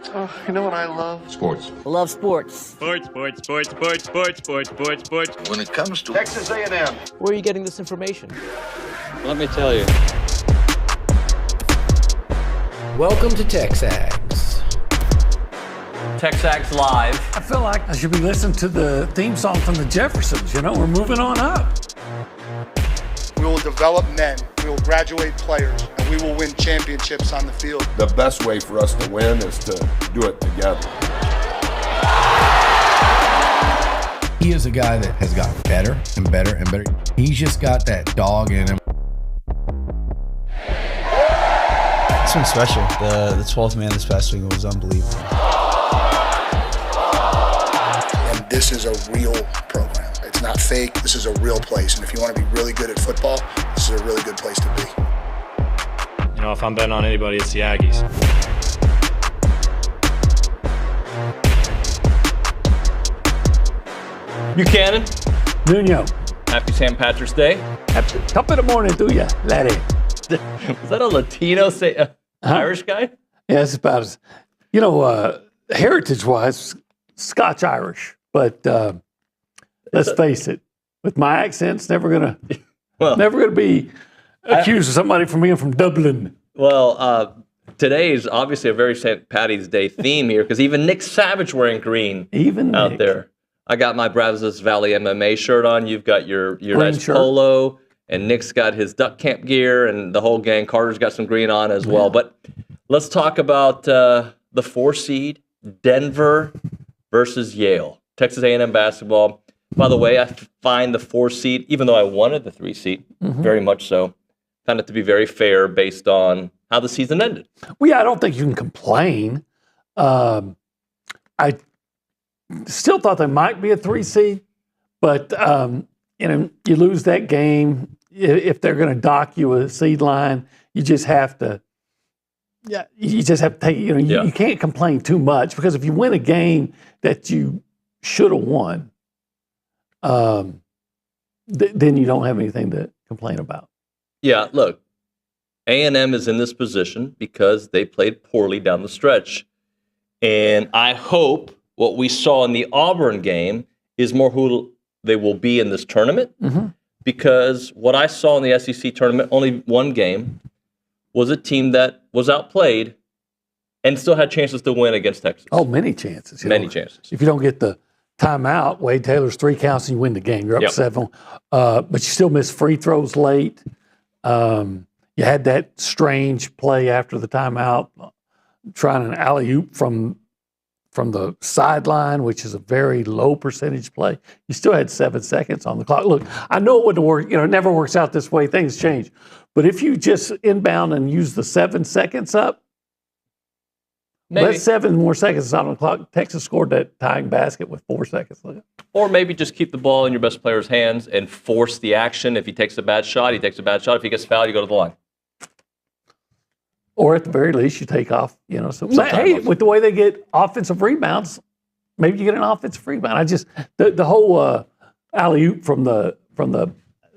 Oh, you know what I love? Sports. I love sports. Sports. When it comes to Texas A&M. Where are you getting this information? Let me tell you. Welcome to TexAgs. TexAgs Live. I feel like I should be listening to the theme song from the Jeffersons. You know, we're moving on up. We will develop men, we will graduate players, and we will win championships on the field. The best way for us to win is to do it together. He is a guy that has gotten better and better and better. He's just got that dog in him. This one's special. The 12th man this past week was unbelievable. And this is a real program. It's not fake. This is a real place. And if you want to be really good at football, this is a really good place to be. You know, if I'm betting on anybody, it's the Aggies. Buchanan. Nuño. Happy St. Patrick's Day. Top of the morning to you, laddie. Was that a Latino Irish guy? Yeah, it's about as, heritage-wise, Scotch-Irish. But let's face it, with my accent, it's never gonna be accused of somebody from being from Dublin. Well, today is obviously a very St. Patty's Day theme here because even Nick Savage wearing green out there. I got my Brazos Valley MMA shirt on. You've got your nice polo, and Nick's got his duck camp gear, and the whole gang. Carter's got some green on as well. But let's talk about the 4 seed, Denver versus Yale. Texas A&M basketball. By the way, I find the 4 seed, even though I wanted the 3 seed, very much so, found it to be very fair based on how the season ended. Well, yeah, I don't think you can complain. I still thought they might be a 3 seed, but you lose that game. If they're going to dock you a seed line, you just have to. Yeah, you just have to take. You can't complain too much because if you win a game that you should have won, then you don't have anything to complain about. Yeah, look, A&M is in this position because they played poorly down the stretch, and I hope what we saw in the Auburn game is more who they will be in this tournament. Because what I saw in the SEC tournament, only one game, was a team that was outplayed and still had chances to win against Texas. Oh, many chances. Many chances. If you don't get the timeout, Wade Taylor's 3 counts and you win the game. You're up 7. But you still miss free throws late. You had that strange play after the timeout, trying an alley-oop from the sideline, which is a very low percentage play. You still had 7 seconds on the clock. Look, I know it wouldn't work. It never works out this way. Things change. But if you just inbound and use the 7 seconds up, let 7 more seconds on the clock. Texas scored that tying basket with 4 seconds left. Or maybe just keep the ball in your best player's hands and force the action. If he takes a bad shot, he takes a bad shot. If he gets fouled, you go to the line. Or at the very least, you take off, with the way they get offensive rebounds, maybe you get an offensive rebound. The whole alley-oop from the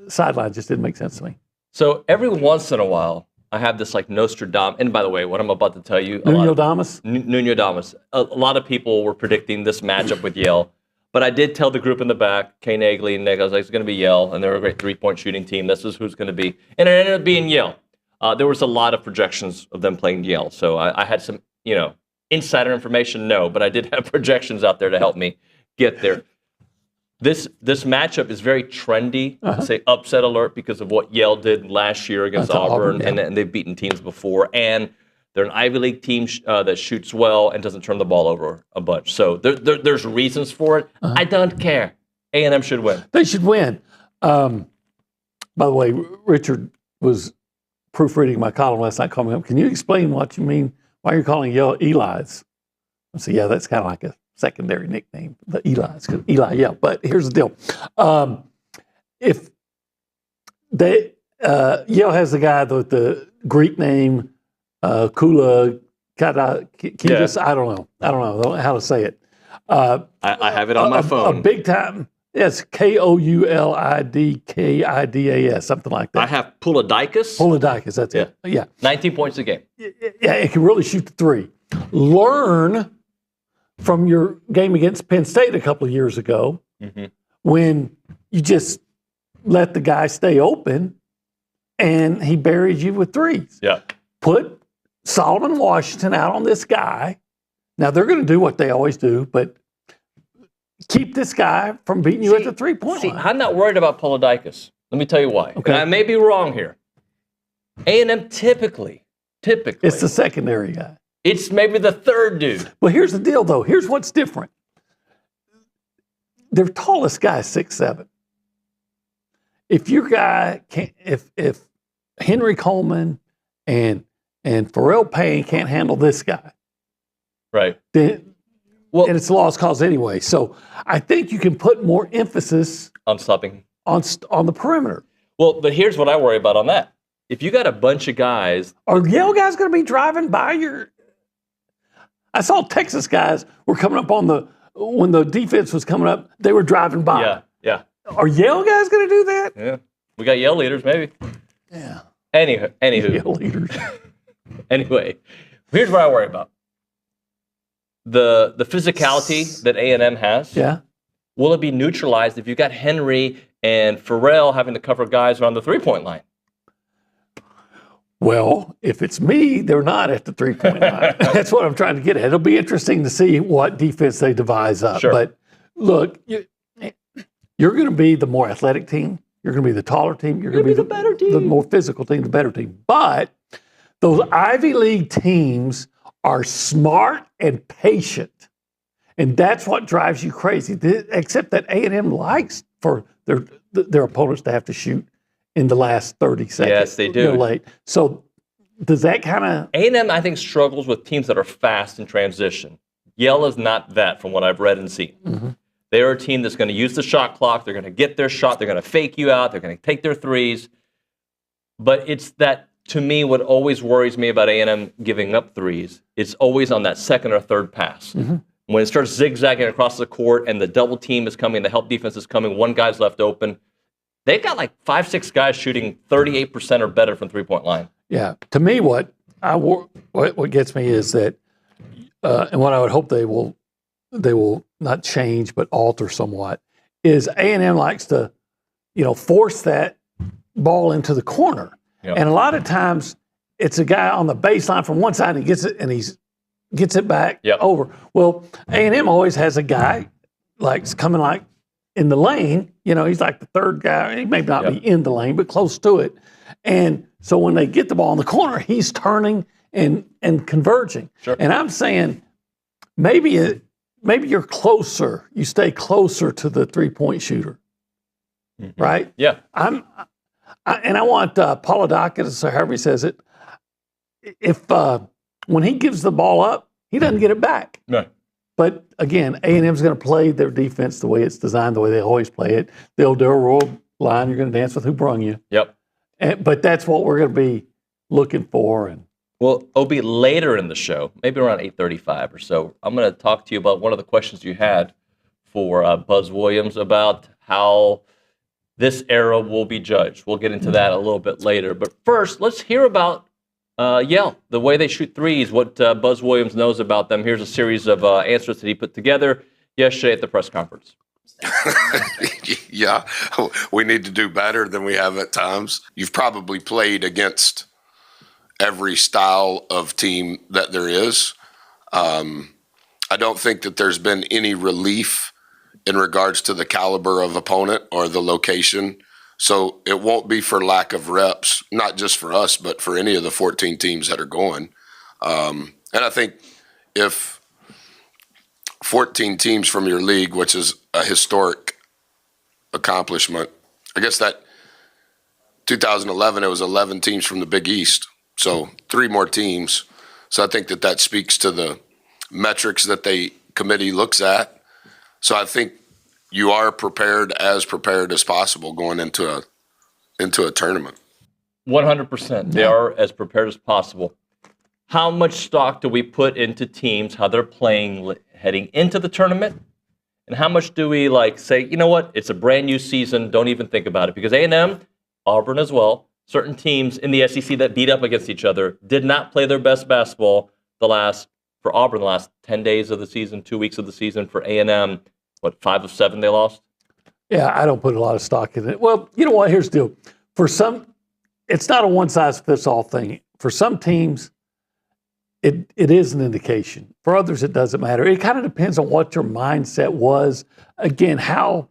sideline just didn't make sense to me. So every once in a while, I have this like Nostradamus. And by the way, what I'm about to tell you. Nuño Damas? Nuño Damas. A lot of people were predicting this matchup with Yale. But I did tell the group in the back, Kay Naegeli and Nick, I was like, it's going to be Yale. And they're a great 3-point shooting team. This is who's going to be. And it ended up being Yale. There was a lot of projections of them playing Yale. So I had some, insider information, but I did have projections out there to help me get there. This matchup is very trendy, say upset alert, because of what Yale did last year against Auburn, and they've beaten teams before. And they're an Ivy League team that shoots well and doesn't turn the ball over a bunch. So there's reasons for it. I don't care. A&M should win. They should win. By the way, Richard was proofreading my column last night, calling me up. Can you explain what you mean? Why you're calling Yale Eli's? I said, yeah, that's kind of like a secondary nickname, the Eli's. Eli, yeah. But here's the deal: if they Yale has the guy with the Greek name Kula Kadakidis. I don't know how to say it. I have it on my phone. A big time. Yes, Koulidkidas, something like that. I have Pouladikis. Pouladikis, that's it. Yeah. 19 points a game. Yeah, it can really shoot the 3. Learn from your game against Penn State a couple of years ago when you just let the guy stay open and he buried you with threes. Yeah. Put Solomon Washington out on this guy. Now, they're going to do what they always do, but keep this guy from beating you at the three-point line. I'm not worried about Polydikis. Let me tell you why. Okay. And I may be wrong here. A&M typically. It's the secondary guy. It's maybe the third dude. Well, here's the deal, though. Here's what's different. Their tallest guy is 6'7". If your guy can't, if Henry Coleman and Pharrell Payne can't handle this guy, right? Then, and it's a lost cause anyway. So I think you can put more emphasis on stopping on the perimeter. Well, but here's what I worry about on that. If you got a bunch of guys, are Yale guys going to be driving by your? I saw Texas guys were coming up on when the defense was coming up. They were driving by. Yeah. Are Yale guys going to do that? Yeah, we got Yale leaders, maybe. Yeah. Anywho. Yale leaders. Anyway, here's what I worry about: the physicality that A&M has. Yeah. Will it be neutralized if you got Henry and Pharrell having to cover guys around the three-point line? Well, if it's me, they're not at the three-point line. That's what I'm trying to get at. It'll be interesting to see what defense they devise up. Sure. But look, you're going to be the more athletic team. You're going to be the taller team. You're going to be the better team. The more physical team, the better team. But those Ivy League teams are smart and patient. And that's what drives you crazy. Except that A&M likes for their opponents to have to shoot in the last 30 seconds. Yes, they do. Late. So does that kind of... A&M, I think, struggles with teams that are fast in transition. Yale is not that from what I've read and seen. Mm-hmm. They're a team that's going to use the shot clock. They're going to get their shot. They're going to fake you out. They're going to take their threes. But it's that, to me, what always worries me about A&M giving up threes, it's always on that second or third pass. Mm-hmm. When it starts zigzagging across the court and the double team is coming, the help defense is coming, one guy's left open, they've got like 5-6 guys shooting 38% or better from three-point line. Yeah. To me, what gets me is that, and what I would hope they will not change but alter somewhat, is A&M likes to, force that ball into the corner. Yep. And a lot of times it's a guy on the baseline from one side and he gets it and he gets it back over. Well, A&M always has a guy coming in the lane. He's like the third guy. He may not be in the lane, but close to it. And so when they get the ball in the corner, he's turning and converging. Sure. And I'm saying maybe you're closer. You stay closer to the three-point shooter, right? Yeah. I want Polydikis, or however he says it. If when he gives the ball up, he doesn't get it back. No. But again, A&M's going to play their defense the way it's designed, the way they always play it. They'll do a roll line. You're going to dance with who brung you. Yep. But that's what we're going to be looking for. Well, Obi, later in the show, maybe around 8:35 or so, I'm going to talk to you about one of the questions you had for Buzz Williams about how this era will be judged. We'll get into that a little bit later. But first, let's hear about Yale, the way they shoot threes, what Buzz Williams knows about them. Here's a series of answers that he put together yesterday at the press conference. Yeah, we need to do better than we have at times. You've probably played against every style of team that there is. I don't think that there's been any relief in regards to the caliber of opponent or the location. So it won't be for lack of reps, not just for us, but for any of the 14 teams that are going. And I think if 14 teams from your league, which is a historic accomplishment, I guess that 2011, it was 11 teams from the Big East. So 3 more teams. So I think that speaks to the metrics that the committee looks at. So I think you are prepared as possible going into a tournament. 100%. They are as prepared as possible. How much stock do we put into teams, how they're playing heading into the tournament? And how much do we say, you know what, it's a brand new season, don't even think about it? Because A&M, Auburn as well, certain teams in the SEC that beat up against each other did not play their best basketball the last for Auburn the last 10 days of the season, 2 weeks of the season. For A&M, 5 of 7 they lost? Yeah, I don't put a lot of stock in it. Well, you know what? Here's the deal. For some, it's not a one-size-fits-all thing. For some teams, it is an indication. For others, it doesn't matter. It kind of depends on what your mindset was. Again, how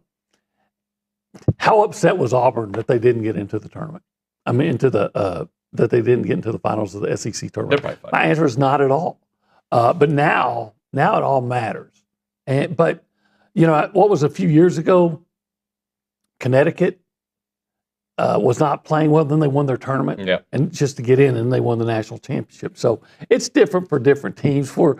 upset was Auburn that they didn't get into the tournament? I mean, that they didn't get into the finals of the SEC tournament. My answer is not at all. But now it all matters. But what was a few years ago? Connecticut was not playing well. Then they won their tournament, and just to get in, and they won the national championship. So it's different for different teams. For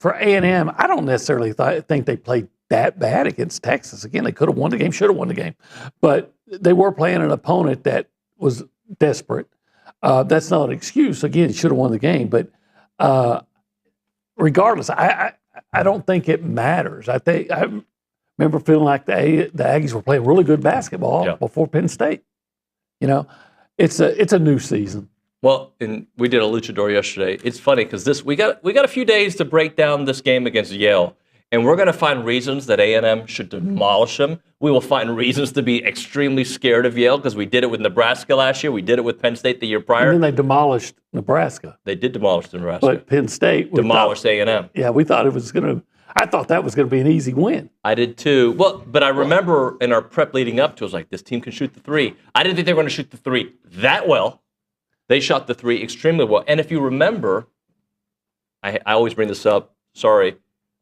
A&M, I don't necessarily think they played that bad against Texas. Again, they could have won the game, should have won the game, but they were playing an opponent that was desperate. That's not an excuse. Again, should have won the game, but regardless, I don't think it matters. I remember feeling like the Aggies were playing really good basketball before Penn State. It's a new season. Well, and we did a luchador yesterday. It's funny because we got a few days to break down this game against Yale, and we're going to find reasons that A&M should demolish them. We will find reasons to be extremely scared of Yale because we did it with Nebraska last year. We did it with Penn State the year prior. And then they demolished Nebraska. They did demolish Nebraska. But Penn State demolished A&M. Yeah, we thought it was going to. I thought that was going to be an easy win. I did too. Well, but I remember in our prep leading up to it, I was like, this team can shoot the three. I didn't think they were going to shoot the three that well. They shot the three extremely well. And if you remember, I always bring this up, sorry,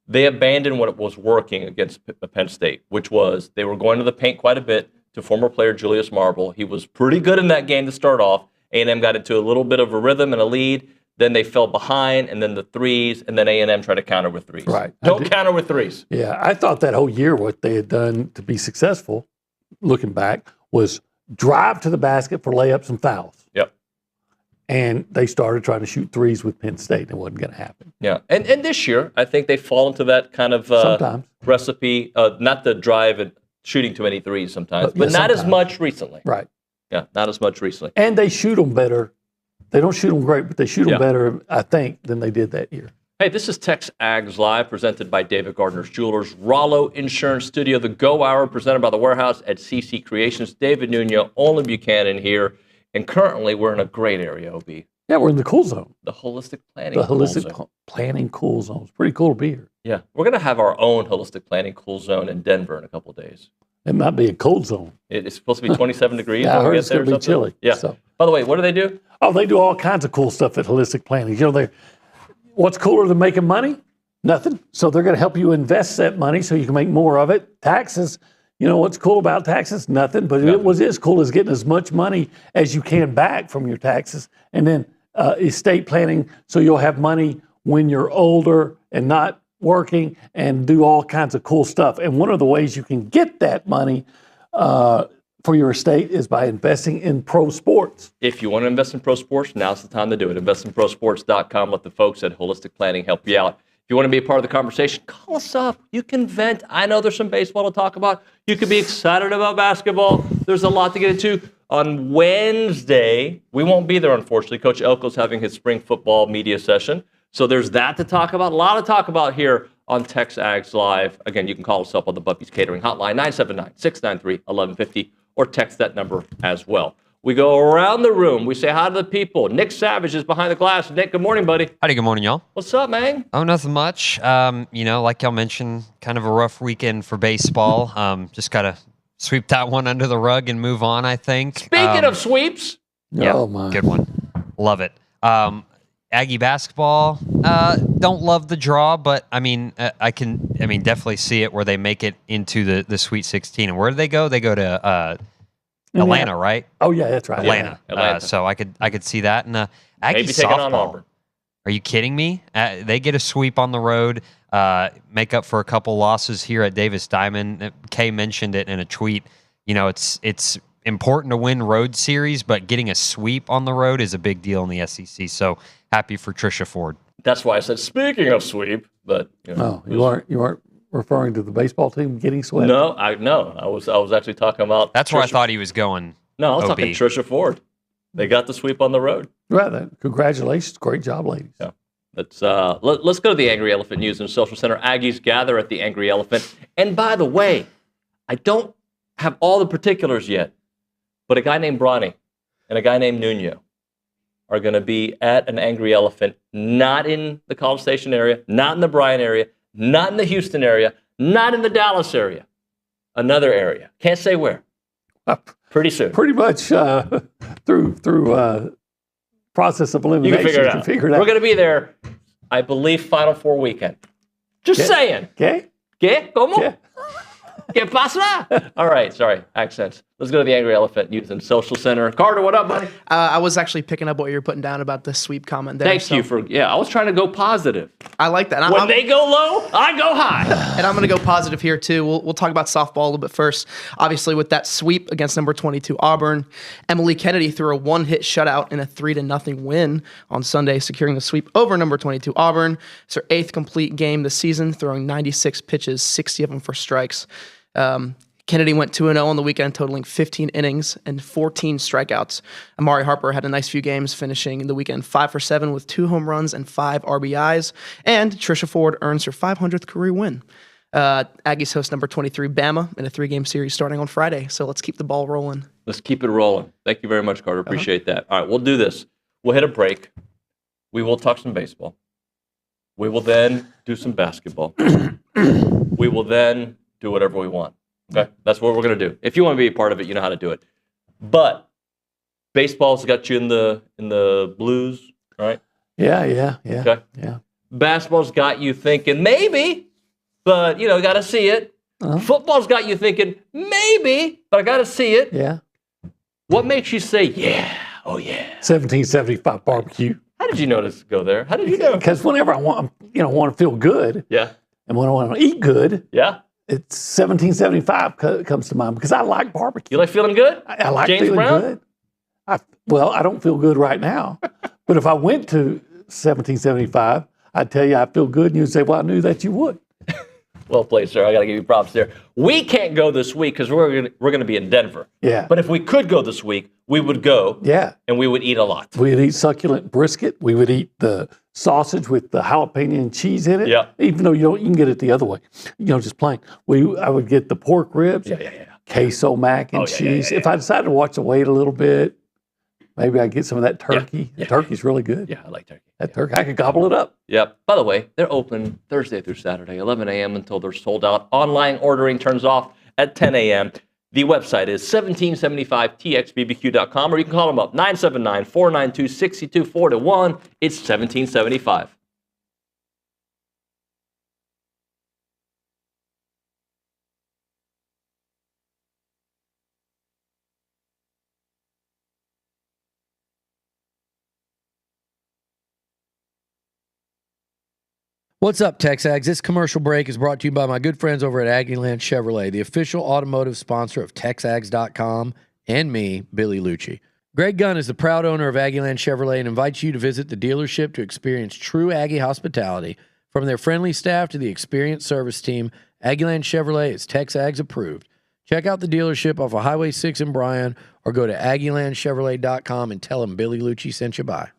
they abandoned what was working against Penn State, which was they were going to the paint quite a bit to former player Julius Marble. He was pretty good in that game to start off. A&M got into a little bit of a rhythm and a lead. Then they fell behind, and then the threes, and then A&M tried to counter with threes. Right. Don't counter with threes. Yeah, I thought that whole year what they had done to be successful, looking back, was drive to the basket for layups and fouls. Yep. And they started trying to shoot threes with Penn State, and it wasn't going to happen. Yeah, and this year, I think they fall into that kind of recipe, not the drive and shooting too many threes sometimes, but not as much recently. Right. Yeah, not as much recently. And they shoot them better. They don't shoot them great, but they shoot them better, I think, than they did that year. Hey, this is TexAgs Live, presented by David Gardner's Jewelers, Rollo Insurance Studio, the Go Hour, presented by The Warehouse at CC Creations. David Nuño, Olin Buchanan here, and currently we're in a great area, OB. Yeah, we're in the cool zone. The holistic planning. Planning cool zone. It's pretty cool to be here. Yeah, we're going to have our own holistic planning cool zone in Denver in a couple of days. It might be a cold zone. It's supposed to be 27 degrees. Yeah, I heard it's going to be chilly. Yeah. So. By the way, what do they do? Oh, they do all kinds of cool stuff at Holistic Planning. What's cooler than making money? Nothing. So they're going to help you invest that money so you can make more of it. Taxes, what's cool about taxes? Nothing. But what is cool is getting as much money as you can back from your taxes. And then estate planning, so you'll have money when you're older and not working and do all kinds of cool stuff. And one of the ways you can get that money for your estate is by investing in pro sports. If you want to invest in pro sports, now's the time to do it. Investinprosports.com. Let the folks at Holistic Planning help you out. If you want to be a part of the conversation, call us up. You can vent. I know there's some baseball to talk about. You could be excited about basketball. There's a lot to get into. On Wednesday, we won't be there, unfortunately. Coach Elko's having his spring football media session. So there's that to talk about. A lot to talk about here on TexAgs Live. Again, you can call us up on the Buffy's Catering Hotline, 979-693-1150, or text that number as well. We go around the room. We say hi to the people. Nick Savage is behind the glass. Nick, good morning, buddy. Howdy, good morning, y'all. What's up, man? Oh, nothing much. Like y'all mentioned, kind of a rough weekend for baseball. Just got to sweep that one under the rug and move on, I think. Speaking of sweeps. Yeah, oh, my. Good one. Love it. Aggie basketball, don't love the draw, but I definitely see it where they make it into the Sweet 16. And where do they go? They go to Atlanta, right? Oh yeah, that's right. Atlanta. Yeah. Atlanta. So I could see that. And Aggie maybe taking on softball. Auburn. Are you kidding me? They get a sweep on the road, make up for a couple losses here at Davis Diamond. Kay mentioned it in a tweet. It's important to win road series, but getting a sweep on the road is a big deal in the SEC. So happy for Trisha Ford. That's why I said speaking of sweep, but you weren't referring to the baseball team getting swept. No, I was actually talking about. That's where I thought he was going. No, I was talking Trisha Ford. They got the sweep on the road. Right. Congratulations, great job, ladies. Yeah, Let's go to the Angry Elephant News and Social Center. Aggies gather at the Angry Elephant. And by the way, I don't have all the particulars yet, but a guy named Bronny and a guy named Nuño are going to be at an Angry Elephant, not in the College Station area, not in the Bryan area, not in the Houston area, not in the Dallas area, another area. Can't say where. Pretty soon. Pretty much through process of elimination. You can figure it out. We're going to be there, I believe, Final Four weekend. Just saying. ¿Qué? ¿Qué? ¿Cómo? ¿Qué pasa? All right, sorry, accents. Let's go to the Angry Elephant Youth and Social Center. Carter, what up, buddy? I was actually picking up what you were putting down about the sweep comment there. Thank you for, I was trying to go positive. I like that. When they go low, I go high. And I'm going to go positive here, too. We'll talk about softball a little bit first. Obviously, with that sweep against number 22 Auburn, Emily Kennedy threw a one-hit shutout in a 3-0 win on Sunday, securing the sweep over number 22 Auburn. It's her 8th complete game this season, throwing 96 pitches, 60 of them for strikes. Kennedy went 2-0 on the weekend, totaling 15 innings and 14 strikeouts. Amari Harper had a nice few games, finishing the weekend 5 for 7 with 2 home runs and 5 RBIs. And Trisha Ford earns her 500th career win. Aggies host number 23 Bama in a 3-game series starting on Friday. So let's keep the ball rolling. Let's keep it rolling. Thank you very much, Carter. Appreciate that. All right, we'll do this. We'll hit a break. We will talk some baseball. We will then do some basketball. We will then do whatever we want. Okay? That's what we're going to do. If you want to be a part of it, you know how to do it. But baseball's got you in the blues, right? Yeah. Okay. Yeah. Basketball's got you thinking maybe, but got to see it. Football's got you thinking maybe, but I got to see it. Yeah. What makes you say yeah? Oh yeah. 1775 barbecue. How did you know to go there? How did you know? Because whenever I want to feel good, yeah, and when I want to eat good, yeah, it's 1775 comes to mind because I like barbecue. You like feeling good? I like James feeling Brown? good. I don't feel good right now, but if I went to 1775, I'd tell you I feel good, and you'd say, "Well, I knew that you would." Well played, sir. I got to give you props there. We can't go this week because we're going to be in Denver. Yeah. But if we could go this week, we would go. Yeah. And we would eat a lot. We'd eat succulent brisket. We would eat the sausage with the jalapeno and cheese in it. Yeah. Even though you can get it the other way. Just plain. I would get the pork ribs. Yeah. Queso mac and cheese. If I decided to watch the weight a little bit, maybe I'd get some of that turkey. Yeah. Turkey's really good. Yeah, I like turkey. That turkey, I could gobble it up. Yep. By the way, they're open Thursday through Saturday, 11 a.m. until they're sold out. Online ordering turns off at 10 a.m. The website is 1775txbbq.com, or you can call them up, 979-492-6241. It's 1775. What's up, TexAgs? This commercial break is brought to you by my good friends over at Aggieland Chevrolet, the official automotive sponsor of TexAgs.com and me, Billy Liucci. Greg Gunn is the proud owner of Aggieland Chevrolet and invites you to visit the dealership to experience true Aggie hospitality. From their friendly staff to the experienced service team, Aggieland Chevrolet is TexAgs approved. Check out the dealership off of Highway 6 in Bryan or go to AggielandChevrolet.com and tell them Billy Liucci sent you by.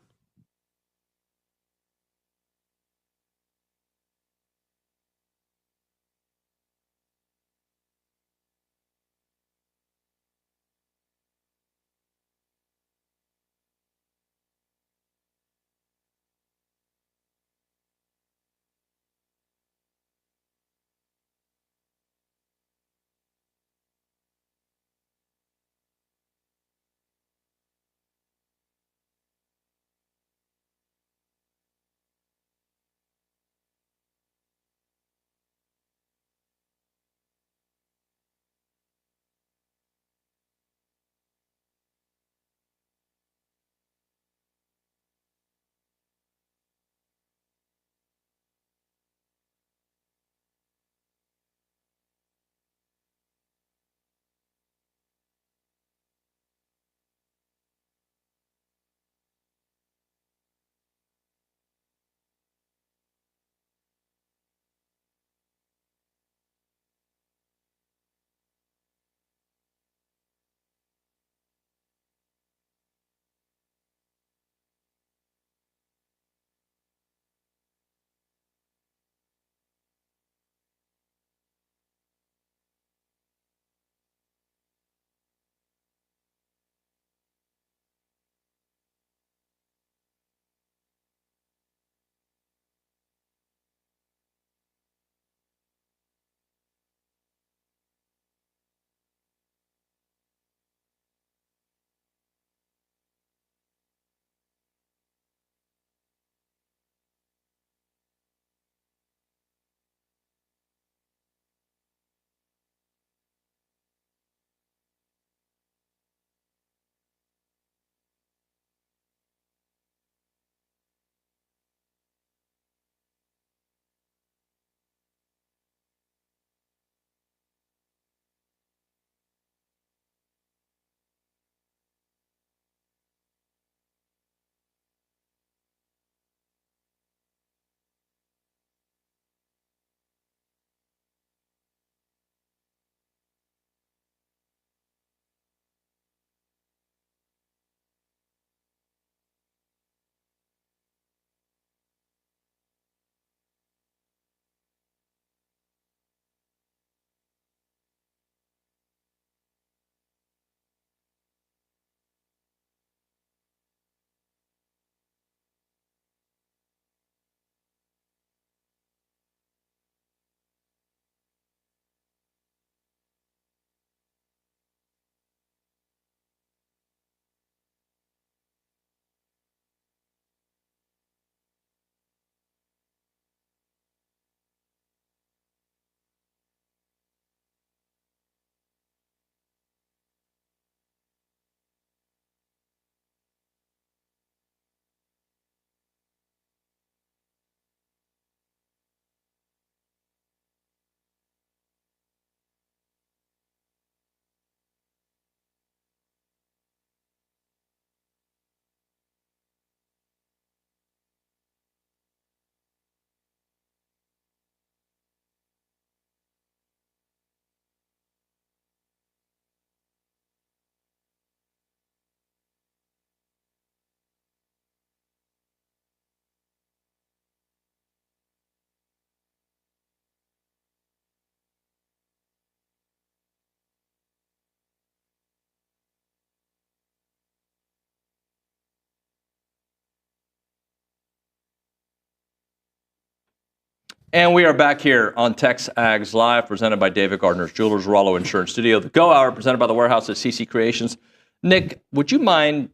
And we are back here on TexAgs Live, presented by David Gardner's Jewelers, Rollo Insurance Studio. The Go Hour, presented by the Warehouse at CC Creations. Nick, would you mind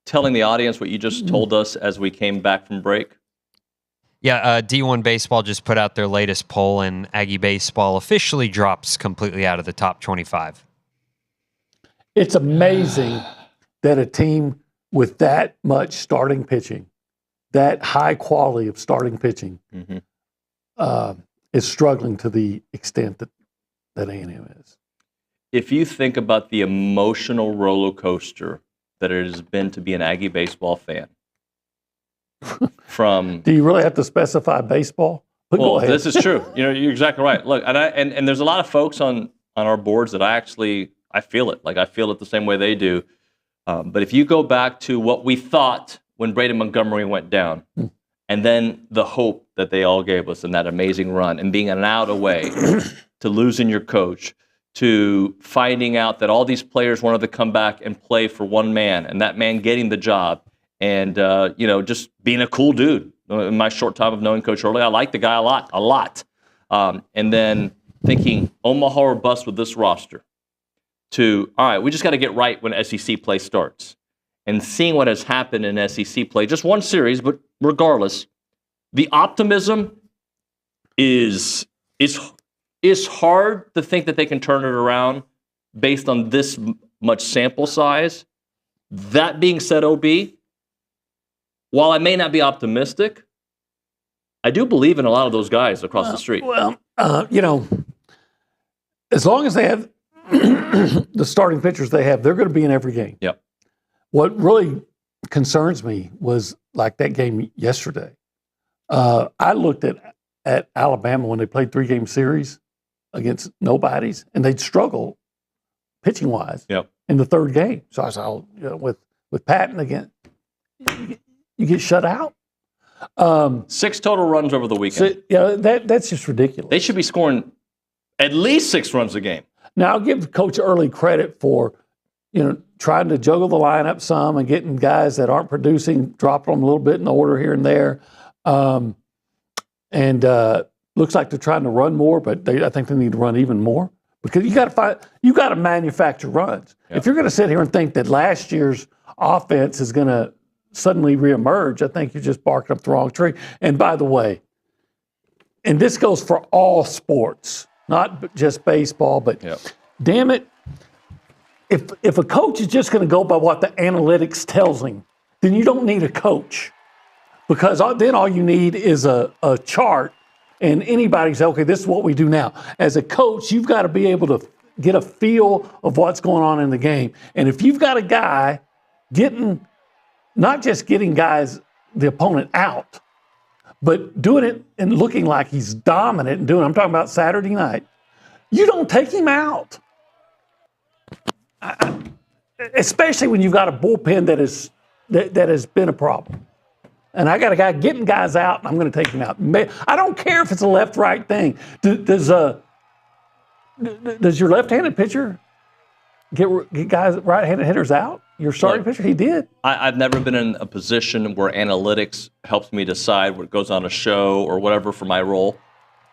telling the audience what you just told us as we came back from break? Yeah, D1 Baseball just put out their latest poll, and Aggie Baseball officially drops completely out of the top 25. It's amazing that a team with that much starting pitching, that high quality of starting pitching, is struggling to the extent that A&M is. If you think about the emotional roller coaster that it has been to be an Aggie baseball fan, from do you really have to specify baseball? Well, this is true. You're exactly right. Look, and there's a lot of folks on our boards that I feel it. Like I feel it the same way they do. But if you go back to what we thought when Braden Montgomery went down, and then the hope that they all gave us in that amazing run, and being an out away, to losing your coach, to finding out that all these players wanted to come back and play for one man, and that man getting the job, and just being a cool dude. In my short time of knowing Coach Earley, I like the guy a lot. And then thinking Omaha or bust with this roster. To all right, we just got to get right when SEC play starts. And seeing what has happened in SEC play, just one series, but regardless, the optimism is hard to think that they can turn it around based on this much sample size. That being said, OB, while I may not be optimistic, I do believe in a lot of those guys across the street. Well, as long as they have the starting pitchers they have, they're going to be in every game. Yep. What really concerns me was like that game yesterday. I looked at Alabama when they played 3-game series against nobodies, and they'd struggle pitching wise in the third game. So I saw with Patton again, you get shut out. 6 total runs over the weekend. So, that's just ridiculous. They should be scoring at least 6 runs a game. Now, I'll give Coach Earley credit for, trying to juggle the lineup some and getting guys that aren't producing, dropping them a little bit in the order here and there. Looks like they're trying to run more, but I think they need to run even more because you got to manufacture runs. Yep. If you're going to sit here and think that last year's offense is going to suddenly reemerge, I think you're just barking up the wrong tree. And by the way, and this goes for all sports, not just baseball, but damn it, if a coach is just going to go by what the analytics tells him, then you don't need a coach. Because then all you need is a chart, and anybody say, okay, this is what we do now. As a coach, you've got to be able to get a feel of what's going on in the game. And if you've got a guy not just getting guys, the opponent out, but doing it and looking like he's dominant and I'm talking about Saturday night, you don't take him out. Especially when you've got a bullpen that has been a problem. And I got a guy getting guys out, and I'm going to take him out. I don't care if it's a left-right thing. Does your left-handed pitcher get guys, right-handed hitters out? Your starting pitcher? He did. I've never been in a position where analytics helps me decide what goes on a show or whatever for my role.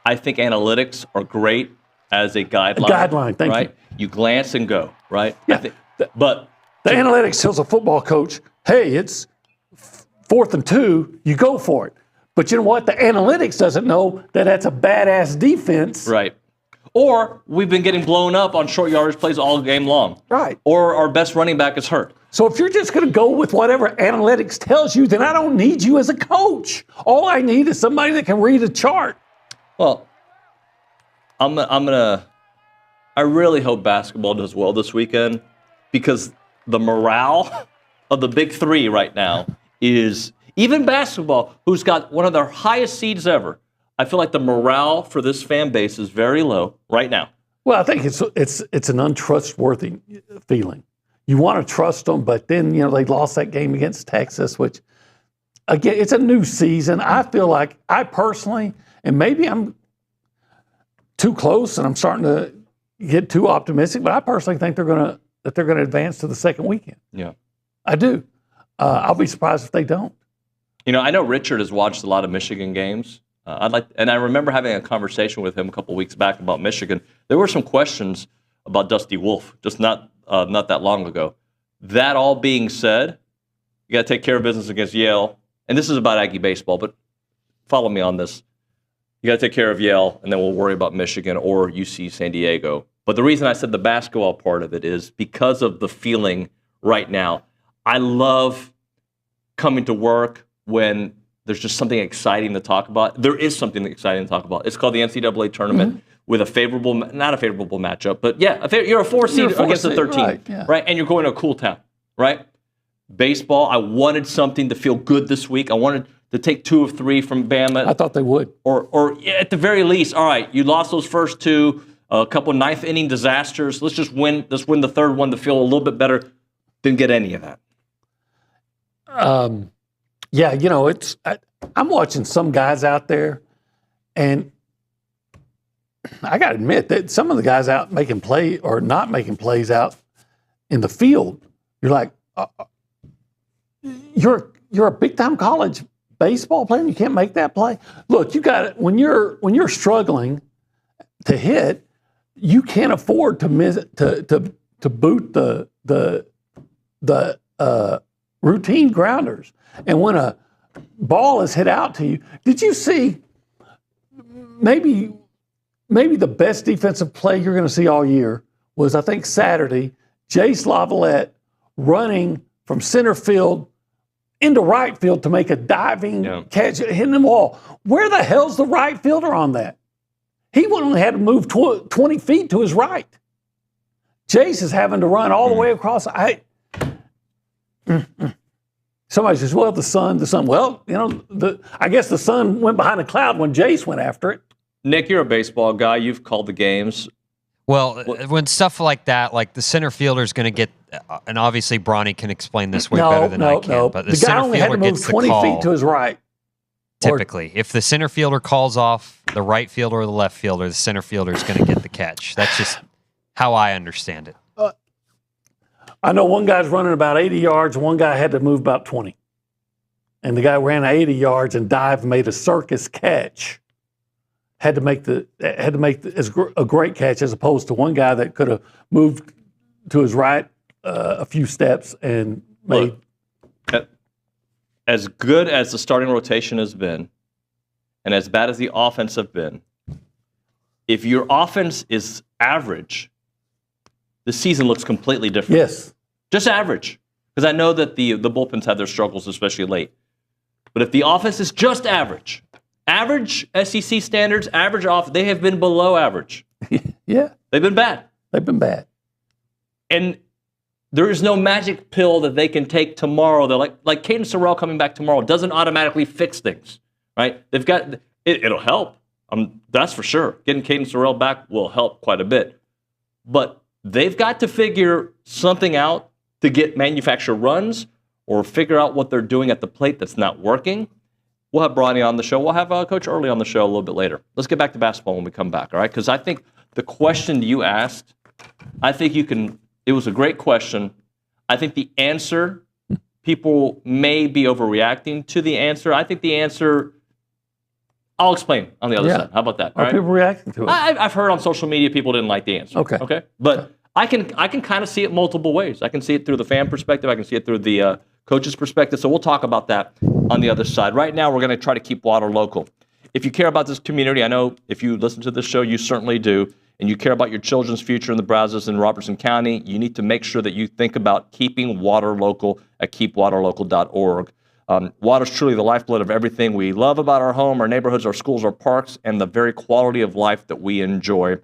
I think analytics are great as a guideline. A guideline, thank you. You glance and go, right? Yeah. But the analytics tells a football coach, hey, it's 4th and 2, you go for it. But you know what? The analytics doesn't know that that's a badass defense. Right. Or we've been getting blown up on short yardage plays all game long. Right. Or our best running back is hurt. So if you're just going to go with whatever analytics tells you, then I don't need you as a coach. All I need is somebody that can read a chart. Well, I really hope basketball does well this weekend because the morale of the big three right now is, even basketball, who's got one of their highest seeds ever, I feel like the morale for this fan base is very low right now. Well, I think it's an untrustworthy feeling. You want to trust them, but then, they lost that game against Texas, which, again, it's a new season. I feel like I personally, and maybe I'm too close and I'm starting to get too optimistic, but I personally think they're going to advance to the second weekend. Yeah. I do. I'll be surprised if they don't. I know Richard has watched a lot of Michigan games. And I remember having a conversation with him a couple weeks back about Michigan. There were some questions about Dusty Wolf just not that long ago. That all being said, you got to take care of business against Yale. And this is about Aggie baseball, but follow me on this. You got to take care of Yale, and then we'll worry about Michigan or UC San Diego. But the reason I said the basketball part of it is because of the feeling right now. I love coming to work when there's just something exciting to talk about. There is something exciting to talk about. It's called the NCAA Tournament with not a favorable matchup, but yeah, you're a 4 seed against a 13, right? And you're going to a cool town, right? Baseball, I wanted something to feel good this week. I wanted to take 2 of 3 from Bama. I thought they would. Or at the very least, all right, you lost those first 2, a couple ninth inning disasters. Let's just win. Let's win the third one to feel a little bit better. Didn't get any of that. Yeah, I'm watching some guys out there, and I got to admit that some of the guys out making play or not making plays out in the field, you're like, you're a big time college baseball player and you can't make that play. Look, you got it when you're struggling to hit, you can't afford to miss to boot the routine grounders. And when a ball is hit out to you, did you see maybe the best defensive play you're going to see all year was, I think, Saturday, Jace Lavalette running from center field into right field to make a diving catch, hitting the wall. Where the hell's the right fielder on that? He would only had to move 20 feet to his right. Jace is having to run all the way across. Somebody says, well, the sun. Well, I guess the sun went behind a cloud when Jace went after it. Nick, you're a baseball guy. You've called the games. Well, when stuff like that, like the center fielder is going to get, and obviously Bronny can explain this way better than I can, but the guy center only had fielder to move gets the 20 call. feet to his right. Typically, if the center fielder calls off the right fielder or the left fielder, the center fielder is going to get the catch. That's just how I understand it. I know one guy's running about 80 yards, one guy had to move about 20. And the guy ran 80 yards and dived and made a circus catch. Had to make a great catch as opposed to one guy that could have moved to his right a few steps and made. Look, as good as the starting rotation has been, and as bad as the offense have been, if your offense is average, the season looks completely different. Yes. Just average. Because I know that the bullpens have their struggles, especially late. But if the offense is just average SEC standards, average off, they have been below average. Yeah. They've been bad. And there is no magic pill that they can take tomorrow. They're like Caden Sorrell coming back tomorrow doesn't automatically fix things, right? They've got it'll help. That's for sure. Getting Caden Sorrell back will help quite a bit. But they've got to figure something out to get manufacture runs or figure out what they're doing at the plate that's not working. We'll have Bronny on the show. We'll have Coach Earley on the show a little bit later. Let's get back to basketball when we come back, all right? Because I think the question you asked, it was a great question. I think the answer, people may be overreacting to the answer. I think the answer, I'll explain on the other side. How about that? Are people reacting to it? I've heard on social media people didn't like the answer. Okay. But I can kind of see it multiple ways. I can see it through the fan perspective. I can see it through the coach's perspective. So we'll talk about that on the other side. Right now, we're going to try to keep water local. If you care about this community, I know if you listen to this show, you certainly do, and you care about your children's future in the Brazos and Robertson County, you need to make sure that you think about keeping water local at keepwaterlocal.org. Water is truly the lifeblood of everything we love about our home, our neighborhoods, our schools, our parks, and the very quality of life that we enjoy.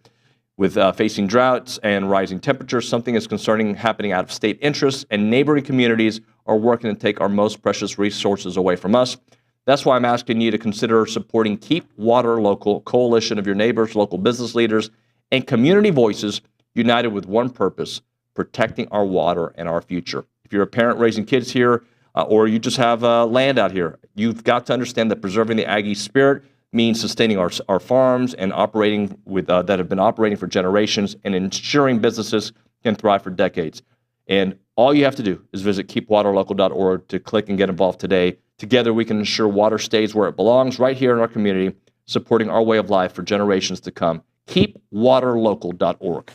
With facing droughts and rising temperatures, something is concerning happening out of state interests, and neighboring communities are working to take our most precious resources away from us. That's why I'm asking you to consider supporting Keep Water Local, coalition of your neighbors, local business leaders, and community voices united with one purpose, protecting our water and our future. If you're a parent raising kids here, or you just have land out here, you've got to understand that preserving the Aggie spirit means sustaining our farms and operating with that have been operating for generations and ensuring businesses can thrive for decades. And all you have to do is visit keepwaterlocal.org to click and get involved today. Together, we can ensure water stays where it belongs, right here in our community, supporting our way of life for generations to come. KeepWaterLocal.org.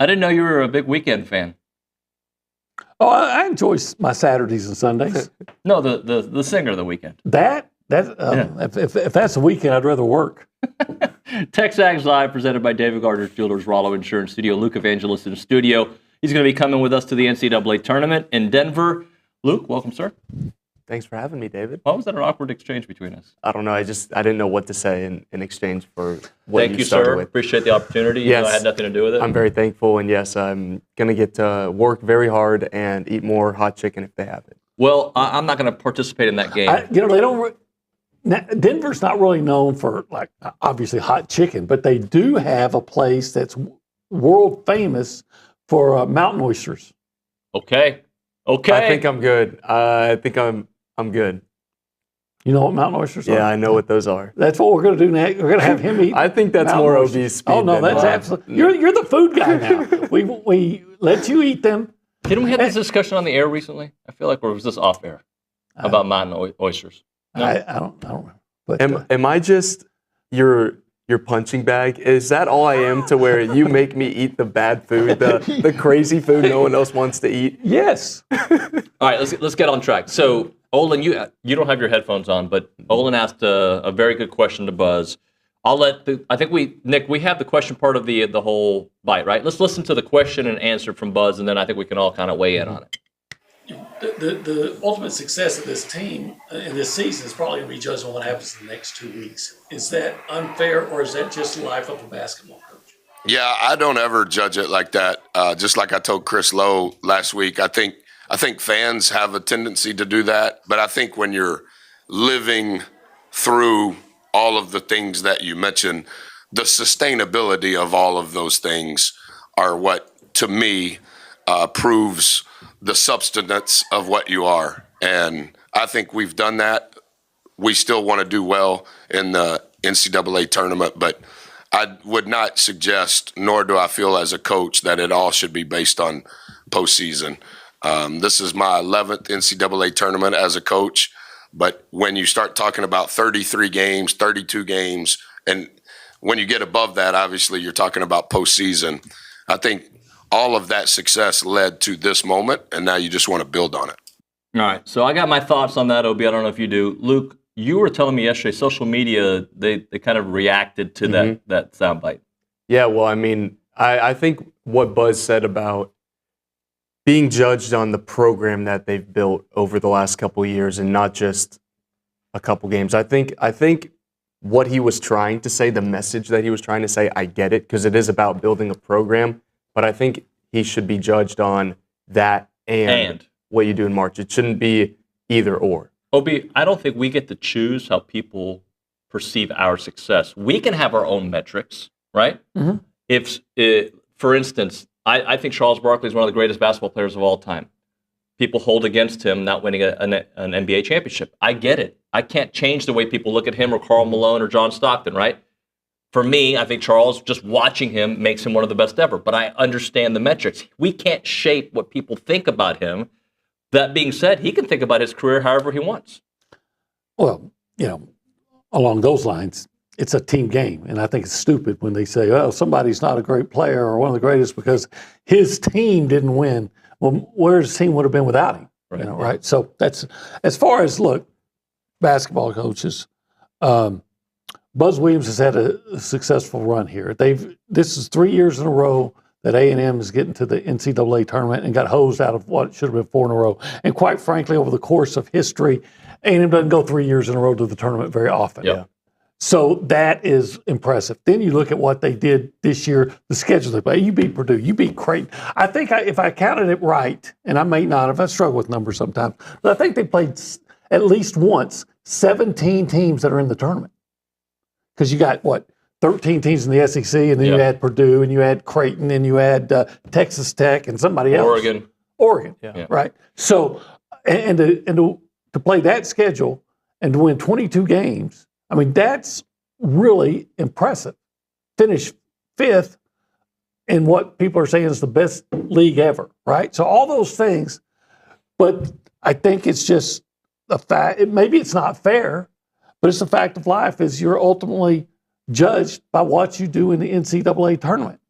I didn't know you were a big weekend fan. Oh, I enjoy my Saturdays and Sundays. No, the singer of the weekend. If that's the weekend, I'd rather work. TexAgs Live, presented by David Gardner Jewelers, Rollo Insurance Studio. Luke Evangelist in the studio. He's going to be coming with us to the NCAA Tournament in Denver. Luke, welcome, sir. Thanks for having me, David. Why was that an awkward exchange between us? I don't know. I didn't know what to say in exchange for what Thank you, started sir. with. Appreciate the opportunity. Yes. I had nothing to do with it. I'm very thankful, and yes, I'm going to get to work very hard and eat more hot chicken if they have it. Well, I'm not going to participate in that game. They don't. Denver's not really known for, like, obviously hot chicken, but they do have a place that's world famous for mountain oysters. Okay. I think I'm good. I think I'm good. You know what mountain oysters are? Yeah, I know what those are. That's what we're going to do next. We're going to have him eat. I think that's more obese speed. Oh no, than that's mine. absolutely. You're the food guy now. We let you eat them. Didn't we have this discussion on the air recently? I feel like, or was this off air about mountain oysters? No? I don't know. But, am I just your punching bag? Is that all I am, to where you make me eat the bad food, the crazy food no one else wants to eat? Yes. All right, let's get on track. So, Olin, you don't have your headphones on, but Olin asked a very good question to Buzz. Nick, we have the question part of the whole bite, right? Let's listen to the question and answer from Buzz, and then I think we can all kind of weigh in on it. The ultimate success of this team in this season is probably going to be judged on what happens in the next 2 weeks. Is that unfair, or is that just life of a basketball coach? Yeah, I don't ever judge it like that. Just like I told Chris Lowe last week, I think fans have a tendency to do that. But I think when you're living through all of the things that you mentioned, the sustainability of all of those things are what, to me, proves the substance of what you are. And I think we've done that. We still want to do well in the NCAA tournament, but I would not suggest, nor do I feel as a coach, that it all should be based on postseason. This is my 11th NCAA tournament as a coach, but when you start talking about 33 games, 32 games, and when you get above that, obviously you're talking about postseason. I think all of that success led to this moment, and now you just want to build on it. All right, so I got my thoughts on that, Obi. I don't know if you do. Luke, you were telling me yesterday, social media, they kind of reacted to that soundbite. Yeah, well, I mean, I think what Buzz said about being judged on the program that they've built over the last couple of years and not just a couple games. I think what he was trying to say, the message that he was trying to say, I get it, because it is about building a program. But I think he should be judged on that and what you do in March. It shouldn't be either or. Obi, I don't think we get to choose how people perceive our success. We can have our own metrics, right? Mm-hmm. For instance, I think Charles Barkley is one of the greatest basketball players of all time. People hold against him not winning an NBA championship. I get it. I can't change the way people look at him or Karl Malone or John Stockton, right? For me, I think Charles, just watching him, makes him one of the best ever. But I understand the metrics. We can't shape what people think about him. That being said, he can think about his career however he wants. Well, along those lines, it's a team game. And I think it's stupid when they say, oh, somebody's not a great player or one of the greatest because his team didn't win. Well, where his team would have been without him? Right. Right? So that's, as far as, look, basketball coaches, Buzz Williams has had a successful run here. This is 3 years in a row that A&M is getting to the NCAA tournament and got hosed out of what should have been 4 in a row. And quite frankly, over the course of history, A&M doesn't go 3 years in a row to the tournament very often. Yep. So that is impressive. Then you look at what they did this year, the schedule they play. You beat Purdue, you beat Creighton. I think if I counted it right, and I may not, if I struggle with numbers sometimes, but I think they played at least once 17 teams that are in the tournament. Because you got, 13 teams in the SEC, and then you had Purdue, and you had Creighton, and you had Texas Tech, and somebody else. Oregon, right? So, and to play that schedule and to win 22 games, I mean, that's really impressive. Finish 5th in what people are saying is the best league ever, right? So all those things, but I think it's just a fact. Maybe it's not fair, but it's a fact of life is you're ultimately judged by what you do in the NCAA tournament.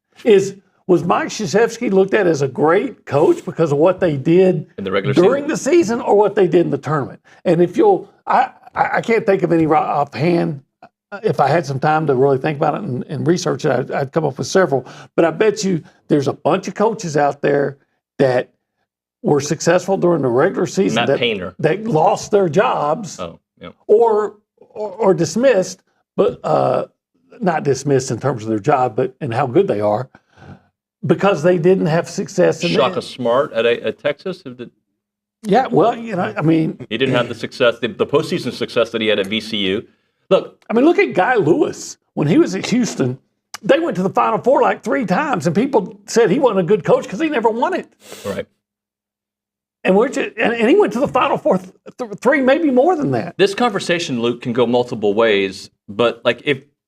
was Mike Krzyzewski looked at as a great coach because of what they did in the regular during the season or what they did in the tournament? And if I can't think of any offhand. If I had some time to really think about it and research it, I'd come up with several. But I bet you there's a bunch of coaches out there that were successful during the regular season that lost their jobs or dismissed, but not dismissed in terms of their job, but in how good they are, because they didn't have success. Shaka Smart at Texas. Yeah, well, I mean, he didn't have the success, the postseason success that he had at VCU. Look at Guy Lewis. When he was at Houston, they went to the Final Four like 3 times, and people said he wasn't a good coach because he never won it. Right. And he went to the Final Four 3, maybe more than that. This conversation, Luke, can go multiple ways. But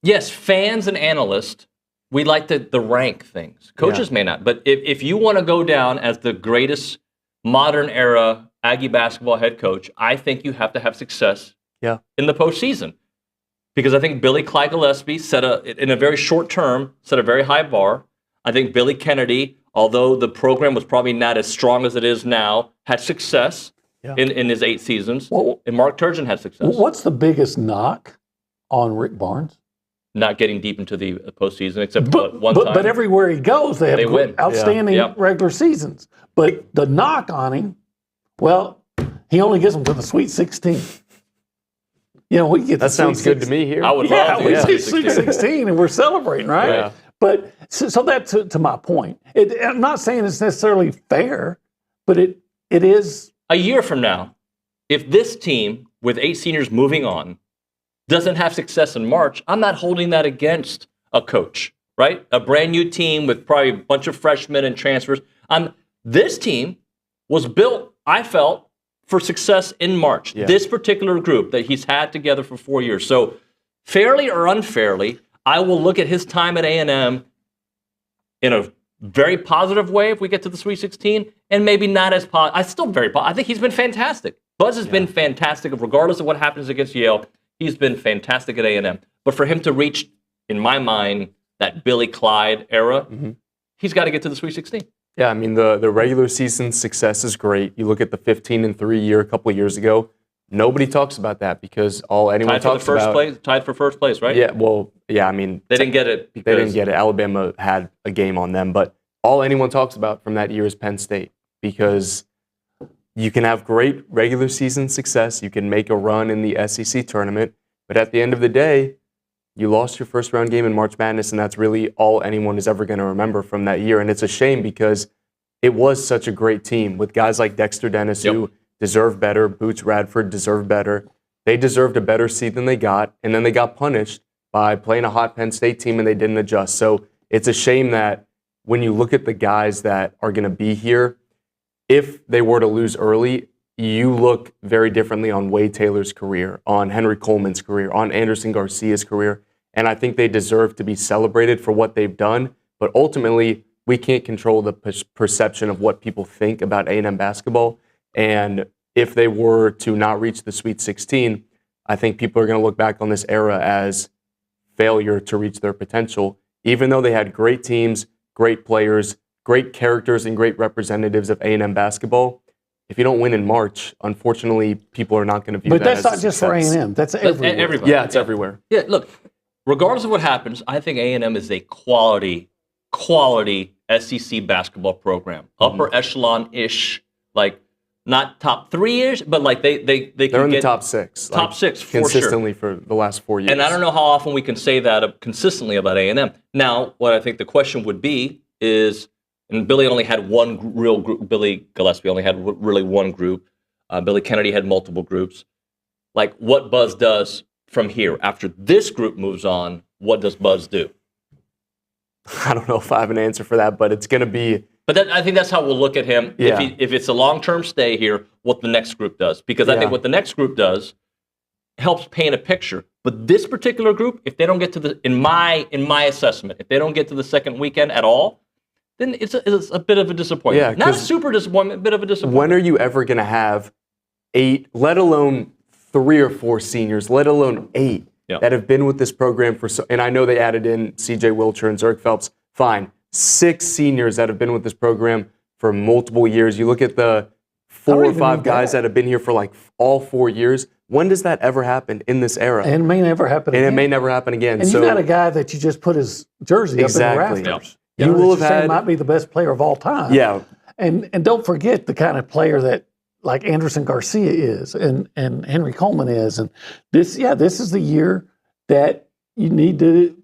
yes, fans and analysts, we like the rank things. Coaches may not. But if you want to go down as the greatest modern era Aggie basketball head coach, I think you have to have success in the postseason. Because I think Billy Clyde Gillespie in a very short term, set a very high bar. I think Billy Kennedy, although the program was probably not as strong as it is now, had success in his 8 seasons. And Mark Turgeon had success. What's the biggest knock on Rick Barnes? Not getting deep into the postseason, except one time. But everywhere he goes, they have win. Outstanding regular seasons. But the knock on him, he only gets them to the Sweet 16. We get that sounds good to me here. I would love to. We get Sweet 16 and we're celebrating, right? Yeah. But so that's to my point. I'm not saying it's necessarily fair, but it is. A year from now, if this team with 8 seniors moving on doesn't have success in March, I'm not holding that against a coach, right? A brand new team with probably a bunch of freshmen and transfers. This team was built, I felt, for success in March. Yeah. This particular group that he's had together for 4 years. So fairly or unfairly, I will look at his time at A&M in a very positive way if we get to the Sweet 16, and maybe not as positive. I think he's been fantastic. Buzz has been fantastic, regardless of what happens against Yale. He's been fantastic at A&M. But for him to reach, in my mind, that Billy Clyde era, he's got to get to the Sweet 16. Yeah, I mean, the regular season success is great. You look at the 15-3 year a couple of years ago, nobody talks about that because all anyone talks about... Tied for first place, right? Yeah, I mean... They didn't get it. They didn't get it. Alabama had a game on them, but all anyone talks about from that year is Penn State, because you can have great regular season success, you can make a run in the SEC tournament, but at the end of the day, you lost your first round game in March Madness, and that's really all anyone is ever going to remember from that year. And it's a shame because it was such a great team with guys like Dexter Dennis who deserved better, Boots Radford deserved better. They deserved a better seed than they got, and then they got punished by playing a hot Penn State team and they didn't adjust. So it's a shame that when you look at the guys that are going to be here, if they were to lose early, you look very differently on Wade Taylor's career, on Henry Coleman's career, on Anderson Garcia's career. And I think they deserve to be celebrated for what they've done. But ultimately, we can't control the perception of what people think about A&M basketball. And if they were to not reach the Sweet 16, I think people are going to look back on this era as failure to reach their potential, even though they had great teams, great players, great characters, and great representatives of A&M basketball. If you don't win in March, unfortunately, people are not going to view that as But that's not just for A&M. That's everywhere. Everybody. Yeah, it's everywhere. Yeah, look, regardless of what happens, I think A&M is a quality SEC basketball program. Upper echelon-ish, like not top 3-ish, but like they're in the top 6. Top 6 for consistently for the last 4 years. And I don't know how often we can say that consistently about A&M. Now, what I think the question would be is, and Billy only had one real group. Billy Gillespie only had really one group. Billy Kennedy had multiple groups. Like, what Buzz does from here after this group moves on, what does Buzz do? I don't know if I have an answer for that, but it's going to be. But I think that's how we'll look at him. Yeah. If it's a long-term stay here, what the next group does, because I think what the next group does helps paint a picture. But this particular group, if they don't get to the, in my assessment, if they don't get to the second weekend at all, then it's a bit of a disappointment. Yeah, not a super disappointment, a bit of a disappointment. When are you ever going to have 8, let alone 3 or 4 seniors, let alone 8 that have been with this program for so? And I know they added in C.J. Wilcher and Zerk Phelps. Fine. 6 seniors that have been with this program for multiple years. You look at the 4 or 5 guys that have been here for like all 4 years. When does that ever happen in this era? And it may never happen again. And it may never happen again. And so, you got a guy that you just put his jersey exactly. up in the rafters. You will have had, might be the best player of all time. Yeah. And don't forget the kind of player that like Anderson Garcia is and Henry Coleman is. And this is the year that you need to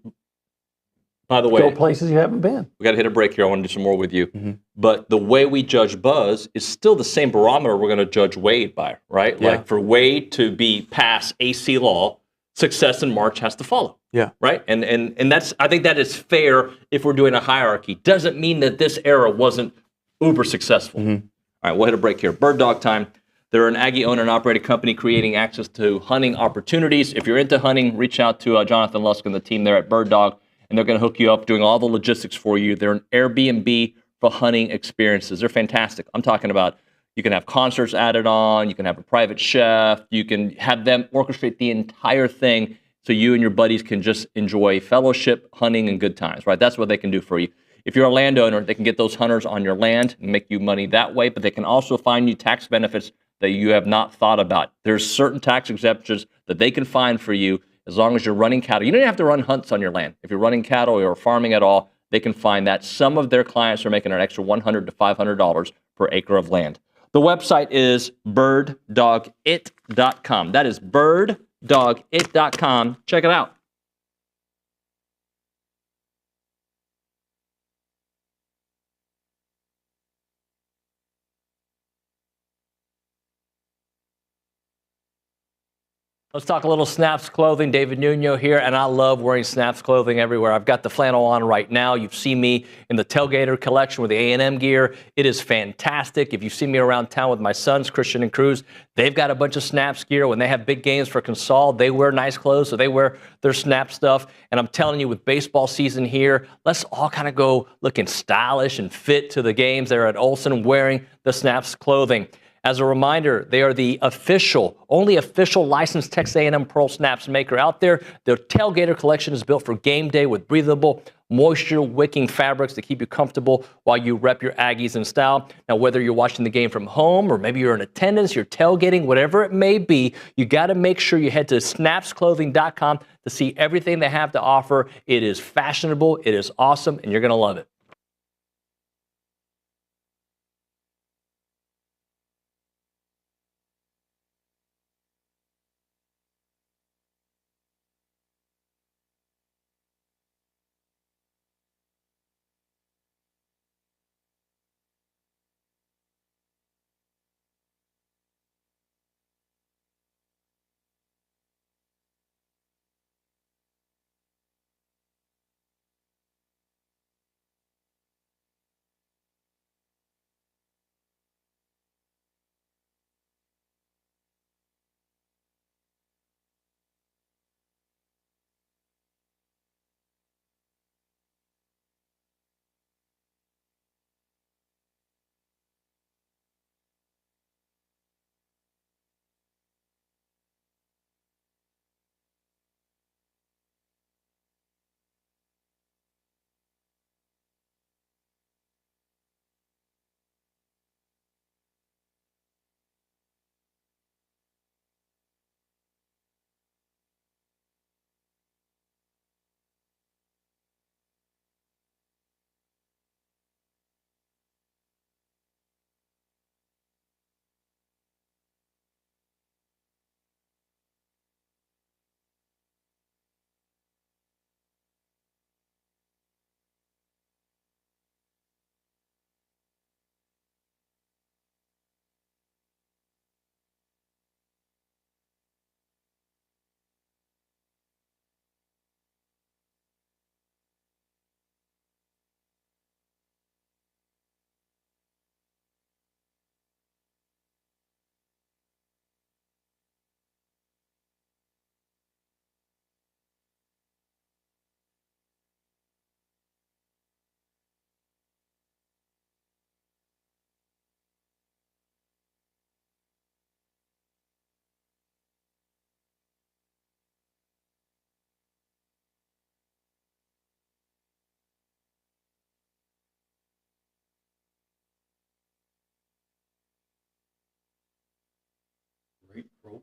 By the way, go places you haven't been. We got to hit a break here. I want to do some more with you. But the way we judge Buzz is still the same barometer we're going to judge Wade by, right? Yeah. Like for Wade to be past AC law, success in March has to follow. Yeah. Right? And that's, I think that is fair if we're doing a hierarchy. Doesn't mean that this era wasn't uber successful. All right, we'll hit a break here. Bird Dog time. They're an Aggie owned and operated company creating access to hunting opportunities. If you're into hunting, reach out to Jonathan Lusk and the team there at Bird Dog, and they're going to hook you up, doing all the logistics for you. They're an Airbnb for hunting experiences. They're fantastic. I'm talking about you can have concerts added on, you can have a private chef, you can have them orchestrate the entire thing so you and your buddies can just enjoy fellowship, hunting, and good times, right? That's what they can do for you. If you're a landowner, they can get those hunters on your land and make you money that way, but they can also find you tax benefits that you have not thought about. There's certain tax exemptions that they can find for you as long as you're running cattle. You don't have to run hunts on your land. If you're running cattle or farming at all, they can find that. Some of their clients are making an extra $100 to $500 per acre of land. The website is birddogit.com. That is birddogit.com. Check it out. Let's talk a little Snaps clothing. David Nuño here, and I love wearing Snaps clothing everywhere. I've got the flannel on right now. You've seen me in the Tailgater collection with the A&M gear. It is fantastic. If you see me around town with my sons, Christian and Cruz, they've got a bunch of Snaps gear. When they have big games for Consol, they wear nice clothes, so they wear their Snap stuff. And I'm telling you, with baseball season here, let's all kind of go looking stylish and fit to the games there at Olson wearing the Snaps clothing. As a reminder, they are the only official licensed Texas A&M Pearl Snaps maker out there. Their Tailgater collection is built for game day with breathable, moisture-wicking fabrics to keep you comfortable while you rep your Aggies in style. Now, whether you're watching the game from home or maybe you're in attendance, you're tailgating, whatever it may be, you got to make sure you head to snapsclothing.com to see everything they have to offer. It is fashionable, it is awesome, and you're going to love it.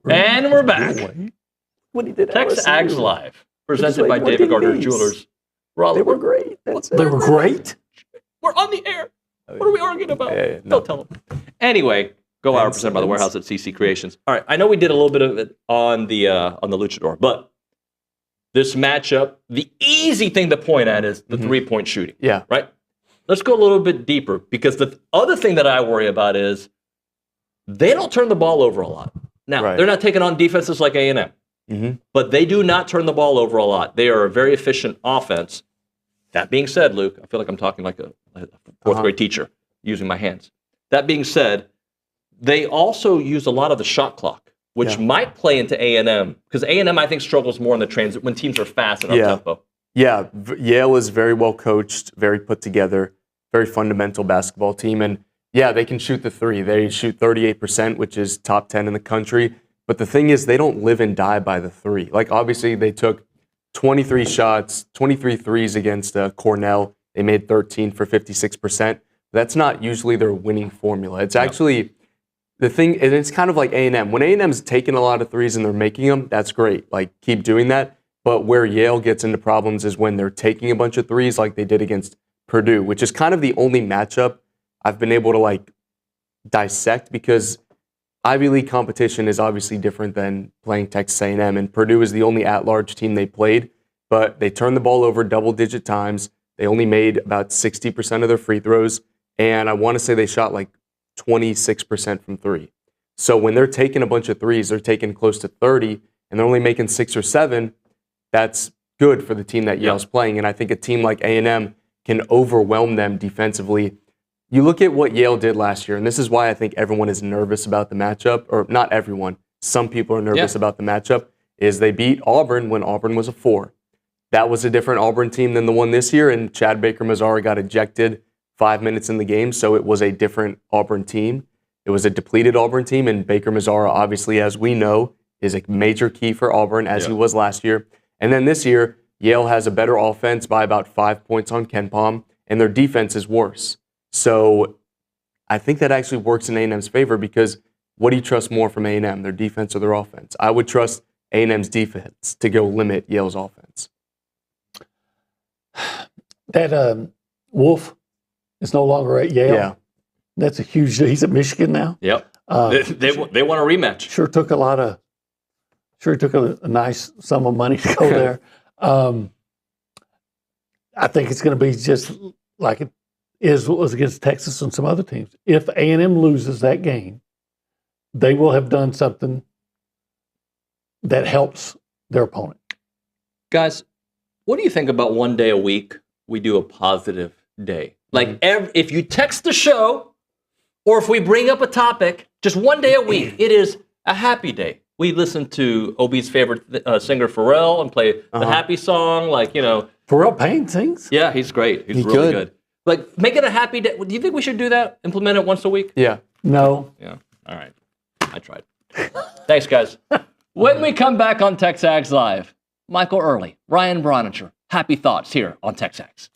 And we're back. What he did TexAgs LSU. Live, presented by what David did Gardner he Jewelers. They were great. That's it. They were great. We're on the air. What are we arguing about? Yeah, Don't tell them. Anyway, Go Hour presented by the Warehouse at CC Creations. All right, I know we did a little bit of it on the Luchador, but this matchup, the easy thing to point at is the 3-point shooting. Yeah. Right? Let's go a little bit deeper, because the other thing that I worry about is they don't turn the ball over a lot. Now, they're not taking on defenses like A&M, but they do not turn the ball over a lot. They are a very efficient offense. That being said, Luke, I feel like I'm talking like a fourth grade teacher using my hands. That being said, they also use a lot of the shot clock, which might play into A&M, because A&M, I think, struggles more in the transit when teams are fast and up-tempo. Yeah, Yale is very well coached, very put together, very fundamental basketball team. And yeah, they can shoot the three. They shoot 38%, which is top 10 in the country. But the thing is, they don't live and die by the three. Like, obviously, they took 23 shots, 23 threes against Cornell. They made 13 for 56%. That's not usually their winning formula. It's actually the thing, and it's kind of like A&M. When A&M's taking a lot of threes and they're making them, that's great. Like, keep doing that. But where Yale gets into problems is when they're taking a bunch of threes like they did against Purdue, which is kind of the only matchup I've been able to, like, dissect, because Ivy League competition is obviously different than playing Texas A&M, and Purdue is the only at-large team they played, but they turned the ball over double-digit times. They only made about 60% of their free throws, and I want to say they shot like 26% from three. So when they're taking a bunch of threes, they're taking close to 30, and they're only making 6 or 7. That's good for the team that Yale's playing, and I think a team like A&M can overwhelm them defensively. You look at what Yale did last year, and this is why I think everyone is nervous about the matchup, or not everyone. Some people are nervous about the matchup, is they beat Auburn when Auburn was a 4. That was a different Auburn team than the one this year, and Chad Baker-Mazara got ejected 5 minutes in the game, so it was a different Auburn team. It was a depleted Auburn team, and Baker-Mazara, obviously, as we know, is a major key for Auburn, as he was last year. And then this year, Yale has a better offense by about 5 points on KenPom, and their defense is worse. So I think that actually works in A&M's favor, because what do you trust more from A&M, their defense or their offense? I would trust A&M's defense to go limit Yale's offense. That Wolf is no longer at Yale. Yeah. That's a huge deal. He's at Michigan now. Yep. They want a rematch. Sure took a nice sum of money to go there. I think it's going to be just like it was against Texas and some other teams. If A&M loses that game, they will have done something that helps their opponent. Guys, what do you think about one day a week we do a positive day? Like, if you text the show, or if we bring up a topic, just one day a week, it is a happy day. We listen to OB's favorite singer, Pharrell, and play the happy song, like, you know. Pharrell Payne sings? Yeah, he's great. He's really good. Like, make it a happy day. Do you think we should do that? Implement it once a week? Yeah. No. Yeah. All right. I tried. Thanks, guys. When we come back on TexAgs Live, Michael Earley, Ryan Brauninger, happy thoughts here on TexAgs.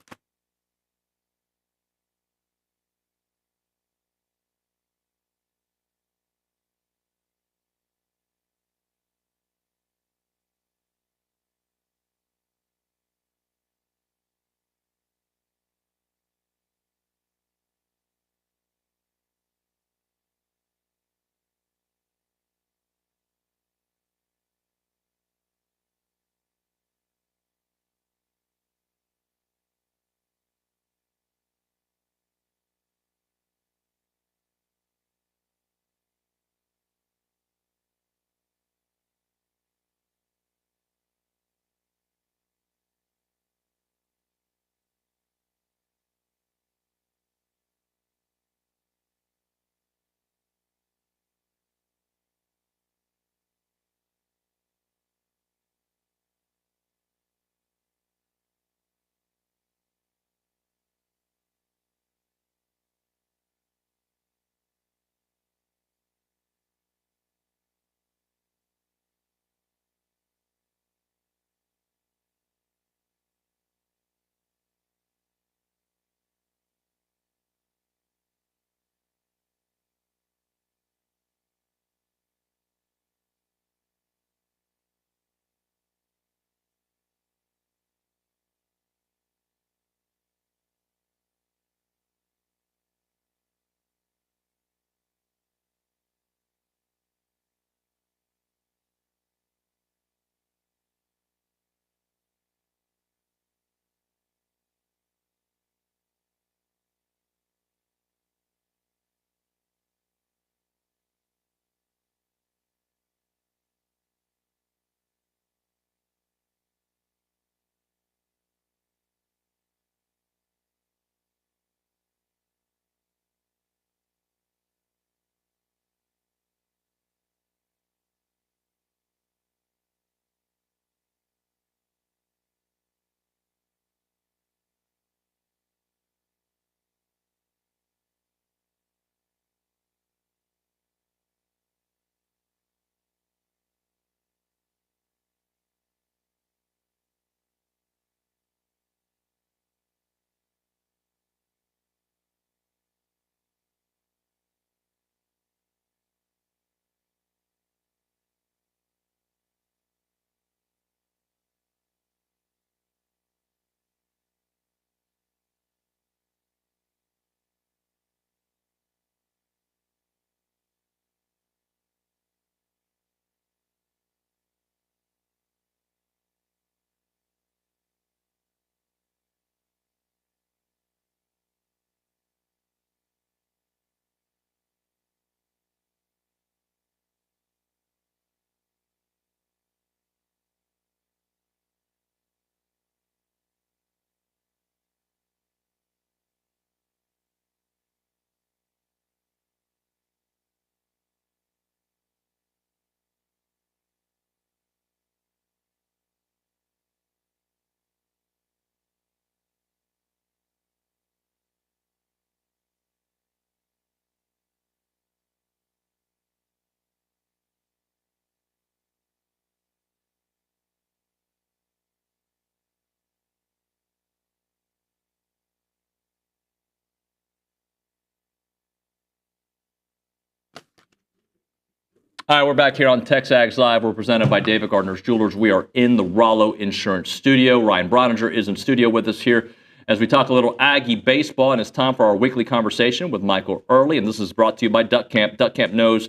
Hi, we're back here on TexAgs Live. We're presented by David Gardner's Jewelers. We are in the Rollo Insurance Studio. Ryan Brauninger is in studio with us here as we talk a little Aggie baseball, and it's time for our weekly conversation with Michael Earley, and this is brought to you by Duck Camp. Duck Camp knows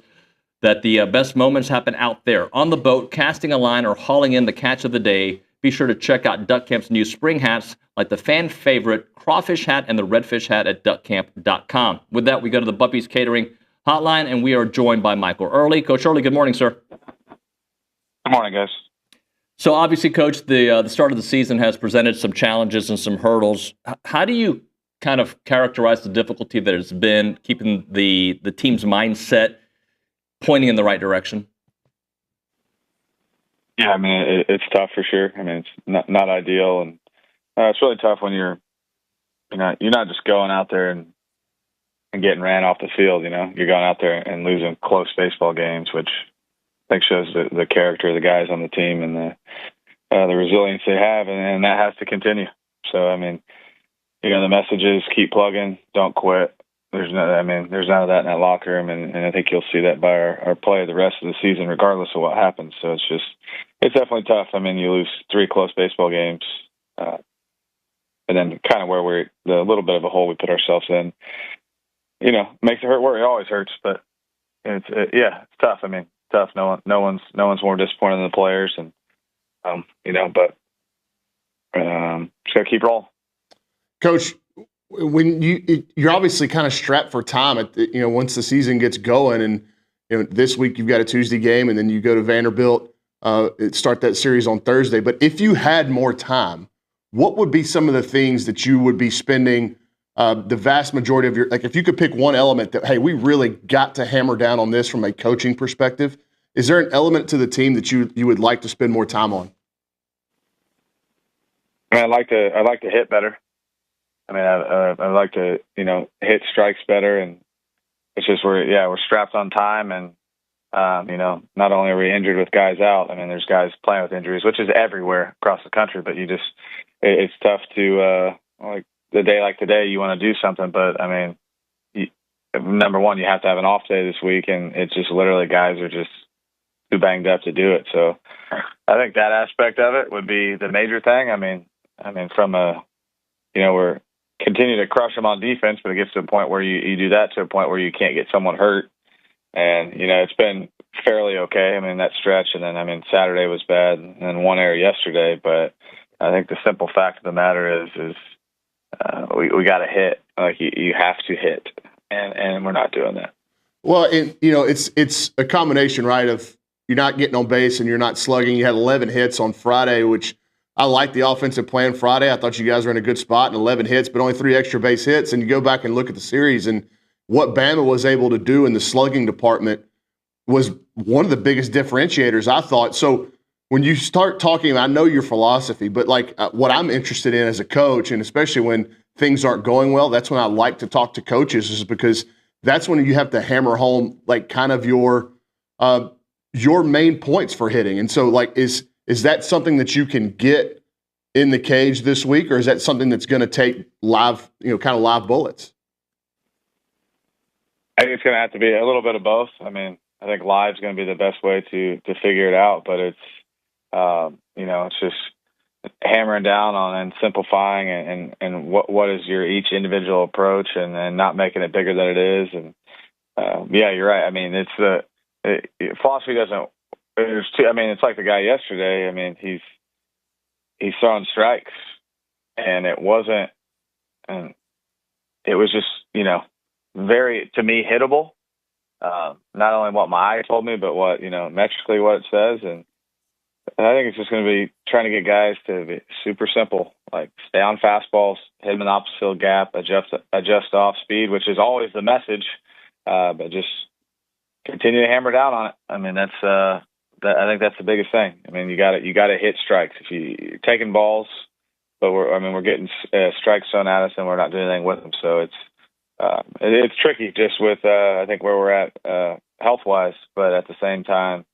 that the best moments happen out there, on the boat, casting a line, or hauling in the catch of the day. Be sure to check out Duck Camp's new spring hats, like the fan favorite crawfish hat and the redfish hat at duckcamp.com. With that, we go to the Buppies Catering Hotline, and we are joined by Michael Earley. Coach Earley, good morning, sir. Good morning, guys. So obviously, Coach, the start of the season has presented some challenges and some hurdles. How do you kind of characterize the difficulty that it's been keeping the team's mindset pointing in the right direction? Yeah, I mean, it's tough for sure. I mean, it's not ideal, and it's really tough when you're not just going out there and getting ran off the field. You're going out there and losing close baseball games, which I think shows the character of the guys on the team and the resilience they have, and that has to continue. So, I mean, the message is keep plugging, don't quit. There's none of that in that locker room, and I think you'll see that by our play the rest of the season, regardless of what happens. So it's definitely tough. I mean, you lose 3 close baseball games, and then kind of where the little bit of a hole we put ourselves in, makes it hurt where it always hurts. But it's tough. I mean, tough. No one's more disappointed than the players, and but just gotta keep rolling. Coach, when you're obviously kind of strapped for time at once the season gets going, and this week you've got a Tuesday game, and then you go to Vanderbilt, start that series on Thursday. But if you had more time, what would be some of the things that you would be spending the vast majority of if you could pick one element that, hey, we really got to hammer down on this from a coaching perspective, is there an element to the team that you would like to spend more time on? I mean, I'd like to hit better. I mean, I like to, hit strikes better, and it's just we're strapped on time, and not only are we injured with guys out. I mean, there's guys playing with injuries, which is everywhere across the country. But it's tough to like the day like today, you want to do something, but I mean, number one, you have to have an off day this week, and it's just literally guys are just too banged up to do it. So I think that aspect of it would be the major thing. I mean, from we're continue to crush them on defense, but it gets to a point where you do that to a point where you can't get someone hurt. And, it's been fairly okay. I mean, that stretch, and then, Saturday was bad, and then one error yesterday. But I think the simple fact of the matter is we got to hit. Like, you have to hit, and we're not doing that. Well, it's a combination, right, of you're not getting on base and you're not slugging. You had 11 hits on Friday, which I like the offensive plan Friday. I thought you guys were in a good spot, and 11 hits, but only 3 extra base hits. And you go back and look at the series, and what Bama was able to do in the slugging department was one of the biggest differentiators, I thought. So when you start talking, I know your philosophy, but what I'm interested in as a coach, and especially when things aren't going well, that's when I like to talk to coaches, is because that's when you have to hammer home kind of your main points for hitting. And so is that something that you can get in the cage this week, or is that something that's going to take live bullets? I think it's going to have to be a little bit of both. I mean, I think live is going to be the best way to figure it out, but it's, it's just hammering down on and simplifying and what is your each individual approach, and not making it bigger than it is. And you're right. I mean, philosophy doesn't. It's like the guy yesterday. I mean, he's throwing strikes, and it was just very, to me, hittable. Not only what my eye told me, but what metrically what it says, and I think it's just going to be trying to get guys to be super simple, like stay on fastballs, hit them in the opposite field gap, adjust off speed, which is always the message, but just continue to hammer down on it. I mean, I think that's the biggest thing. I mean, you got to hit strikes. If you're taking balls, but we're getting strikes thrown at us, and we're not doing anything with them. So it's tricky just with I think where we're at health wise, but at the same time,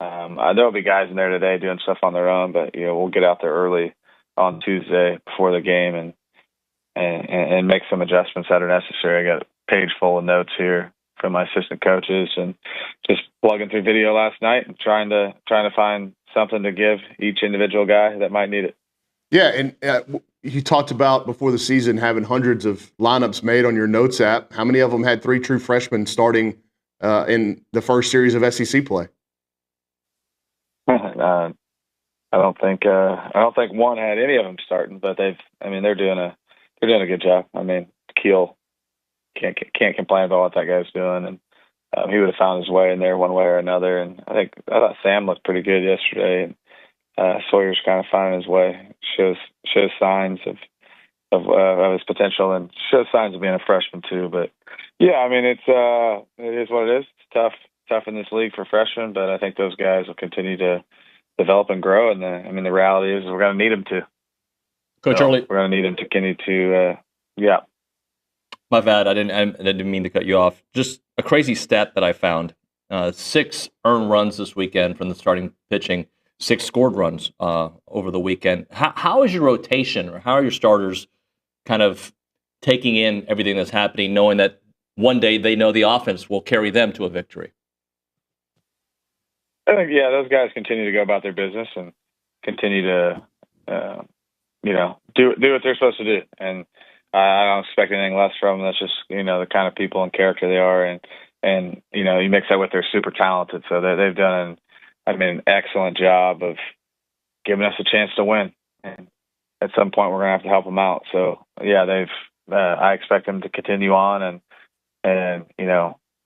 there'll be guys in there today doing stuff on their own, but we'll get out there early on Tuesday before the game and make some adjustments that are necessary. I got a page full of notes here from my assistant coaches, and just plugging through video last night and trying to find something to give each individual guy that might need it. Yeah, and you talked about before the season having hundreds of lineups made on your notes app. How many of them had 3 true freshmen starting in the first series of SEC play? I don't think one had any of them starting, but they're doing a good job. I mean, Keel can't complain about what that guy's doing, and he would have found his way in there one way or another. And I thought Sam looked pretty good yesterday, and Sawyer's kind of finding his way. Shows signs of his potential, and shows signs of being a freshman too. But yeah, I mean, it is what it is. It's tough in this league for freshmen, but I think those guys will continue to develop and grow. And the reality is we're going to need them to. Coach Earley, we're going to need them to continue to. Yeah. My bad. I didn't mean to cut you off. Just a crazy stat that I found: 6 earned runs this weekend from the starting pitching. 6 scored runs over the weekend. How is your rotation, or how are your starters kind of taking in everything that's happening, knowing that one day they know the offense will carry them to a victory? I think, those guys continue to go about their business and continue to, do what they're supposed to do. And I don't expect anything less from them. That's just, the kind of people and character they are. And you mix that with they're super talented. So they've done an excellent job of giving us a chance to win. And at some point, we're going to have to help them out. So, I expect them to continue on, and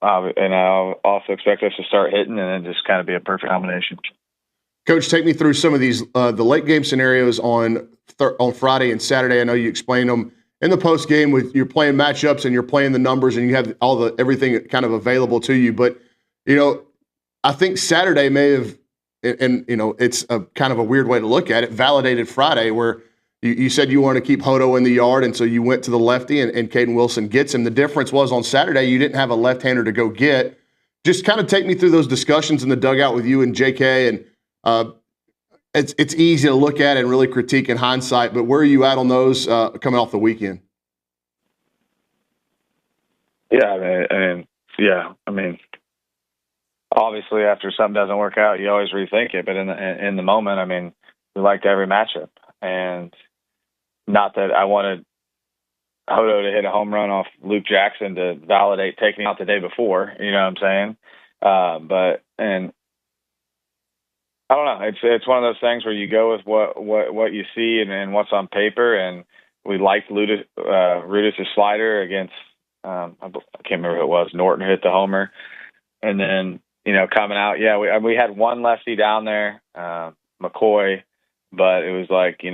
I also expect us to start hitting, and then just kind of be a perfect combination. Coach, take me through some of these the late game scenarios on Friday and Saturday. I know you explained them in the post game with you're playing matchups and you're playing the numbers and you have everything kind of available to you. But I think Saturday may have, and it's a kind of a weird way to look at it, validated Friday, where you said you wanted to keep Hodo in the yard, and so you went to the lefty, and Caden Wilson gets him. The difference was on Saturday you didn't have a left-hander to go get. Just kind of take me through those discussions in the dugout with you and JK, and it's easy to look at and really critique in hindsight, but where are you at on those coming off the weekend? Obviously, after something doesn't work out, you always rethink it. But in the moment, we liked every matchup, and not that I wanted Hodo to hit a home run off Luke Jackson to validate taking out the day before. You know what I'm saying? And I don't know. It's one of those things where you go with what you see and what's on paper. And we liked Rudis' slider against I can't remember who it was. Norton hit the homer, and then coming out, we had one lefty down there, McCoy, but it was like you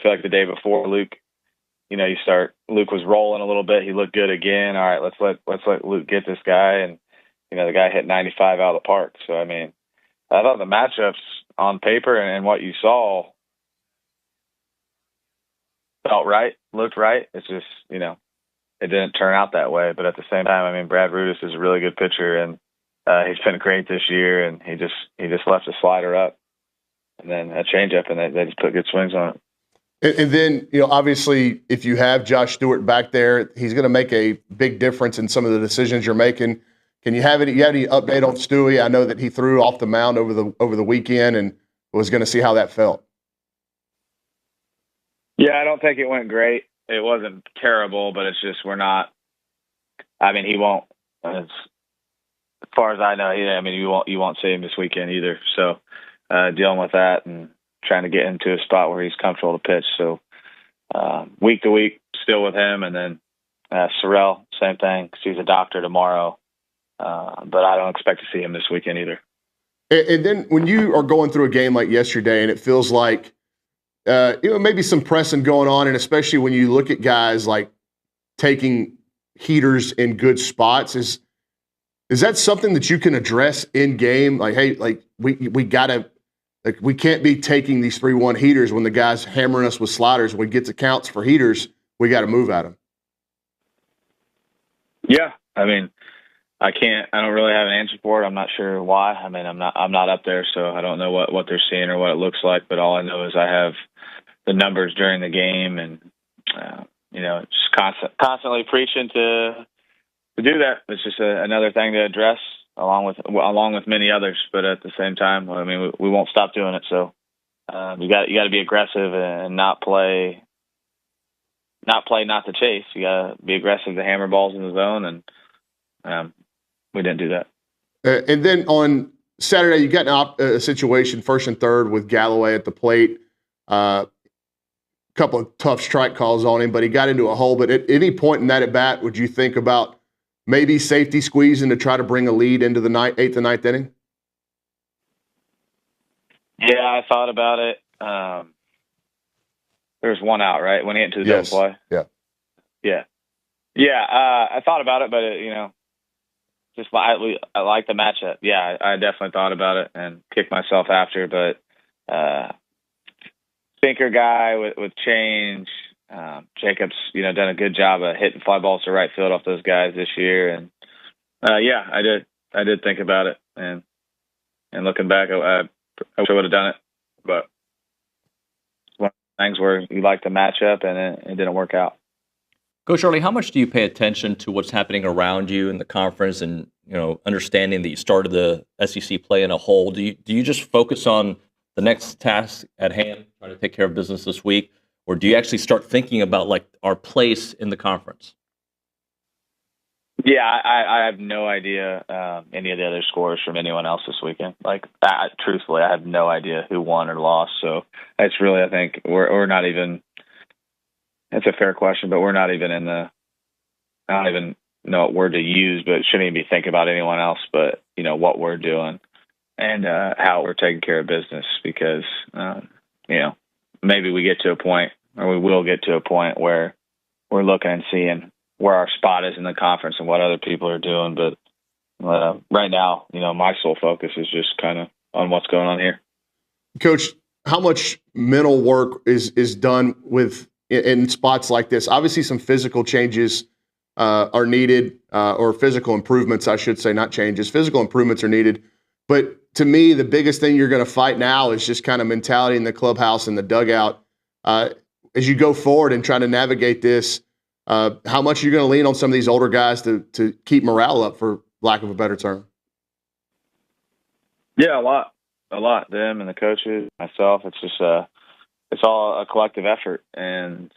feel like the day before Luke. Luke was rolling a little bit. He looked good again. All right, let's let Luke get this guy, and the guy hit 95 out of the park. So I thought the matchups on paper and what you saw felt right, looked right. It's just it didn't turn out that way. But at the same time, Brad Rudis is a really good pitcher, and he's been great this year. And he just left a slider up, and then a changeup, and they just put good swings on it. And then, obviously, if you have Josh Stewart back there, he's going to make a big difference in some of the decisions you're making. Can you have any update on Stewie? I know that he threw off the mound over the weekend and was going to see how that felt. Yeah, I don't think it went great. It wasn't terrible, but it's just we're not. He won't. As far as I know, you won't see him this weekend either. So dealing with that and trying to get into a spot where he's comfortable to pitch. So week to week, still with him, and then Sorrell, same thing. He's a doctor tomorrow, but I don't expect to see him this weekend either. And then when you are going through a game like yesterday, and it feels like maybe some pressing going on, and especially when you look at guys like taking heaters in good spots, is that something that you can address in game? Like, hey, we gotta. We can't be taking these 3-1 heaters when the guy's hammering us with sliders. When we get to counts for heaters, we got to move at them. Yeah, I don't really have an answer for it. I'm not sure why. I'm not up there, so I don't know what they're seeing or what it looks like. But all I know is I have the numbers during the game, and just constantly preaching to to do that. It's just another thing to address along with many others. But at the same time, I mean, we won't stop doing it. So you got to be aggressive and not play not to chase. You got to be aggressive to hammer balls in the zone, and we didn't do that. And then on Saturday, you got a situation 1st and 3rd with Galloway at the plate. Couple of tough strike calls on him, but he got into a hole. But at any point in that at bat, would you think about maybe safety squeezing to try to bring a lead into the 8th and 9th inning? Yeah, I thought about it. There's one out, right? When he hit to the double play. Yeah. I thought about it, but I like the matchup. Yeah, I definitely thought about it and kicked myself after, but sinker guy with change. Jacob's, done a good job of hitting fly balls to right field off those guys this year, and I did think about it, and looking back, I wish I would have done it, but one of the things where you like the matchup and it didn't work out. Coach Earley, how much do you pay attention to what's happening around you in the conference, and understanding that you started the SEC play in a hole? Do you just focus on the next task at hand, trying to take care of business this week, or do you actually start thinking about like our place in the conference? Yeah, I have no idea any of the other scores from anyone else this weekend. Like, truthfully, I have no idea who won or lost. So it's really, I think we're not even. It's a fair question, but we're not even in the. I don't even know what word to use, but shouldn't even be thinking about anyone else. But what we're doing and how we're taking care of business, because maybe we get to a point, or we will get to a point where we're looking and seeing where our spot is in the conference and what other people are doing. But right now, my sole focus is just kind of on what's going on here. Coach, how much mental work is done in spots like this? Obviously, some physical changes are needed, or physical improvements, I should say, not changes. Physical improvements are needed. But to me, the biggest thing you're going to fight now is just kind of mentality in the clubhouse and the dugout. As you go forward and try to navigate this, how much are you going to lean on some of these older guys to keep morale up, for lack of a better term? Yeah, a lot. Them and the coaches, myself. It's just it's all a collective effort, and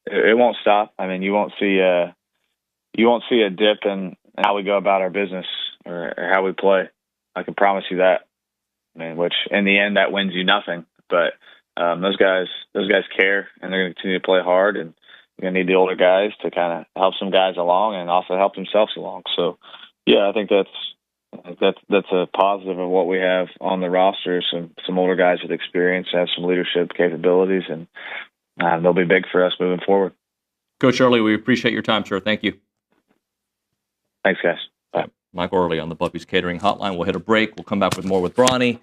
it won't stop. I mean, you won't see a dip in how we go about our business or how we play. I can promise you that. I mean, which in the end that wins you nothing. But those guys care, and they're going to continue to play hard, and you're going to need the older guys to kind of help some guys along and also help themselves along. So, yeah, I think that's a positive of what we have on the roster. Some older guys with experience, have some leadership capabilities, and they'll be big for us moving forward. Coach Earley, we appreciate your time, sir. Thank you. Thanks, guys. Bye. Michael Earley on the Buffy's Catering Hotline. We'll hit a break. We'll come back with more with Brawny.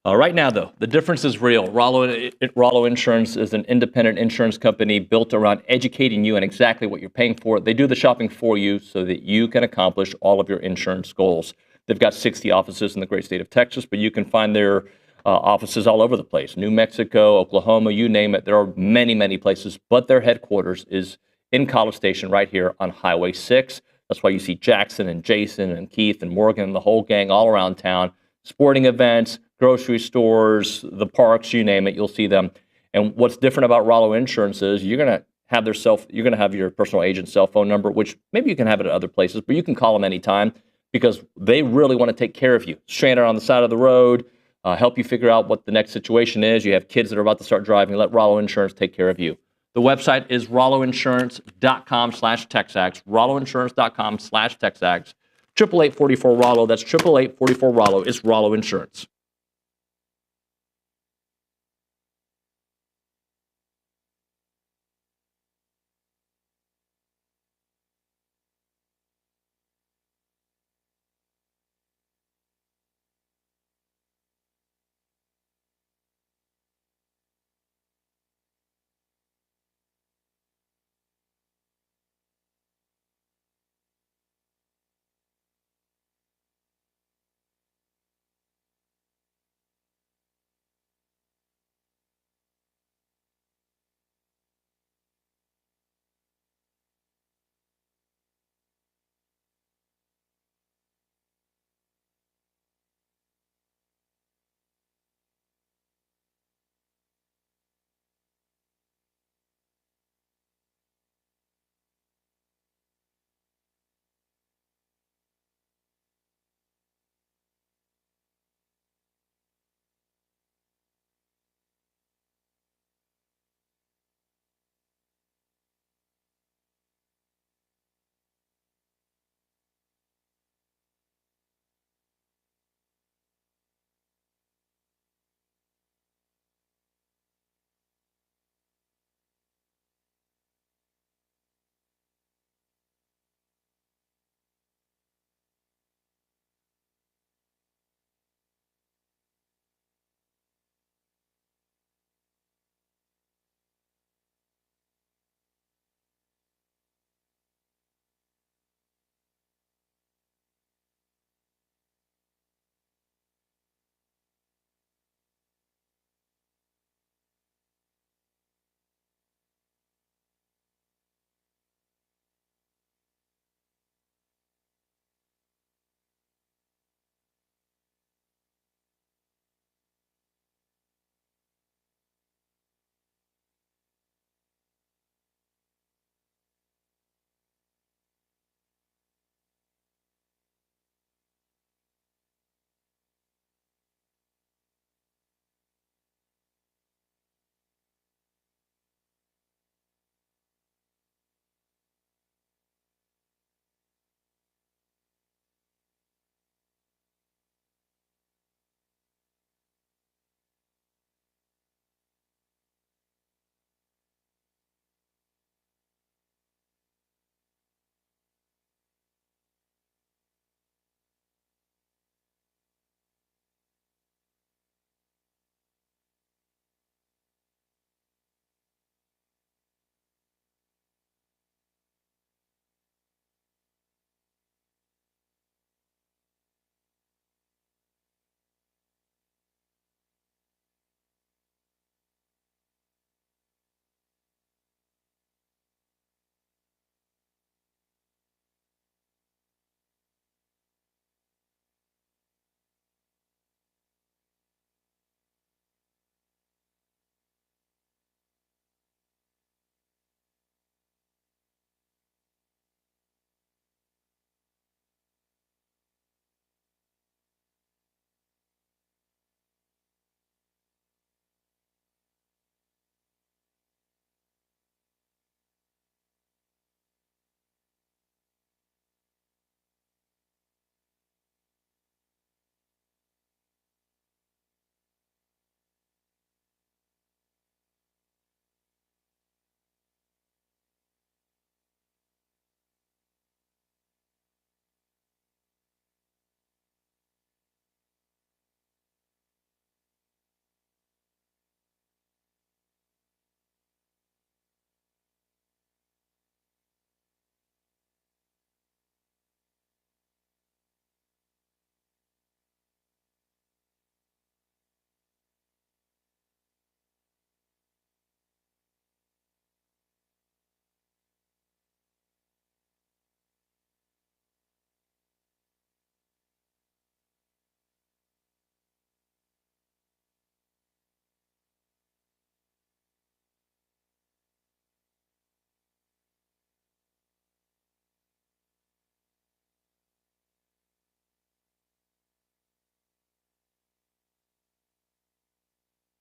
Right now, though, the difference is real. Rollo Insurance is an independent insurance company built around educating you on exactly what you're paying for. They do the shopping for you so that you can accomplish all of your insurance goals. They've got 60 offices in the great state of Texas, but you can find their offices all over the place. New Mexico, Oklahoma, you name it. There are many, many places, but their headquarters is in College Station right here on Highway 6. That's why you see Jackson and Jason and Keith and Morgan and the whole gang all around town. Sporting events, grocery stores, the parks, you name it, you'll see them. And what's different about Rollo Insurance is you're going to have your personal agent's cell phone number, which maybe you can have it at other places, but you can call them anytime because they really want to take care of you. Stranded on the side of the road, help you figure out what the next situation is. You have kids that are about to start driving. Let Rollo Insurance take care of you. The website is rolloinsurance.com/TexAgs, rolloinsurance.com/TexAgs, 888-44-ROLLO. That's 888-44-ROLLO. It's Rollo Insurance.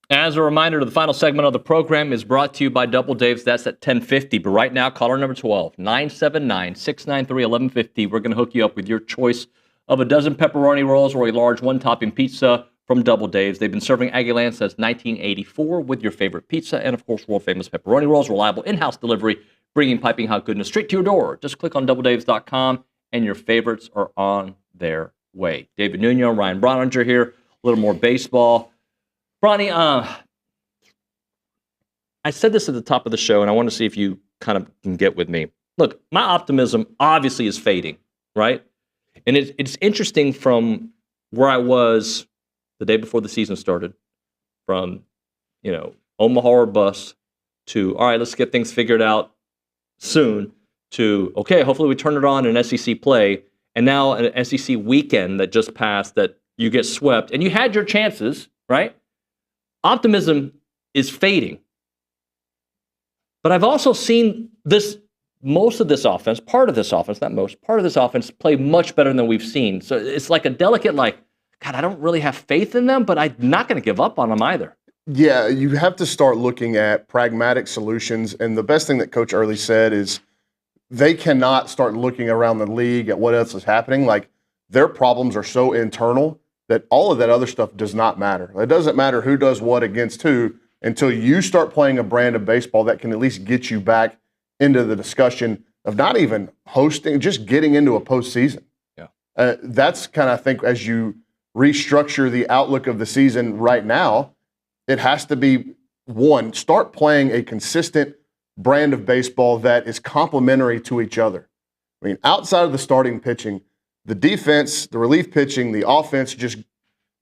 As a reminder, the final segment of the program is brought to you by Double Dave's. That's at 10:50. But right now, caller number 12, 979-693-1150. We're going to hook you up with your choice of a dozen pepperoni rolls or a large one-topping pizza from Double Dave's. They've been serving Aggieland since 1984 with your favorite pizza and, of course, world-famous pepperoni rolls. Reliable in-house delivery, bringing piping hot goodness straight to your door. Just click on doubledaves.com, and your favorites are on their way. David Nuño, Ryan Brauninger here. A little more baseball. Bronny, I said this at the top of the show, and I want to see if you kind of can get with me. Look, my optimism obviously is fading, right? And it's interesting from where I was the day before the season started, from, Omaha or bust, to, all right, let's get things figured out soon, to, okay, hopefully we turn it on in SEC play, and now an SEC weekend that just passed that you get swept, and you had your chances, right? Optimism is fading. But I've also seen part of this offense play much better than we've seen. So it's like a delicate, God, I don't really have faith in them, but I'm not going to give up on them either. Yeah, you have to start looking at pragmatic solutions. And the best thing that Coach Earley said is they cannot start looking around the league at what else is happening. Like, their problems are so internal that all of that other stuff does not matter. It doesn't matter who does what against who until you start playing a brand of baseball that can at least get you back into the discussion of not even hosting, just getting into a postseason. Yeah, that's kind of, I think, as you restructure the outlook of the season right now, it has to be, one, start playing a consistent brand of baseball that is complementary to each other. I mean, outside of the starting pitching, the defense, the relief pitching, the offense,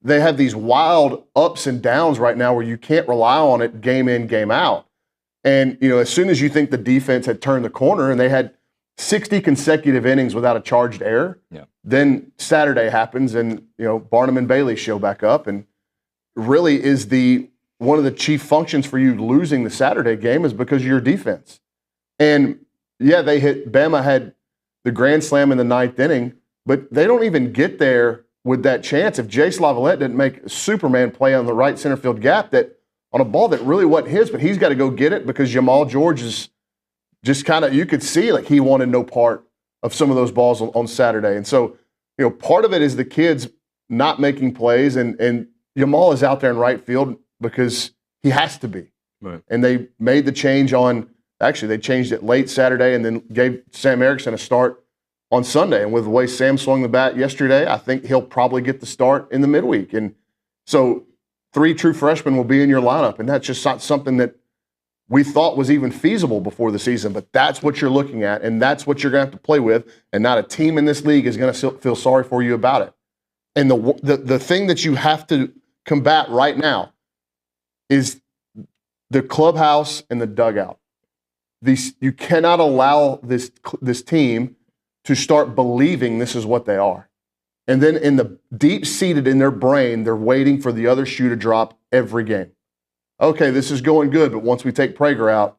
they have these wild ups and downs right now where you can't rely on it game in, game out. And, as soon as you think the defense had turned the corner and they had 60 consecutive innings without a charged error, then Saturday happens and, Barnum and Bailey show back up, and really is one of the chief functions for you losing the Saturday game is because of your defense. And, yeah, Bama had the grand slam in the ninth inning, but they don't even get there with that chance if Jay Slavolette didn't make a Superman play on the right center field gap that on a ball that really wasn't his, but he's got to go get it because Jamal George is just kind of, you could see like he wanted no part of some of those balls on Saturday. And so, part of it is the kids not making plays, and Jamal is out there in right field because he has to be. Right. And they made the change they changed it late Saturday and then gave Sam Erickson a start on Sunday. And with the way Sam swung the bat yesterday, I think he'll probably get the start in the midweek. And so 3 true freshmen will be in your lineup, and that's just not something that we thought was even feasible before the season. But that's what you're looking at, and that's what you're going to have to play with, and not a team in this league is going to feel sorry for you about it. And the thing that you have to combat right now is the clubhouse and the dugout. You cannot allow this team to start believing this is what they are. And then in the deep-seated in their brain, they're waiting for the other shoe to drop every game. Okay, this is going good, but once we take Prager out,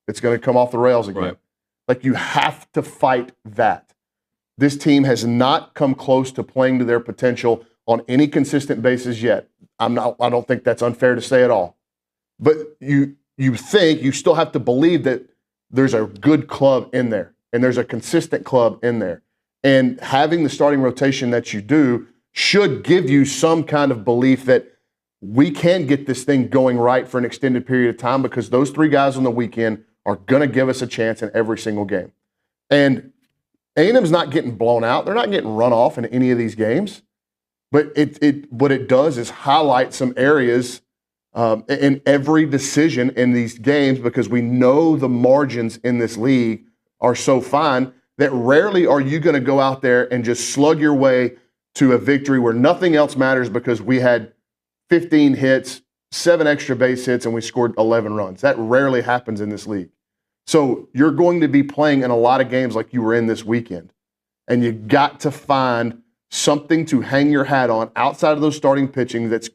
it's going to come off the rails again. Right. Like, you have to fight that. This team has not come close to playing to their potential on any consistent basis yet. I don't think that's unfair to say at all. But you still have to believe that there's a good club in there. And there's a consistent club in there. And having the starting rotation that you do should give you some kind of belief that we can get this thing going right for an extended period of time, because those 3 guys on the weekend are going to give us a chance in every single game. And A&M's not getting blown out. They're not getting run off in any of these games. But what it does is highlight some areas in every decision in these games, because we know the margins in this league are so fine that rarely are you going to go out there and just slug your way to a victory where nothing else matters because we had 15 hits, 7 extra base hits, and we scored 11 runs. That rarely happens in this league. So you're going to be playing in a lot of games like you were in this weekend. And you got to find something to hang your hat on outside of those starting pitching that's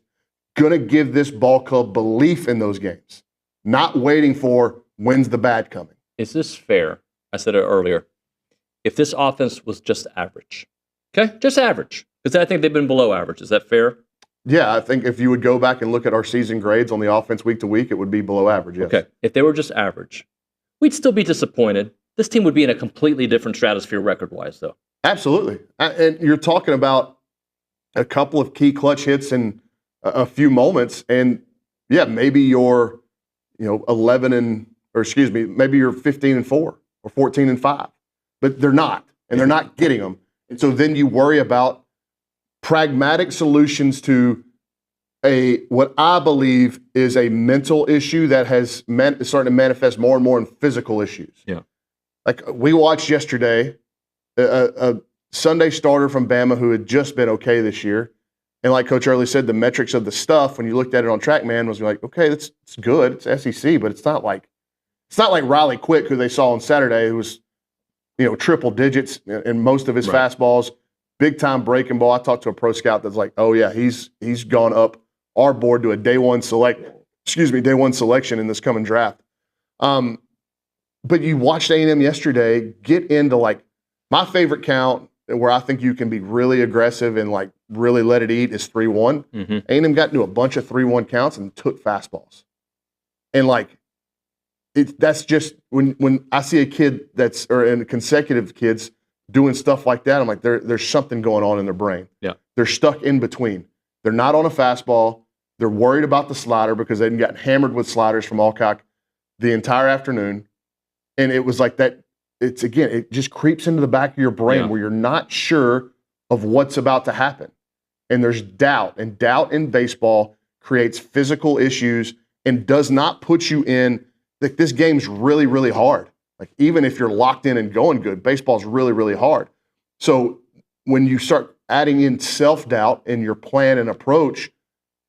going to give this ball club belief in those games, not waiting for when's the bad coming. Is this fair? I said it earlier. If this offense was just average, okay, just average, because I think they've been below average. Is that fair? Yeah, I think if you would go back and look at our season grades on the offense week to week, it would be below average. Yes. Okay. If they were just average, we'd still be disappointed. This team would be in a completely different stratosphere record-wise, though. Absolutely. And you're talking about a couple of key clutch hits in a few moments, and yeah, maybe you're, 11 maybe you're 15-4 or 14-5, but they're not, and they're not getting them. And so then you worry about pragmatic solutions to what I believe is a mental issue that has starting to manifest more and more in physical issues. Yeah. Like we watched yesterday, a Sunday starter from Bama who had just been okay this year. And like Coach Earley said, the metrics of the stuff, when you looked at it on TrackMan, was like, okay, it's good. It's SEC, but it's not like Riley Quick, who they saw on Saturday, who was, triple digits in most of his fastballs, big time breaking ball. I talked to a pro scout that's like, oh yeah, he's gone up our board to a day one selection in this coming draft. But you watched A&M yesterday get into like my favorite count where I think you can be really aggressive and like really let it eat is 3-1. Mm-hmm. A&M got into a bunch of 3-1 counts and took fastballs. And like, that's just when I see a kid and consecutive kids doing stuff like that, I'm like, there's something going on in their brain. Yeah. They're stuck in between. They're not on a fastball. They're worried about the slider because they've gotten hammered with sliders from Alcock the entire afternoon. And it was like that. It just creeps into the back of your brain where you're not sure of what's about to happen. And there's doubt. And doubt in baseball creates physical issues and does not put you in, like, this game's really, really hard. Like, even if you're locked in and going good, baseball's really, really hard. So when you start adding in self-doubt in your plan and approach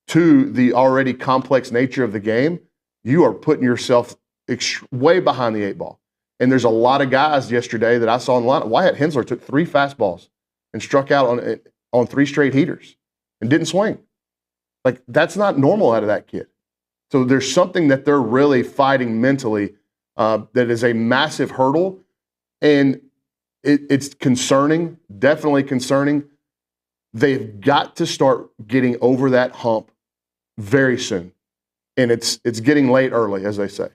to the already complex nature of the game, you are putting yourself way behind the eight ball. And there's a lot of guys yesterday that I saw in the lineup. Wyatt Hensler took 3 fastballs and struck out on 3 straight heaters and didn't swing. Like, that's not normal out of that kid. So there's something that they're really fighting mentally that is a massive hurdle. And it's concerning, definitely concerning. They've got to start getting over that hump very soon. And it's getting late early, as they say.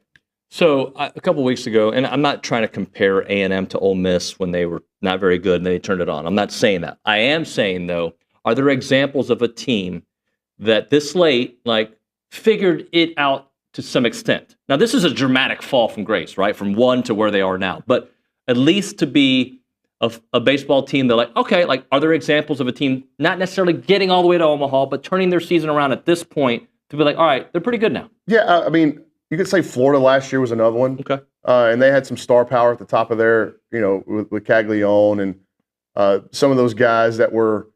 So a couple weeks ago, and I'm not trying to compare A&M to Ole Miss when they were not very good and they turned it on. I'm not saying that. I am saying, though, are there examples of a team that this late, like, figured it out to some extent? Now, this is a dramatic fall from grace, right, from 1 to where they are now. But at least to be a baseball team that, like, okay, like, are there examples of a team not necessarily getting all the way to Omaha, but turning their season around at this point to be like, all right, they're pretty good now? Yeah, I mean, you could say Florida last year was another one. Okay. And they had some star power at the top of their, with Caglione and some of those guys that were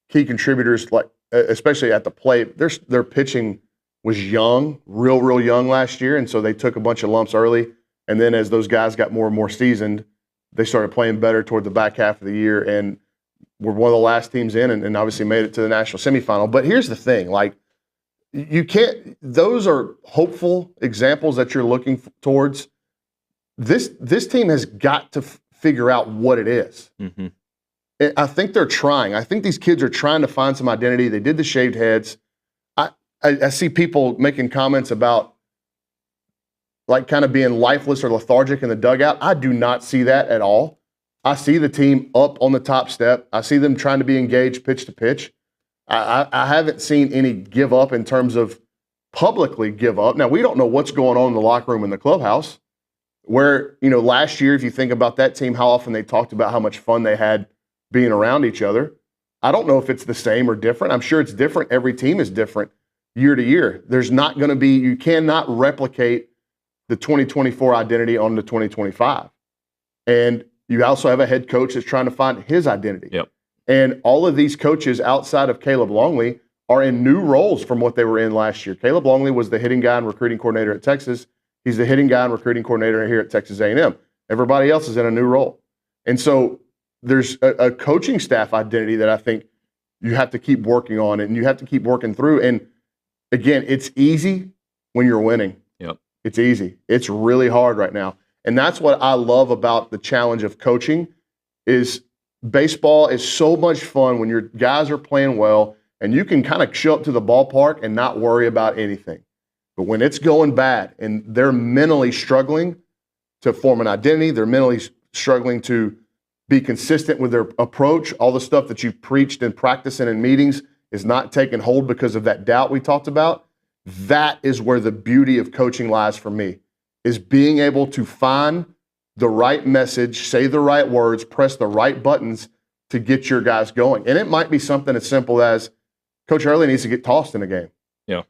key contributors, like especially at the plate. Their pitching was young, real young last year, and so they took a bunch of lumps early. And then as those guys got more and more seasoned, they started playing better toward the back half of the year and were one of the last teams in and obviously made it to the national semifinal. But here's the thing, like, you can't, those are hopeful examples that you're looking towards. This team has got to figure out what it is. Mm-hmm. I think they're trying. I think these kids are trying to find some identity. They did the shaved heads. I see people making comments about, like, kind of being lifeless or lethargic in the dugout. I do not see that at all. I see the team up on the top step. I see them trying to be engaged pitch to pitch. I haven't seen any give up in terms of publicly give up. Now, we don't know what's going on in the locker room in the clubhouse where, last year, if you think about that team, how often they talked about how much fun they had being around each other. I don't know if it's the same or different. I'm sure it's different. Every team is different year to year. There's not going to be, you cannot replicate the 2024 identity on the 2025. And you also have a head coach that's trying to find his identity. Yep. And all of these coaches outside of Caleb Longley are in new roles from what they were in last year. Caleb Longley was the hitting guy and recruiting coordinator at Texas. He's the hitting guy and recruiting coordinator here at Texas A&M. Everybody else is in a new role. And so there's a coaching staff identity that I think you have to keep working on and you have to keep working through. And again, it's easy when you're winning. Yep. It's easy. It's really hard right now. And that's what I love about the challenge of coaching is baseball is so much fun when your guys are playing well And you can kind of show up to the ballpark and not worry about anything. But when it's going bad and they're mentally struggling to form an identity, they're mentally struggling to be consistent with their approach, all the stuff that you've preached and practiced in meetings is not taking hold because of that doubt we talked about. That is where the beauty of coaching lies for me, is being able to find the right message, say the right words, press the right buttons to get your guys going. And it might be something as simple as Coach Earley needs to get tossed in a game. Yeah.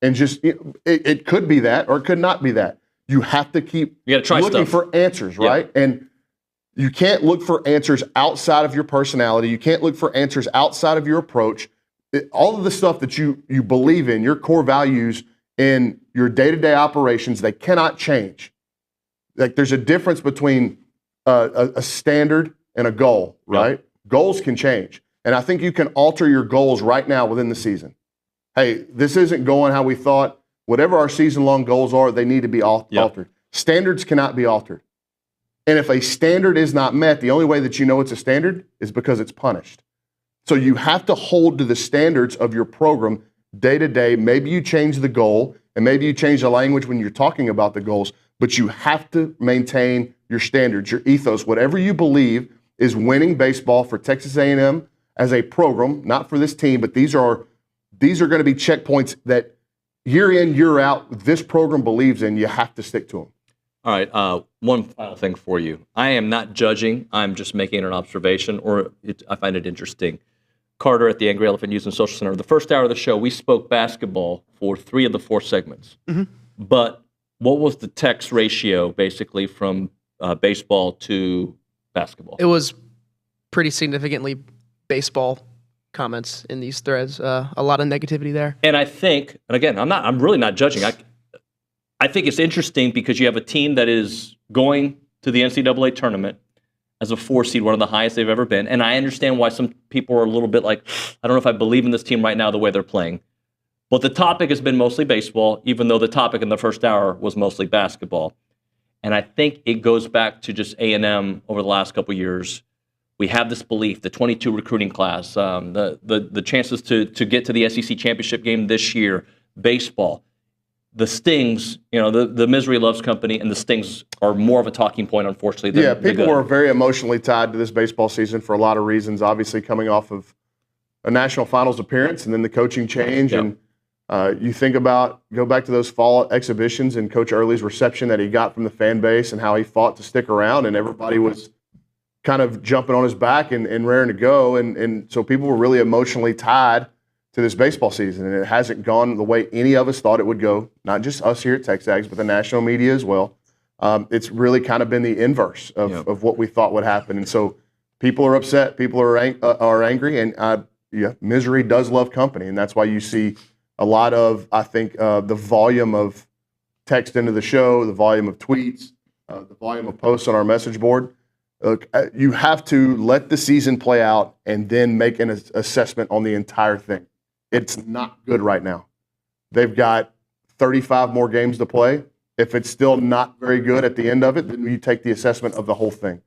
And just, it could be that, or it could not be that. You have to keep looking for answers, right? Yeah. And you can't look for answers outside of your personality. You can't look for answers outside of your approach. All of the stuff that you believe in, your core values in your day-to-day operations, they cannot change. Like, there's a difference between a standard and a goal, right? Yep. Goals can change. And I think you can alter your goals right now within the season. Hey, this isn't going how we thought. Whatever our season-long goals are, they need to be altered. Standards cannot be altered. And if a standard is not met, the only way that you know it's a standard is because it's punished. So you have to hold to the standards of your program day to day. Maybe you change the goal, and maybe you change the language when you're talking about the goals, but you have to maintain your standards, your ethos, whatever you believe is winning baseball for Texas A&M as a program, not for this team, but these are going to be checkpoints that year in, year out, this program believes in. You have to stick to them. All right, one final thing for you. I am not judging. I'm just making an observation, or I find it interesting. Carter at the Angry Elephant Youth and Social Center. The first hour of the show, we spoke basketball for 3 of the 4 segments. Mm-hmm. But what was the text ratio, basically, from baseball to basketball? It was pretty significantly baseball comments in these threads. A lot of negativity there. And I think, and again, I'm really not judging. I think it's interesting because you have a team that is going to the NCAA tournament as a 4 seed, one of the highest they've ever been. And I understand why some people are a little bit like, I don't know if I believe in this team right now the way they're playing. But the topic has been mostly baseball, even though the topic in the first hour was mostly basketball. And I think it goes back to just A&M over the last couple of years. We have this belief, the 22 recruiting class, the chances to get to the SEC championship game this year, baseball. The stings, the misery loves company, and the stings are more of a talking point, unfortunately. Than people were very emotionally tied to this baseball season for a lot of reasons. Obviously, coming off of a national finals appearance and then the coaching change. Yep. And you go back to those fall exhibitions and Coach Earley's reception that he got from the fan base and how he fought to stick around, and everybody was kind of jumping on his back and raring to go. And so people were really emotionally tied to this baseball season, and it hasn't gone the way any of us thought it would go, not just us here at TexAgs, but the national media as well. It's really kind of been the inverse of what we thought would happen. And so people are upset, people are angry, and misery does love company. And that's why you see a lot of, I think, the volume of text into the show, the volume of tweets, the volume of posts on our message board. You have to let the season play out and then make an assessment on the entire thing. It's not good right now. They've got 35 more games to play. If it's still not very good at the end of it, then you take the assessment of the whole thing.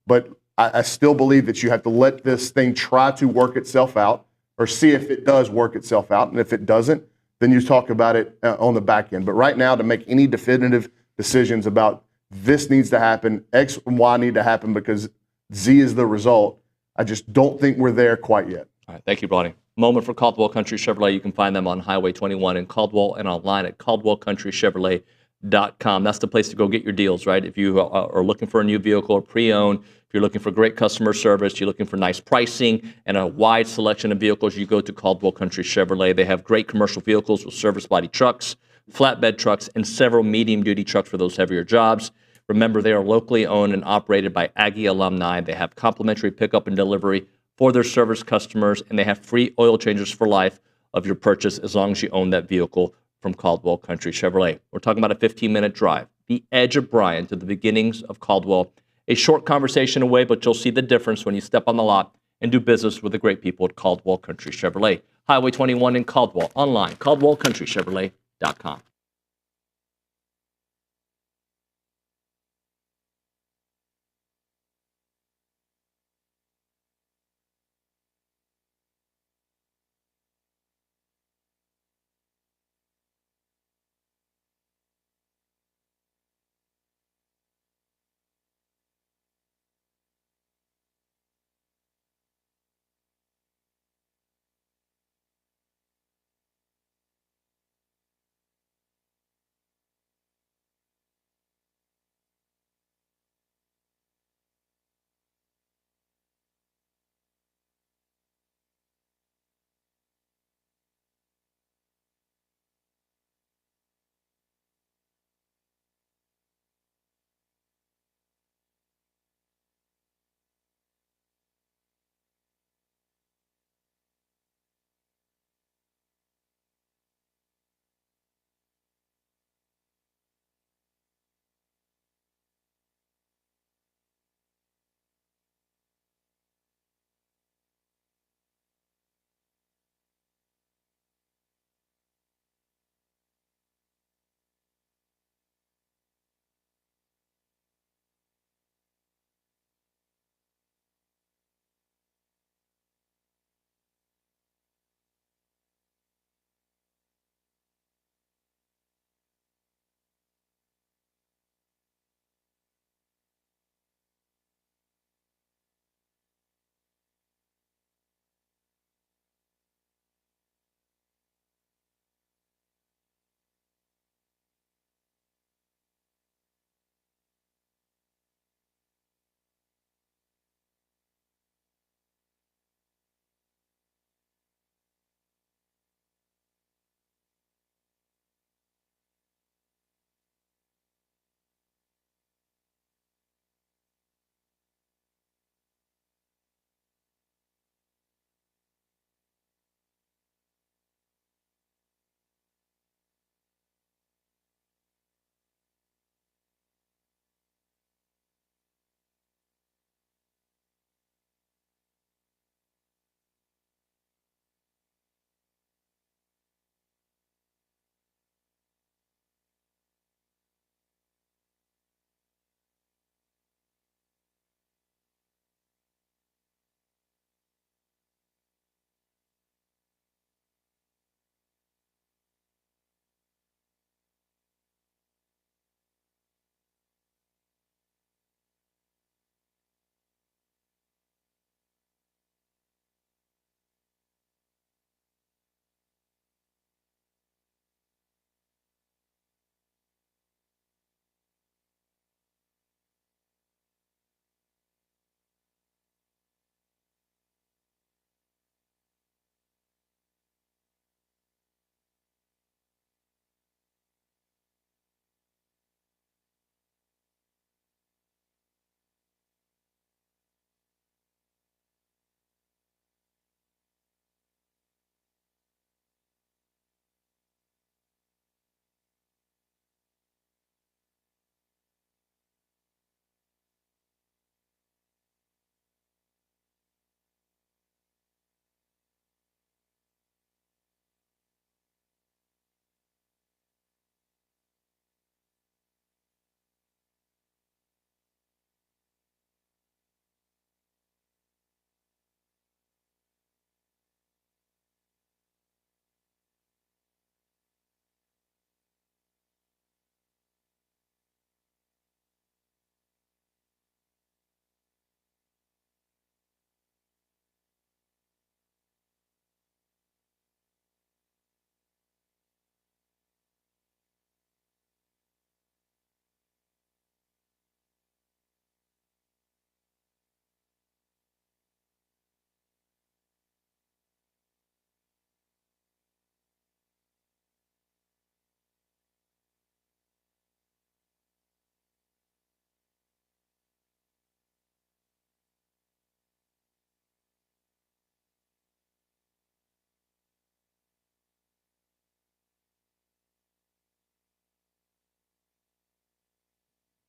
But I still believe that you have to let this thing try to work itself out, or see if it does work itself out. And if it doesn't, then you talk about it on the back end. But right now, to make any definitive decisions about this needs to happen, X and Y need to happen because Z is the result, I just don't think we're there quite yet. All right, thank you, Bronny. Moment for Caldwell Country Chevrolet. You can find them on Highway 21 in Caldwell and online at caldwellcountrychevrolet.com. That's the place to go get your deals, right? If you are looking for a new vehicle or pre-owned, if you're looking for great customer service, you're looking for nice pricing and a wide selection of vehicles, you go to Caldwell Country Chevrolet. They have great commercial vehicles with service body trucks, flatbed trucks, and several medium-duty trucks for those heavier jobs. Remember, they are locally owned and operated by Aggie alumni. They have complimentary pickup and delivery for their service customers, and they have free oil changes for life of your purchase as long as you own that vehicle from Caldwell Country Chevrolet. We're talking about a 15-minute drive, the edge of Bryan to the beginnings of Caldwell. A short conversation away, but you'll see the difference when you step on the lot and do business with the great people at Caldwell Country Chevrolet. Highway 21 in Caldwell, online, caldwellcountrychevrolet.com.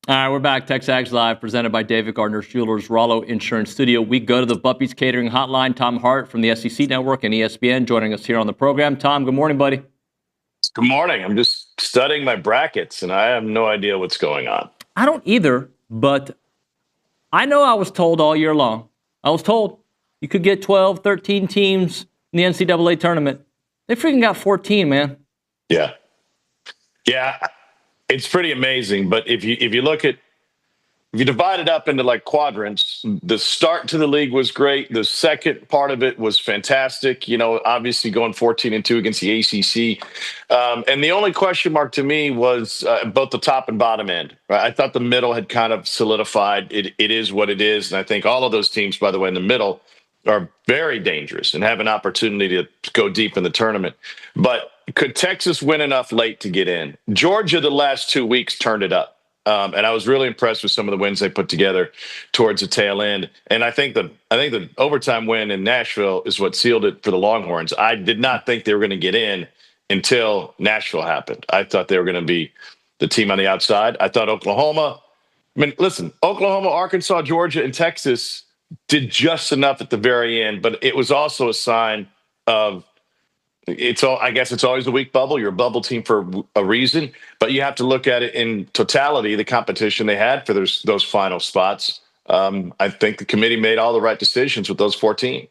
All right, we're back. TexAgs Live, presented by David Gardner Jewelers, Rollo Insurance Studio. We go to the Buppy's Catering Hotline. Tom Hart from the SEC Network and ESPN joining us here on the program. Tom, good morning, buddy. Good morning. I'm just studying my brackets, and I have no idea what's going on. I don't either, but I know I was told all year long. I was told you could get 12, 13 teams in the NCAA tournament. They freaking got 14, man. Yeah. Yeah. It's pretty amazing. But if you look at, if you divide it up into like quadrants, the start to the league was great. The second part of it was fantastic. You know, obviously going 14-2 against the ACC. And the only question mark to me was both the top and bottom end. Right? I thought the middle had kind of solidified. It is what it is. And I think all of those teams, by the way, in the middle are very dangerous and have an opportunity to go deep in the tournament. But could Texas win enough late to get in? Georgia, the last 2 weeks, turned it up. And I was really impressed with some of the wins they put together towards the tail end. And I think the overtime win in Nashville is what sealed it for the Longhorns. I did not think they were going to get in until Nashville happened. I thought they were going to be the team on the outside. I thought Oklahoma, Oklahoma, Arkansas, Georgia, and Texas did just enough at the very end, but it was also a sign of I guess it's always a weak bubble. You're a bubble team for a reason, but you have to look at it in totality, the competition they had for those final spots. I think the committee made all the right decisions with those 14.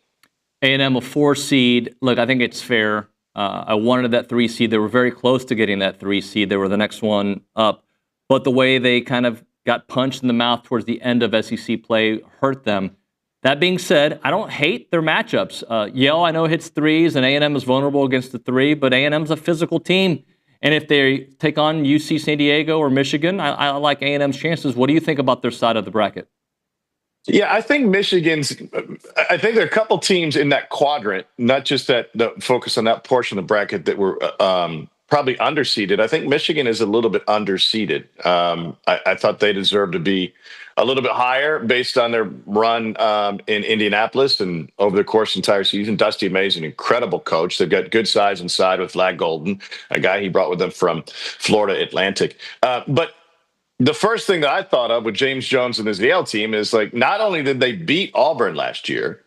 A&M a 4 seed. Look, I think it's fair. I wanted that 3 seed. They were very close to getting that 3 seed. They were the next one up. But the way they kind of got punched in the mouth towards the end of SEC play hurt them. That being said, I don't hate their matchups. Yale, I know, hits threes, and A&M is vulnerable against the 3, but A&M's a physical team. And if they take on UC San Diego or Michigan, I like A&M's chances. What do you think about their side of the bracket? Yeah, I think there are a couple teams in that quadrant, not just the focus on that portion of the bracket that were probably underseeded. I think Michigan is a little bit underseeded. I thought they deserved to be a little bit higher based on their run in Indianapolis and over the course of the entire season. Dusty May's an incredible coach. They've got good size inside with Vlad Golden, a guy he brought with them from Florida Atlantic. But the first thing that I thought of with James Jones and his Yale team is, like, not only did they beat Auburn last year,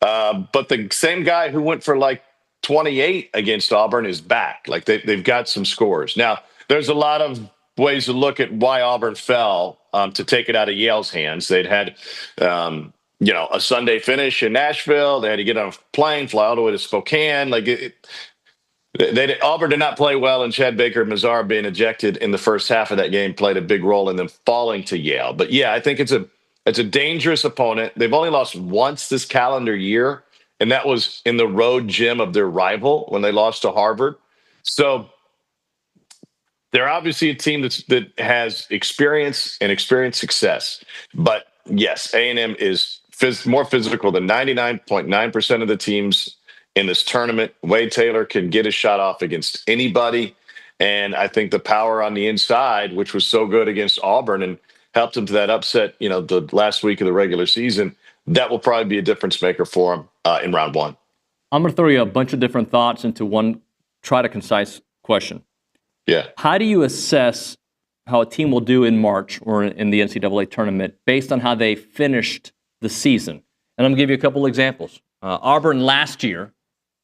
but the same guy who went for like 28 against Auburn is back. Like, they've got some scores. Now, there's a lot of ways to look at why Auburn fell to take it out of Yale's hands. They'd had, a Sunday finish in Nashville. They had to get on a plane, fly all the way to Spokane. Auburn did not play well, and Chad Baker and Mazar being ejected in the first half of that game played a big role in them falling to Yale. But yeah, I think it's a dangerous opponent. They've only lost once this calendar year, and that was in the road gym of their rival when they lost to Harvard. So they're obviously a team that has experience and experienced success. But yes, A&M is more physical than 99.9% of the teams in this tournament. Wade Taylor can get a shot off against anybody. And I think the power on the inside, which was so good against Auburn and helped them to that upset, the last week of the regular season, that will probably be a difference maker for them in round 1. I'm going to throw you a bunch of different thoughts into one, try to concise question. Yeah. How do you assess how a team will do in March or in the NCAA tournament based on how they finished the season? And I'm going to give you a couple examples. Auburn last year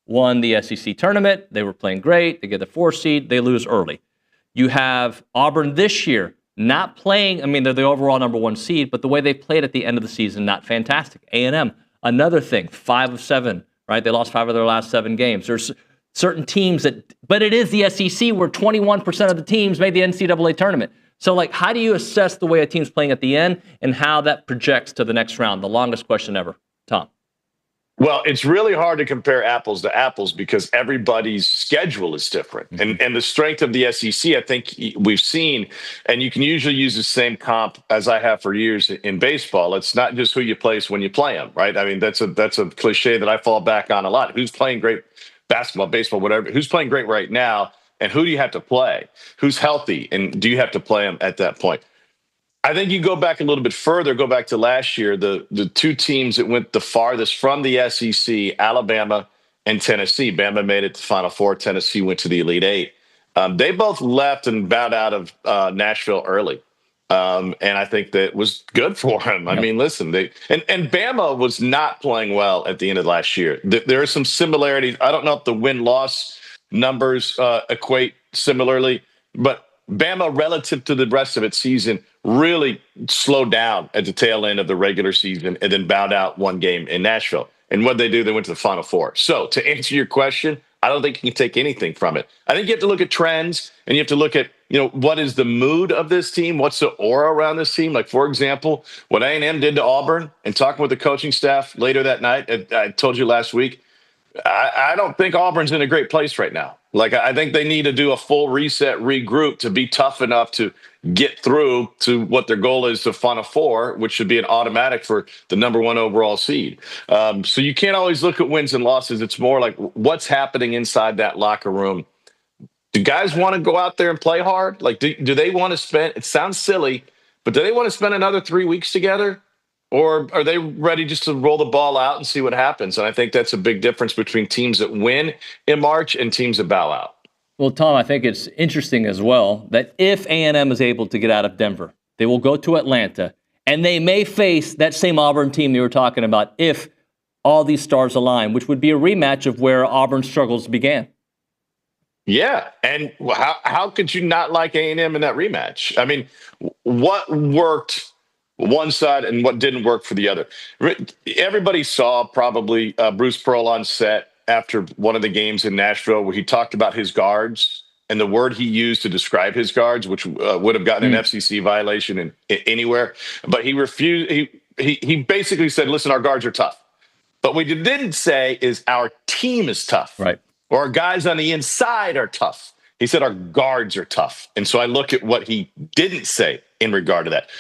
won the SEC tournament. They were playing great. They get the 4 seed. They lose early. You have Auburn this year not playing. I mean, they're the overall number 1 seed, but the way they played at the end of the season, not fantastic. A&M, another thing, 5 of 7, right? They lost 5 of their last 7 games. There's certain teams but it is the SEC where 21% of the teams made the NCAA tournament. So, how do you assess the way a team's playing at the end and how that projects to the next round? The longest question ever. Tom. Well, it's really hard to compare apples to apples because everybody's schedule is different. Mm-hmm. And the strength of the SEC, I think we've seen, and you can usually use the same comp as I have for years in baseball. It's not just who you place when you play them, right? I mean, that's a cliche that I fall back on a lot. Who's playing great basketball, baseball, whatever? Who's playing great right now? And who do you have to play? Who's healthy? And do you have to play them at that point? I think you go back a little bit further, go back to last year, the 2 teams that went the farthest from the SEC, Alabama and Tennessee. Bama made it to Final Four. Tennessee went to the Elite 8. They both left and bowed out of Nashville early. And I think that was good for him. I mean, listen, and Bama was not playing well at the end of last year. There are some similarities. I don't know if the win-loss numbers equate similarly, but Bama, relative to the rest of its season, really slowed down at the tail end of the regular season and then bowed out one game in Nashville. And what they do, they went to the Final Four. So to answer your question, I don't think you can take anything from it. I think you have to look at trends and you have to look at, what is the mood of this team? What's the aura around this team? Like, for example, what A&M did to Auburn, and talking with the coaching staff later that night, I told you last week, I don't think Auburn's in a great place right now. Like, I think they need to do a full reset, regroup to be tough enough to get through to what their goal is to Final Four, which should be an automatic for the number 1 overall seed. So you can't always look at wins and losses. It's more like what's happening inside that locker room. Do guys want to go out there and play hard? Like, do they want to spend, it sounds silly, but do they want to spend another 3 weeks together? Or are they ready just to roll the ball out and see what happens? And I think that's a big difference between teams that win in March and teams that bow out. Well, Tom, I think it's interesting as well that if A&M is able to get out of Denver, they will go to Atlanta, and they may face that same Auburn team you were talking about if all these stars align, which would be a rematch of where Auburn's struggles began. Yeah, and how could you not like A&M in that rematch? I mean, what worked one side and what didn't work for the other? Everybody saw probably Bruce Pearl on set after one of the games in Nashville where he talked about his guards and the word he used to describe his guards, which would have gotten an FCC violation anywhere. But he refused. He basically said, listen, our guards are tough. But what he didn't say is our team is tough. Right. Or our guys on the inside are tough. He said our guards are tough. And so I look at what he didn't say in regard to that.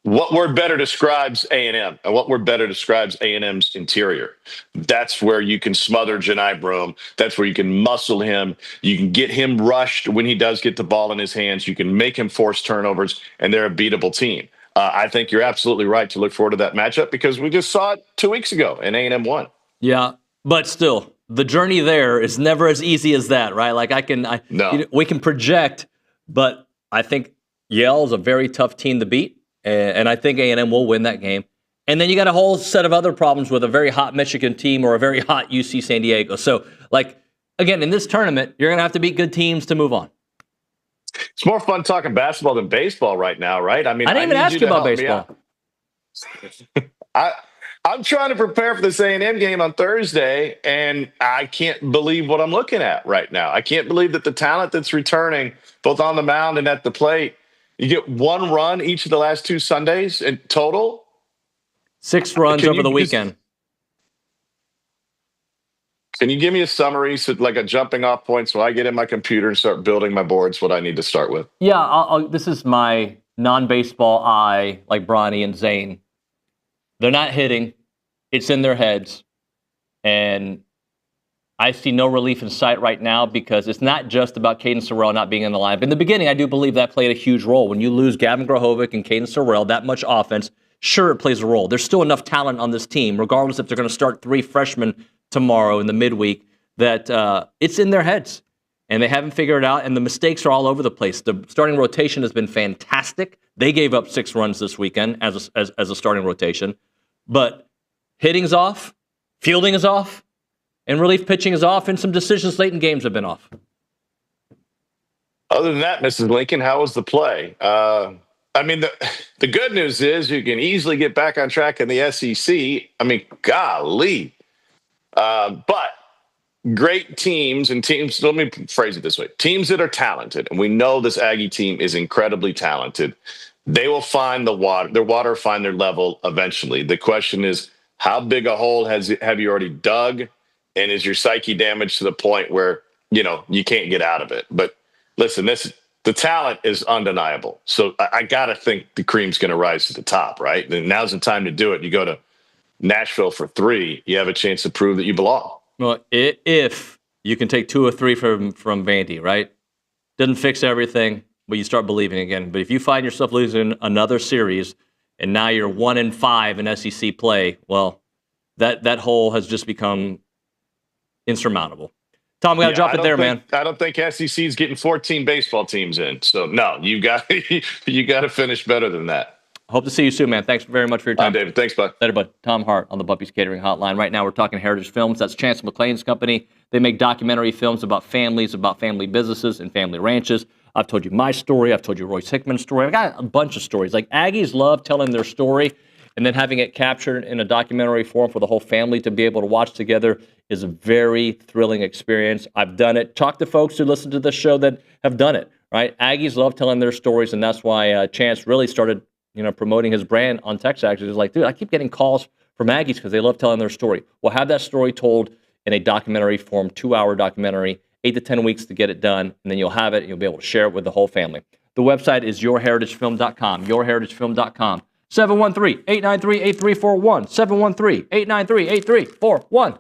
What word better describes A&M and what word better describes A&M's interior? That's where you can smother Janai Broome. That's where you can muscle him. You can get him rushed when he does get the ball in his hands. You can make him force turnovers, and they're a beatable team. I think you're absolutely right to look forward to that matchup because we just saw it 2 weeks ago and A&M won. Yeah, but still, the journey there is never as easy as that, right? Like we can project, but I think Yale is a very tough team to beat. And I think A&M will win that game. And then you got a whole set of other problems with a very hot Michigan team or a very hot UC San Diego. So, again, in this tournament, you're going to have to beat good teams to move on. It's more fun talking basketball than baseball right now, right? I mean, I didn't even ask you about baseball. I'm trying to prepare for this A&M game on Thursday, and I can't believe what I'm looking at right now. I can't believe that the talent that's returning, both on the mound and at the plate, you get one run each of the last 2 Sundays in total? 6 runs over the weekend. Can you give me a summary, so like a jumping off point, so I get in my computer and start building my boards, what I need to start with? Yeah, this is my non-baseball eye, like Bronny and Zane. They're not hitting. It's in their heads. And I see no relief in sight right now because it's not just about Caden Sorrell not being in the lineup. In the beginning, I do believe that played a huge role. When you lose Gavin Grohovic and Caden Sorrell, that much offense, sure, it plays a role. There's still enough talent on this team, regardless if they're going to start 3 freshmen tomorrow in the midweek, that it's in their heads. And they haven't figured it out, and the mistakes are all over the place. The starting rotation has been fantastic. They gave up 6 runs this weekend as a starting rotation. But hitting's off, fielding is off, and relief pitching is off, and some decisions late in games have been off. Other than that, Mrs. Lincoln, how was the play? I mean, the good news is you can easily get back on track in the SEC. I mean, golly. But great teams and teams, let me phrase it this way. Teams that are talented, and we know this Aggie team is incredibly talented, they will find their water find their level eventually. The question is, how big a hole have you already dug? And is your psyche damaged to the point where, you can't get out of it? But listen, the talent is undeniable. So I got to think the cream's going to rise to the top, right? And now's the time to do it. You go to Nashville for 3, you have a chance to prove that you belong. Well, if you can take 2 or 3 from Vandy, right? Doesn't fix everything, but you start believing again. But if you find yourself losing another series and now you're 1-5 in SEC play, well, that hole has just become insurmountable. Tom, we got to drop it there, man. I don't think SEC is getting 14 baseball teams in. So no, you got to finish better than that. Hope to see you soon, man. Thanks very much for your time. David. Thanks, bud. Later, bud. Tom Hart on the Buppy's Catering Hotline. Right now, we're talking Heritage Films. That's Chance McClain's company. They make documentary films about families, about family businesses and family ranches. I've told you my story. I've told you Royce Hickman's story. I've got a bunch of stories. Like, Aggies love telling their story, and then having it captured in a documentary form for the whole family to be able to watch together is a very thrilling experience. I've done it. Talk to folks who listen to the show that have done it, right? Aggies love telling their stories, and that's why Chance really started promoting his brand on TexAgs. He's like, dude, I keep getting calls from Aggies because they love telling their story. We'll have that story told in a documentary form, 2-hour documentary, 8 to 10 weeks to get it done, and then you'll have it and you'll be able to share it with the whole family. The website is yourheritagefilm.com, yourheritagefilm.com. 713-893-8341, 713-893-8341.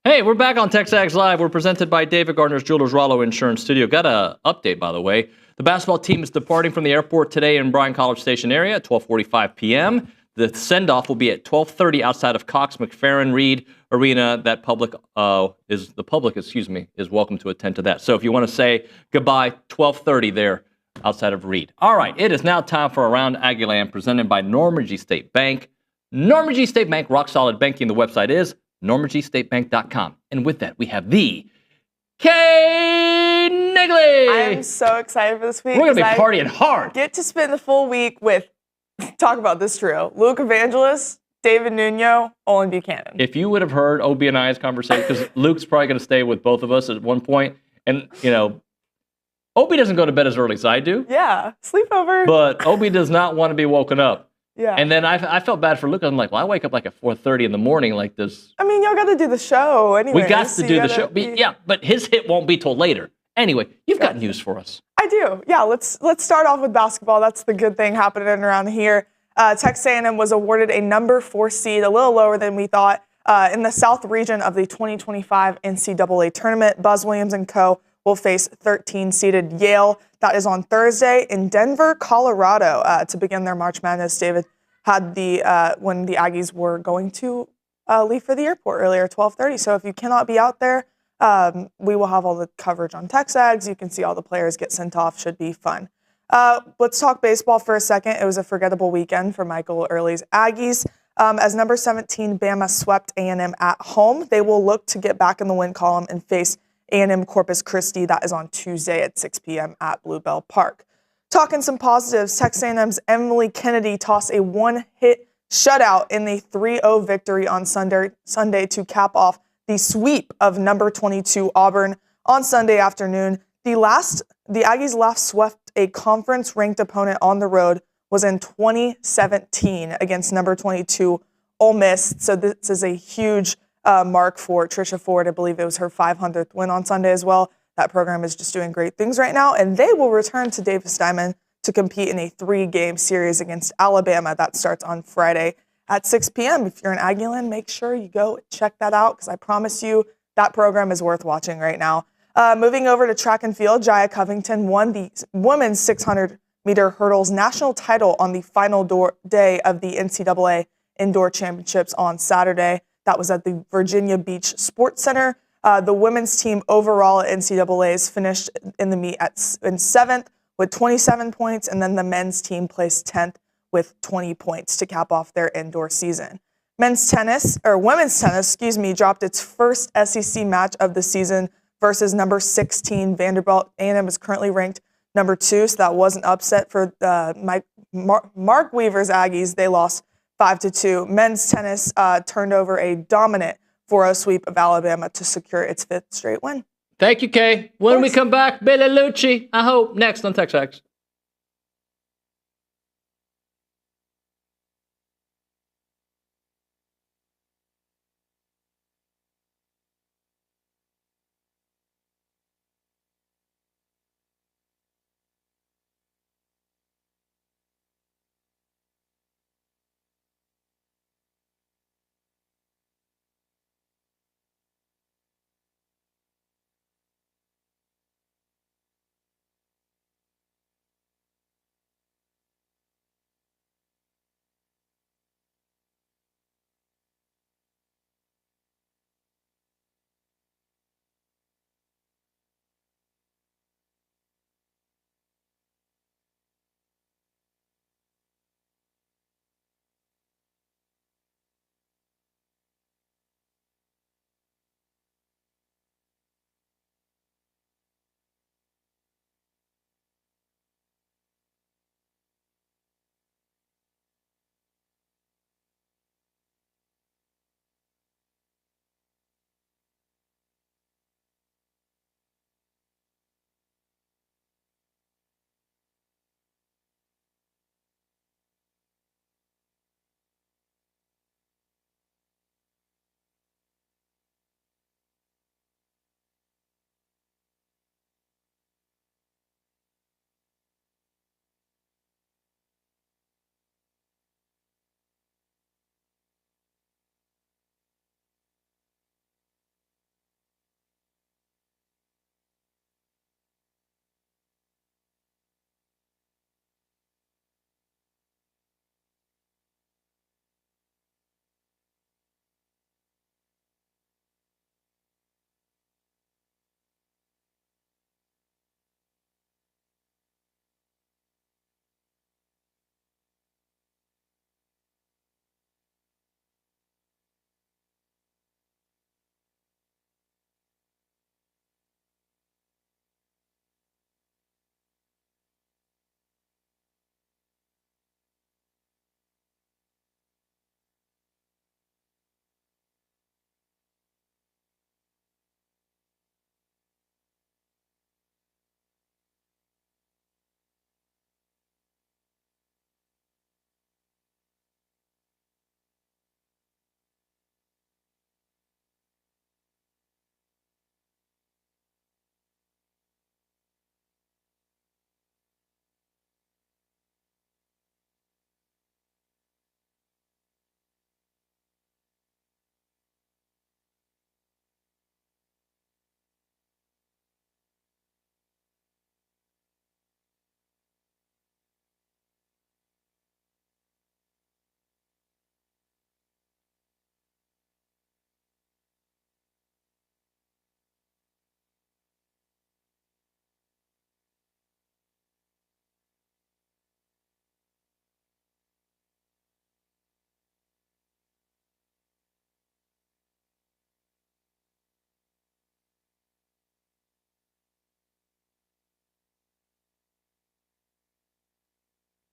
Hey, we're back on TexAgs Live. We're presented by David Gardner's Jewelers Rollo Insurance Studio. Got an update, by the way. The basketball team is departing from the airport today in Bryan College Station area at 12:45 p.m. The send-off will be at 12:30 outside of Cox McFerrin Reed Arena. That public is welcome to attend to that. So if you want to say goodbye, 12:30 there outside of Reed. All right, it is now time for Around Aggieland, presented by Normandy State Bank. Normandy State Bank, rock solid banking. The website is normandystatebank.com. And with that, we have the Kay Naegeli. I am so excited for this week. We're going to be 'cause partying hard. Get to spend the full week with, talk about this trio, Luke Evangelist, David Nuño, Olin Buchanan. If you would have heard Obie and I's conversation, because Luke's probably going to stay with both of us at one point, and, you know, Obie doesn't go to bed as early as I do. Yeah, sleepover. But Obie does not want to be woken up. Yeah. And then I felt bad for Luke. I'm like, well, I wake up like at 4:30 in the morning like this. I mean, y'all got to do the show anyway. We got to do the show. Yeah, but his hit won't be till later. Anyway, you've got news for us. I do. Yeah, let's start off with basketball. That's the good thing happening around here. Texas A&M was awarded a number 4 seed, a little lower than we thought, in the South region of the 2025 NCAA Tournament. Buzz Williams and co. will face 13-seeded Yale. That is on Thursday in Denver, Colorado, to begin their March Madness. David had when the Aggies were going to leave for the airport earlier, 12:30. So if you cannot be out there, we will have all the coverage on TexAgs. You can see all the players get sent off. Should be fun. Let's talk baseball for a second. It was a forgettable weekend for Michael Earley's Aggies. As number 17, Bama swept A&M at home. They will look to get back in the win column and face A&M Corpus Christi. That is on Tuesday at 6 p.m. at Bluebell Park. Talking some positives, Texas A&M's Emily Kennedy tossed a one-hit shutout in the 3-0 victory on Sunday to cap off the sweep of number 22 Auburn on Sunday afternoon. The Aggies last swept a conference-ranked opponent on the road was in 2017 against number 22 Ole Miss. So this is a huge mark for Tricia Ford. I believe it was her 500th win on Sunday as well. That program is just doing great things right now, and they will return to Davis Diamond to compete in a 3-game series against Alabama. That starts on Friday at 6 p.m. If you're in Aggieland, make sure you go check that out, because I promise you that program is worth watching right now. Moving over to track and field, Jaya Covington won the women's 600-meter hurdles national title on the final day of the NCAA Indoor Championships on Saturday. That was at the Virginia Beach Sports Center. The women's team overall at NCAA's finished in the meet in 7th with 27 points, and then the men's team placed 10th with 20 points to cap off their indoor season. Women's tennis, dropped its first SEC match of the season versus number 16 Vanderbilt. A&M is currently ranked number 2, so that was an upset for Mark Weaver's Aggies. They lost 5-2. Men's tennis turned over a dominant 4-0 sweep of Alabama to secure its 5th straight win. Thank you, Kay. When we come back, Billy Liucci, I hope, next on TexAgs.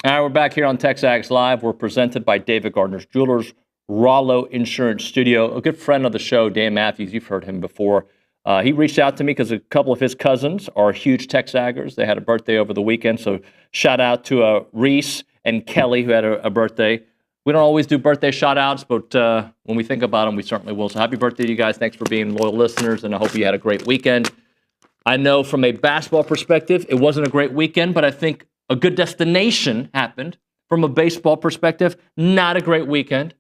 All right, we're back here on TexAgs Live. We're presented by David Gardner's Jewelers, Rollo Insurance Studio. A good friend of the show, Dan Matthews, you've heard him before. He reached out to me because a couple of his cousins are huge TexAggers. They had a birthday over the weekend, so shout out to Reese and Kelly, who had a birthday. We don't always do birthday shout-outs, but when we think about them, we certainly will. So happy birthday to you guys. Thanks for being loyal listeners, and I hope you had a great weekend. I know from a basketball perspective, it wasn't a great weekend, but I think a good destination happened. From a baseball perspective, not a great weekend,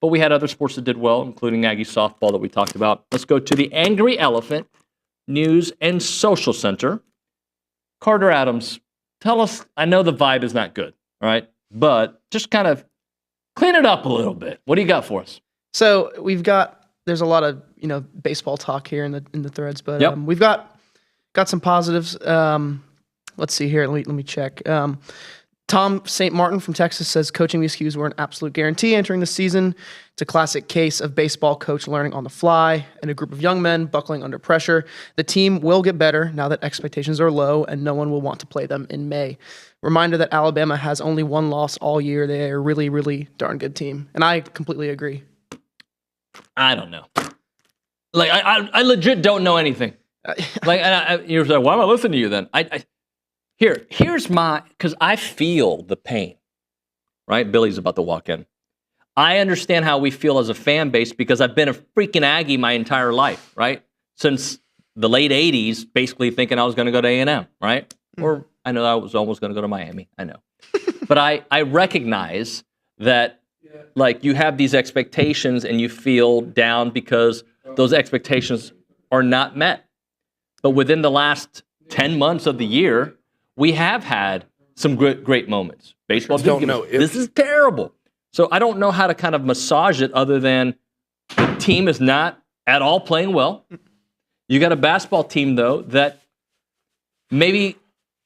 but we had other sports that did well, including Aggie softball that we talked about. Let's go to the Angry Elephant News and Social Center. Carter Adams, tell us, I know the vibe is not good, all right, but just kind of clean it up a little bit. What do you got for us? So there's a lot of baseball talk here in the threads, but we've got some positives. Let's see here. Let me check. Tom St. Martin from Texas says coaching miscues were an absolute guarantee entering the season. It's a classic case of baseball coach learning on the fly and a group of young men buckling under pressure. The team will get better now that expectations are low and no one will want to play them in May. Reminder that Alabama has only one loss all year. They are a really, really darn good team. And I completely agree. I don't know. Like, I legit don't know anything. You're like, why am I listening to you then? Here's because I feel the pain, right? Billy's about to walk in. I understand how we feel as a fan base because I've been a freaking Aggie my entire life, right? Since the late 80s, basically thinking I was going to go to A&M, right? Or I know I was almost going to go to Miami, I know. But I recognize that, like, you have these expectations and you feel down because those expectations are not met. But within the last 10 months of the year, we have had some great moments. Baseball don't know. This is terrible. So I don't know how to kind of massage it other than the team is not at all playing well. You got a basketball team, though, that maybe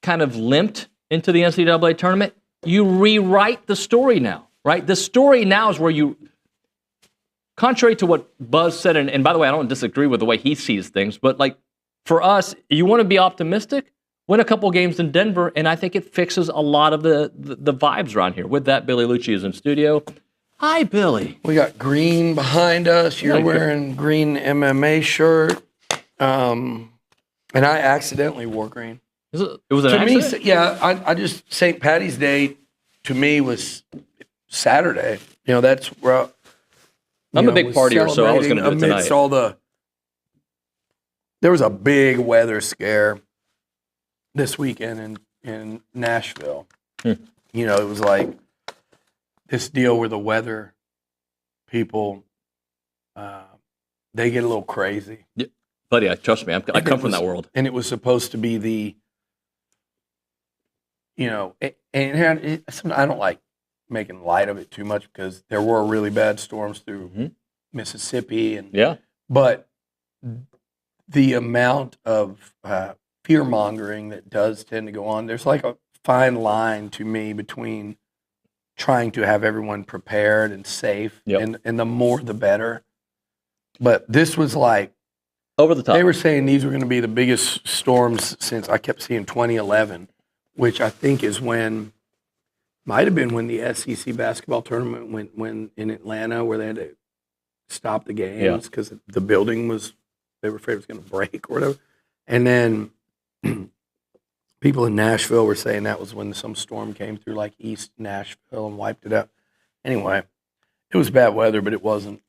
kind of limped into the NCAA tournament. You rewrite the story now, right? The story now is where you, contrary to what Buzz said, and by the way, I don't disagree with the way he sees things, but like for us, you want to be optimistic, win a couple games in Denver, and I think it fixes a lot of the vibes around here. With that, Billy Liucci is in studio. Hi, Billy. We got green behind us. You're wearing green MMA shirt. And I accidentally wore green. It was an accident? Me, yeah, I just, St. Patty's Day to me was Saturday. That's where I'm a big partier, so I was going to do it tonight. There was a big weather scare this weekend in Nashville. It was like this deal where the weather people, they get a little crazy. Yeah. Buddy, trust me, I come from that world. And it was supposed to be and I don't like making light of it too much because there were really bad storms through Mississippi. But the amount of fear-mongering that does tend to go on, there's like a fine line to me between trying to have everyone prepared and safe, and the more the better. But this was like over the top. They were saying these were going to be the biggest storms since, I kept seeing 2011, which I think is might have been when the SEC basketball tournament went in Atlanta, where they had to stop the games because the building they were afraid it was going to break or whatever. And then people in Nashville were saying that was when some storm came through like East Nashville and wiped it out. Anyway, it was bad weather, but it wasn't,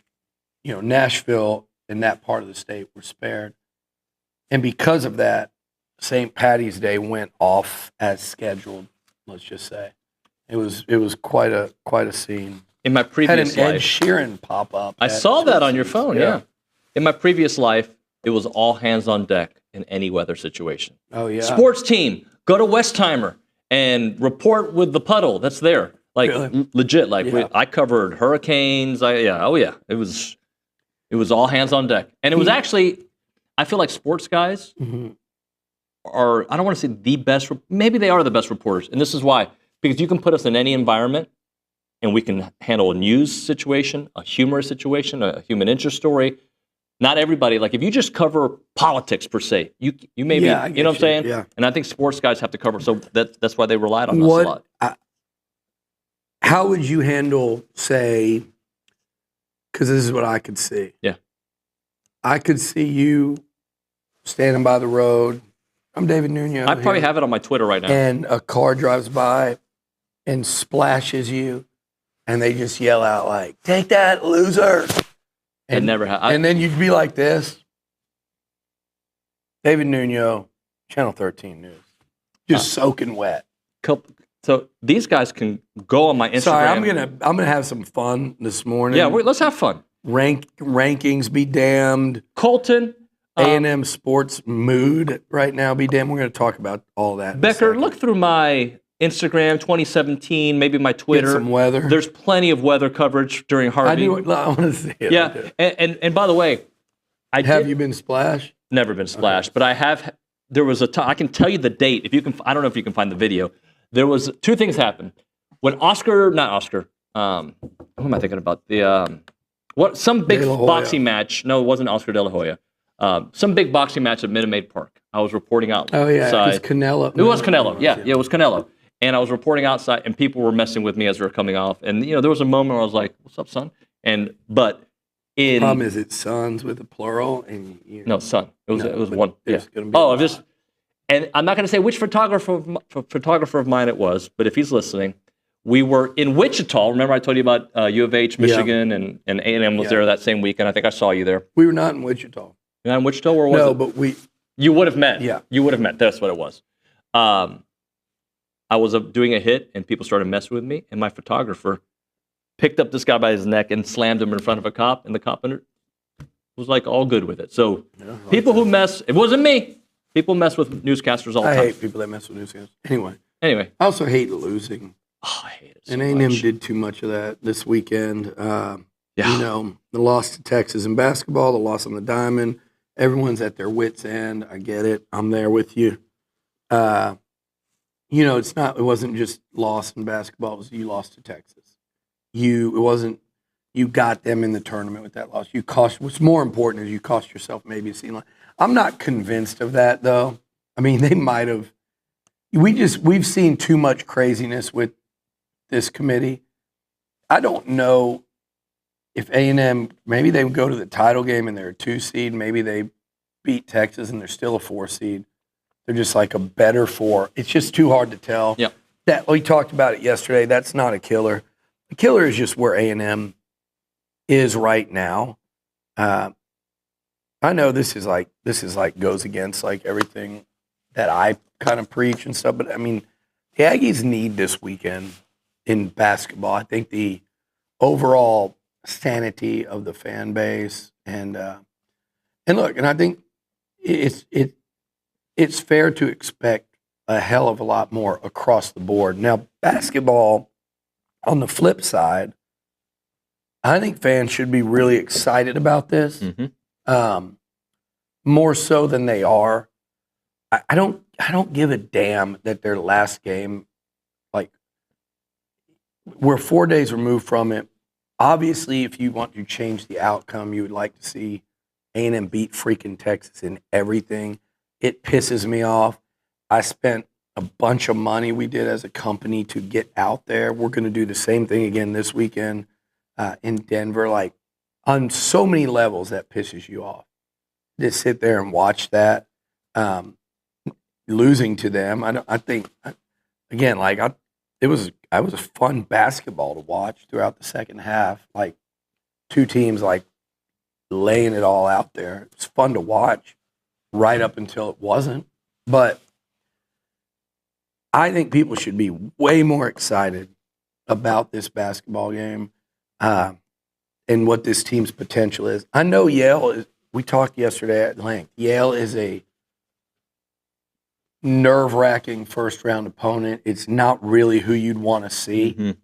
Nashville and that part of the state were spared. And because of that, St. Patty's Day went off as scheduled, let's just say. It was quite a scene. In my previous had an life, Ed Sheeran pop up. I saw that on your phone, yeah. In my previous life, it was all hands on deck in any weather situation. Oh, yeah. Sports team, go to Westheimer and report with the puddle that's there. Like, legit, like, I covered hurricanes. It was all hands on deck. And it was actually, I feel like sports guys are, I don't want to say the best, maybe they are the best reporters. And this is why. Because you can put us in any environment and we can handle a news situation, a humorous situation, a human interest story. Not everybody, like if you just cover politics per se, you may be, you know what I'm saying? Yeah. And I think sports guys have to cover, so that's why they relied on us a lot. How would you handle, say, because this is what I could see. Yeah. I could see you standing by the road. I'm David Nuño. I probably have it on my Twitter right now. And a car drives by and splashes you, and they just yell out like, "Take that, loser!" It never happened. And then you'd be like this. David Nuño, Channel 13 News, just soaking wet. So these guys can go on my Instagram. Sorry, I'm gonna have some fun this morning. Yeah, let's have fun. Rankings be damned. Colton, A&M sports mood right now be damned. We're gonna talk about all that. Becker, look through my Instagram 2017, maybe my Twitter. Get some weather. There's plenty of weather coverage during Harvey. I want to see it. Yeah, and by the way, have you been splashed? Never been splashed, but I have. There was a time. I can tell you the date if you can. I don't know if you can find the video. There was two things happened when not Oscar. Who am I thinking about? Some big boxing match. No, it wasn't Oscar De La Hoya. Some big boxing match at Minute Maid Park. I was reporting out. Oh yeah, it was Canelo. It was Canelo. Yeah, it was Canelo. And I was reporting outside, and people were messing with me as we were coming off. And there was a moment where I was like, "What's up, son?" But the problem is it's sons with a plural, and no son. It was one. Yeah. And I'm not going to say which photographer of mine it was, but if he's listening, we were in Wichita. Remember I told you about U of H, Michigan, and A&M was there that same weekend. I think I saw you there. We were not in Wichita. You're not in Wichita? Where was it? No, but you would have met. Yeah. You would have met. That's what it was. I was doing a hit, and people started messing with me, and my photographer picked up this guy by his neck and slammed him in front of a cop, and the cop was like all good with it. So people who mess, it wasn't me. People mess with newscasters all the time. I hate people that mess with newscasters. Anyway. I also hate losing. Oh, I hate it so and A&M did too much of that this weekend. The loss to Texas in basketball, the loss on the diamond. Everyone's at their wits' end. I get it. I'm there with you. It wasn't just loss in basketball. It was you lost to Texas. You got them in the tournament with that loss. What's more important is you cost yourself maybe a season line. I'm not convinced of that though. I mean, they might have. We've seen too much craziness with this committee. I don't know if A&M, maybe they would go to the title game and they're a 2 seed. Maybe they beat Texas and they're still a 4 seed. They're just like a better 4. It's just too hard to tell. Yeah. That we talked about it yesterday. That's not a killer. The killer is just where A&M is right now. I know this is like goes against like everything that I kind of preach and stuff, but I mean, the Aggies need this weekend in basketball. I think the overall sanity of the fan base and look, and I think it's fair to expect a hell of a lot more across the board. Now, basketball, on the flip side, I think fans should be really excited about this. More so than they are. I don't give a damn that their last game, like, we're 4 days removed from it. Obviously, if you want to change the outcome, you would like to see A&M beat freaking Texas in everything. It pisses me off. I spent a bunch of money we did as a company to get out there. We're going to do the same thing again this weekend in Denver. Like, on so many levels, that pisses you off. Just sit there and watch that. Losing to them, I think, again, like, it was a fun basketball to watch throughout the second half. Like, two teams, like, laying it all out there. It was fun to watch right up until it wasn't. But I think people should be way more excited about this basketball game and what this team's potential is. I know Yale is, we talked yesterday at length, Yale is a nerve-wracking first-round opponent. It's not really who you'd want to see.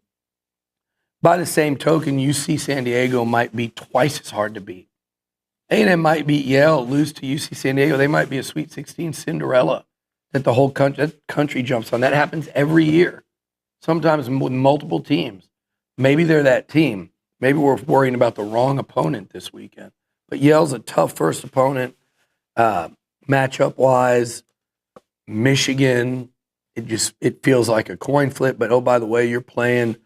By the same token, UC San Diego might be twice as hard to beat. A&M might beat Yale, lose to UC San Diego. They might be a Sweet 16 Cinderella that the whole country jumps on. That happens every year, sometimes with multiple teams. Maybe they're that team. Maybe we're worrying about the wrong opponent this weekend. But Yale's a tough first opponent, matchup-wise. Michigan, it feels like a coin flip. But, oh, by the way, you're playing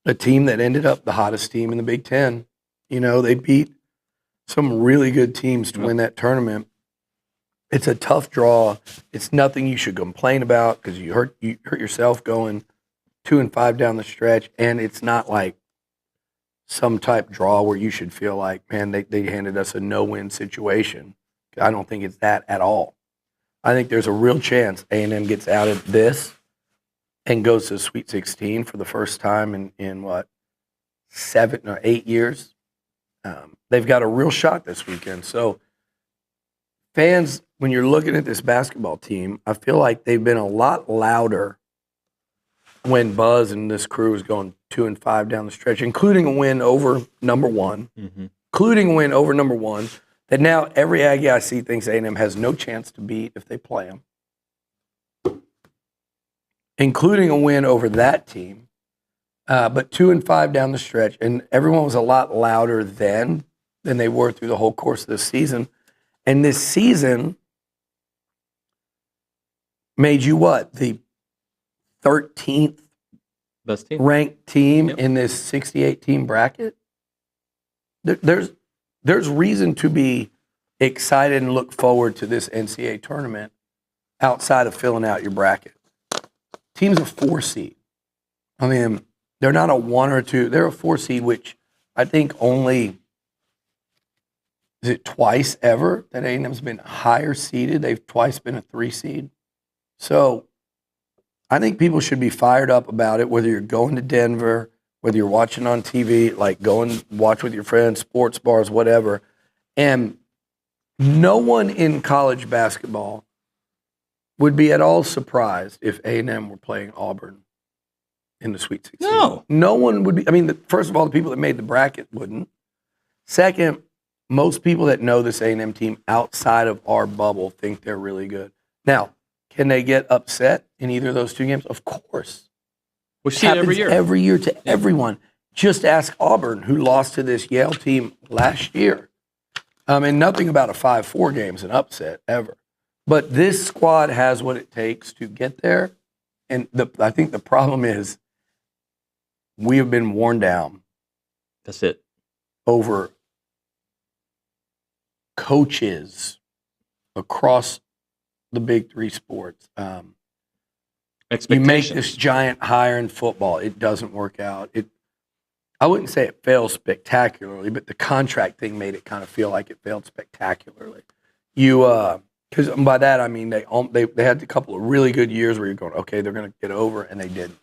a team that ended up the hottest team in the Big Ten. You know, they beat some really good teams to win that tournament. It's a tough draw. It's nothing you should complain about because you hurt yourself going 2-5 down the stretch, and it's not like some type draw where you should feel like, man, they handed us a no-win situation. I don't think it's that at all. I think there's a real chance A&M gets out of this and goes to the Sweet 16 for the first time in what, 7 or 8 years. They've got a real shot this weekend. So fans, when you're looking at this basketball team, I feel like they've been a lot louder when Buzz and this crew is going 2-5 down the stretch, including a win over number one, that now every Aggie I see thinks A&M has no chance to beat if they play them, including a win over that team. But 2-5 down the stretch, and everyone was a lot louder then than they were through the whole course of this season. And this season made you what? The 13th best team ranked team in this 68-team bracket. There's reason to be excited and look forward to this NCAA tournament outside of filling out your bracket. Team's a 4 seed. I mean, they're not a 1 or 2. They're a 4 seed, which I think only, is it twice ever that A&M's been higher seeded? They've twice been a 3 seed. So I think people should be fired up about it, whether you're going to Denver, whether you're watching on TV, like go and watch with your friends, sports bars, whatever. And no one in college basketball would be at all surprised if A&M were playing Auburn in the Sweet 16. No one would be. I mean, first of all, the people that made the bracket wouldn't. Second, most people that know this A&M team outside of our bubble think they're really good. Now, can they get upset in either of those 2 games? Of course. We see it every year. Every year to everyone. Just ask Auburn, who lost to this Yale team last year. And nothing about a 5-4 game is an upset ever. But this squad has what it takes to get there. And I think the problem is we have been worn down. That's it. Over coaches across the big 3 sports. You make this giant hire in football. It doesn't work out. I wouldn't say it fails spectacularly, but the contract thing made it kind of feel like it failed spectacularly. Because by that I mean they had a couple of really good years where you're going, okay, they're going to get over, and they didn't.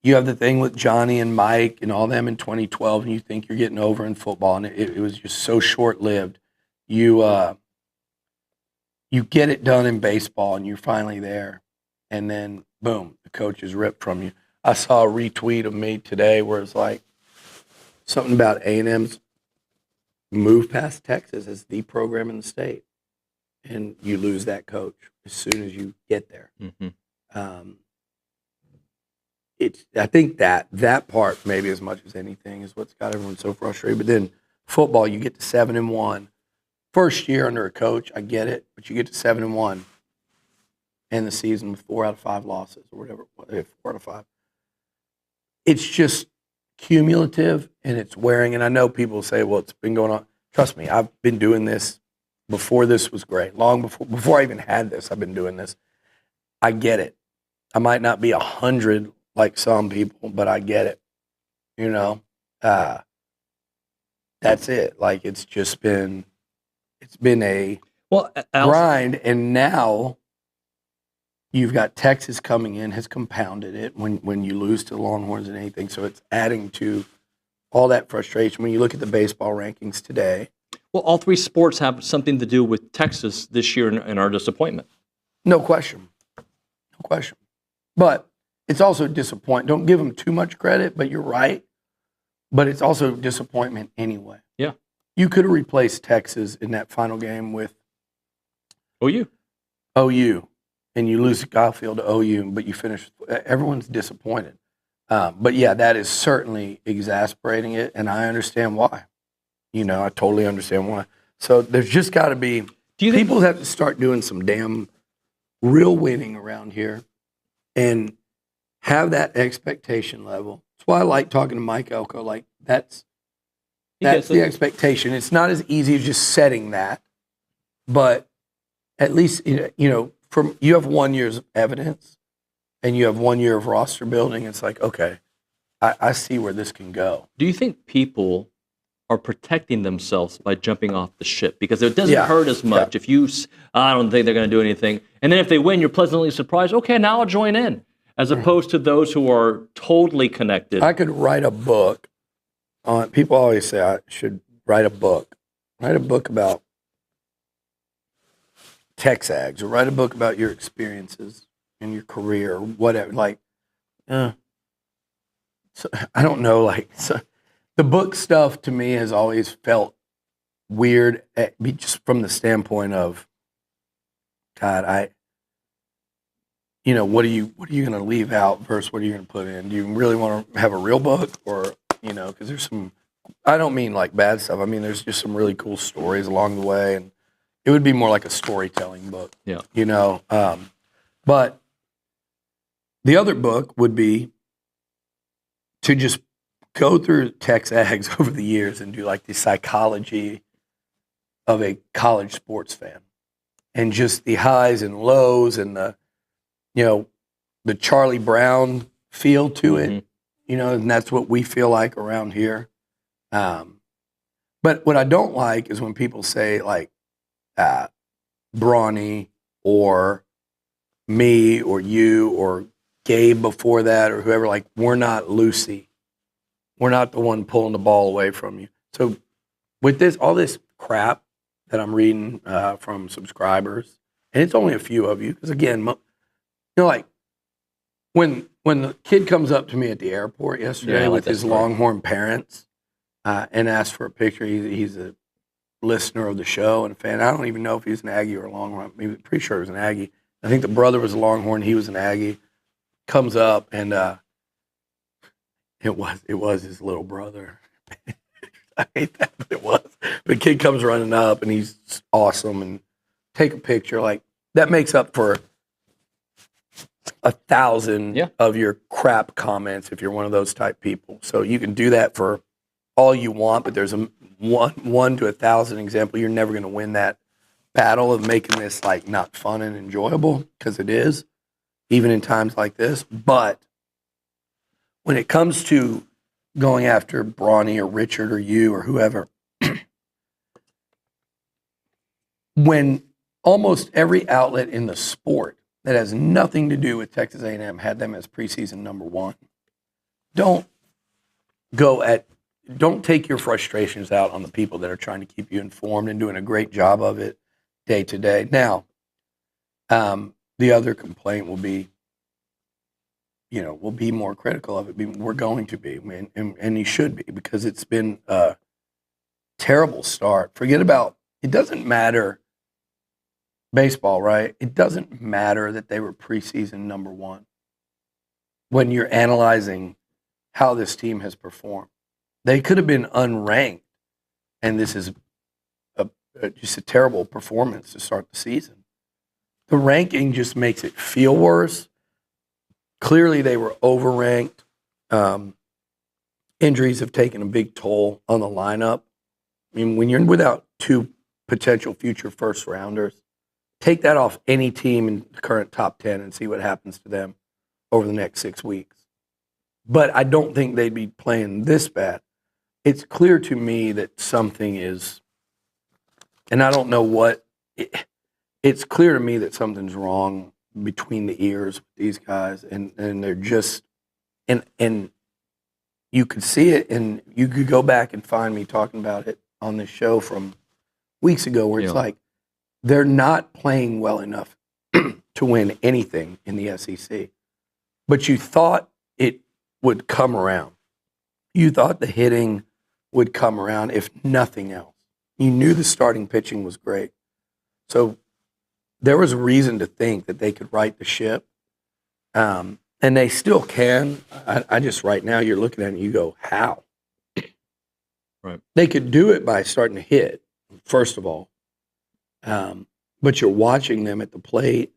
You have the thing with Johnny and Mike and all them in 2012, and you think you're getting over in football, and it was just so short-lived. You get it done in baseball, and you're finally there, and then, boom, the coach is ripped from you. I saw a retweet of me today where it's like something about A&M's move past Texas as the program in the state, and you lose that coach as soon as you get there. I think that part, maybe as much as anything, is what's got everyone so frustrated. But then football, you get to 7-1. First year under a coach, I get it, but you get to 7-1, end the season with 4 out of 5 losses or whatever, 4 out of 5. It's just cumulative and it's wearing. And I know people say, well, it's been going on. Trust me, I've been doing this before this was great. Long before I even had this, I've been doing this. I get it. I might not be 100 like some people, but I get it. You know, that's it. Like it's been a grind, and now you've got Texas coming in, has compounded it when you lose to the Longhorns and anything. So it's adding to all that frustration. When you look at the baseball rankings today. Well, all 3 sports have something to do with Texas this year and our disappointment. No question. No question. But it's also disappointment. Don't give them too much credit, but you're right. But it's also disappointment anyway. Yeah. You could have replaced Texas in that final game with OU. And you lose Skyfield to OU, but you finish. Everyone's disappointed. But yeah, that is certainly exasperating it, and I understand why. You know, I totally understand why. So there's just got to be people have to start doing some damn real winning around here, and have that expectation level. That's why I like talking to Mike Elko. Like that's the expectation. It's not as easy as just setting that, but at least from you have 1 year's evidence, and you have 1 year of roster building. It's like, okay, I see where this can go. Do you think people are protecting themselves by jumping off the ship? Because it doesn't hurt as much if you, I don't think they're going to do anything. And then if they win, you're pleasantly surprised. Okay, now I'll join in. As opposed to those who are totally connected. I could write a book on, people always say I should write a book. Write a book about TexAgs, or write a book about your experiences in your career, or whatever. Like, so, I don't know. Like, so, the book stuff to me has always felt weird, just from the standpoint of, God, what are you going to leave out versus what are you going to put in? Do you really want to have a real book, or because there's some, I don't mean like bad stuff. I mean, there's just some really cool stories along the way, and it would be more like a storytelling book. Yeah. But the other book would be to just go through TexAgs over the years and do like the psychology of a college sports fan, and just the highs and lows, and the Charlie Brown feel to it, and that's what we feel like around here. But what I don't like is when people say like Brawny or me or you or Gabe before that or whoever, like, we're not Lucy. We're not the one pulling the ball away from you. So with all this crap that I'm reading from subscribers, and it's only a few of you, because again, like when the kid comes up to me at the airport yesterday with his Longhorn parents and asks for a picture, he's a listener of the show and a fan. I don't even know if he's an Aggie or a Longhorn. I'm pretty sure he was an Aggie. I think the brother was a Longhorn. He was an Aggie. Comes up, and it was his little brother. I hate that, but it was. The kid comes running up, and he's awesome, and take a picture. Like, that makes up for 1,000 of your crap comments if you're one of those type people. So you can do that for all you want, but there's a 1 to 1,000 example. You're never going to win that battle of making this like not fun and enjoyable, because it is, even in times like this. But when it comes to going after Brawny or Richard or you or whoever, when almost every outlet in the sport that has nothing to do with Texas A&M had them as preseason number 1, don't take your frustrations out on the people that are trying to keep you informed and doing a great job of it day to day. Now, the other complaint will be, we'll be more critical of it. We're going to be, and you should be, because it's been a terrible start. Forget about, it doesn't matter, baseball, right? It doesn't matter that they were preseason number 1 when you're analyzing how this team has performed. They could have been unranked, and this is just a terrible performance to start the season. The ranking just makes it feel worse. Clearly, they were overranked. Injuries have taken a big toll on the lineup. I mean, when you're without 2 potential future first rounders, take that off any team in the current top 10 and see what happens to them over the next 6 weeks. But I don't think they'd be playing this bad. It's clear to me that something is, and I don't know what, it's clear to me that something's wrong between the ears with these guys, and they're just, and you could see it, and you could go back and find me talking about it on this show from weeks ago, where it's like, they're not playing well enough to win anything in the SEC. But you thought it would come around. You thought the hitting would come around, if nothing else. You knew the starting pitching was great. So there was a reason to think that they could right the ship. And they still can. I just, right now, you're looking at it and you go, how? Right. They could do it by starting to hit, first of all. But you're watching them at the plate,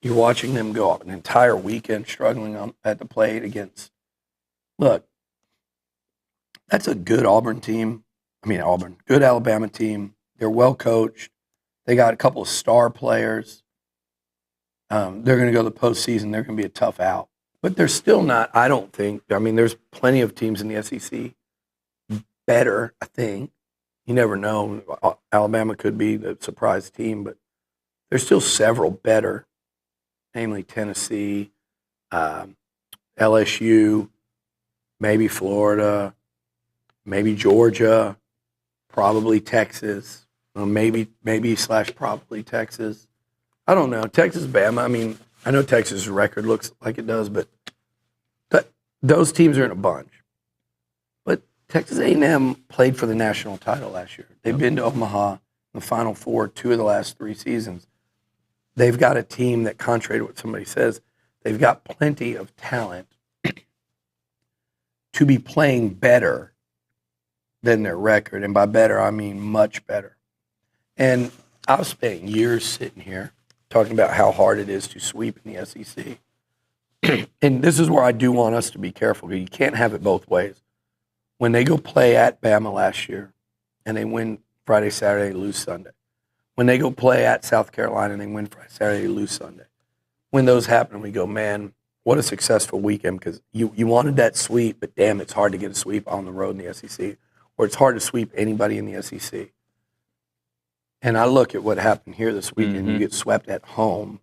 you're watching them go an entire weekend struggling at the plate against. Look, that's a good Auburn team. Good Alabama team. They're well coached. They got a couple of star players. They're going to go to the postseason. They're going to be a tough out. But they're still not, I don't think. There's plenty of teams in the SEC better, I think. You never know. Alabama could be the surprise team, but there's still several better, namely Tennessee, LSU, maybe Florida, maybe Georgia, probably Texas, maybe / probably Texas. I don't know. Texas, Bama. I know Texas' record looks like it does, but those teams are in a bunch. But Texas A&M played for the national title last year. They've been to Omaha in the Final Four 2 of the last 3 seasons. They've got a team that, contrary to what somebody says, they've got plenty of talent to be playing better than their record. And by better, I mean much better. And I've spent years sitting here talking about how hard it is to sweep in the SEC. And this is where I do want us to be careful, because you can't have it both ways. When they go play at Bama last year and they win Friday, Saturday, lose Sunday. When they go play at South Carolina and they win Friday, Saturday, lose Sunday. When those happen, we go, man, what a successful weekend, because you wanted that sweep, but damn, it's hard to get a sweep on the road in the SEC, or it's hard to sweep anybody in the SEC. And I look at what happened here this weekend. You get swept at home,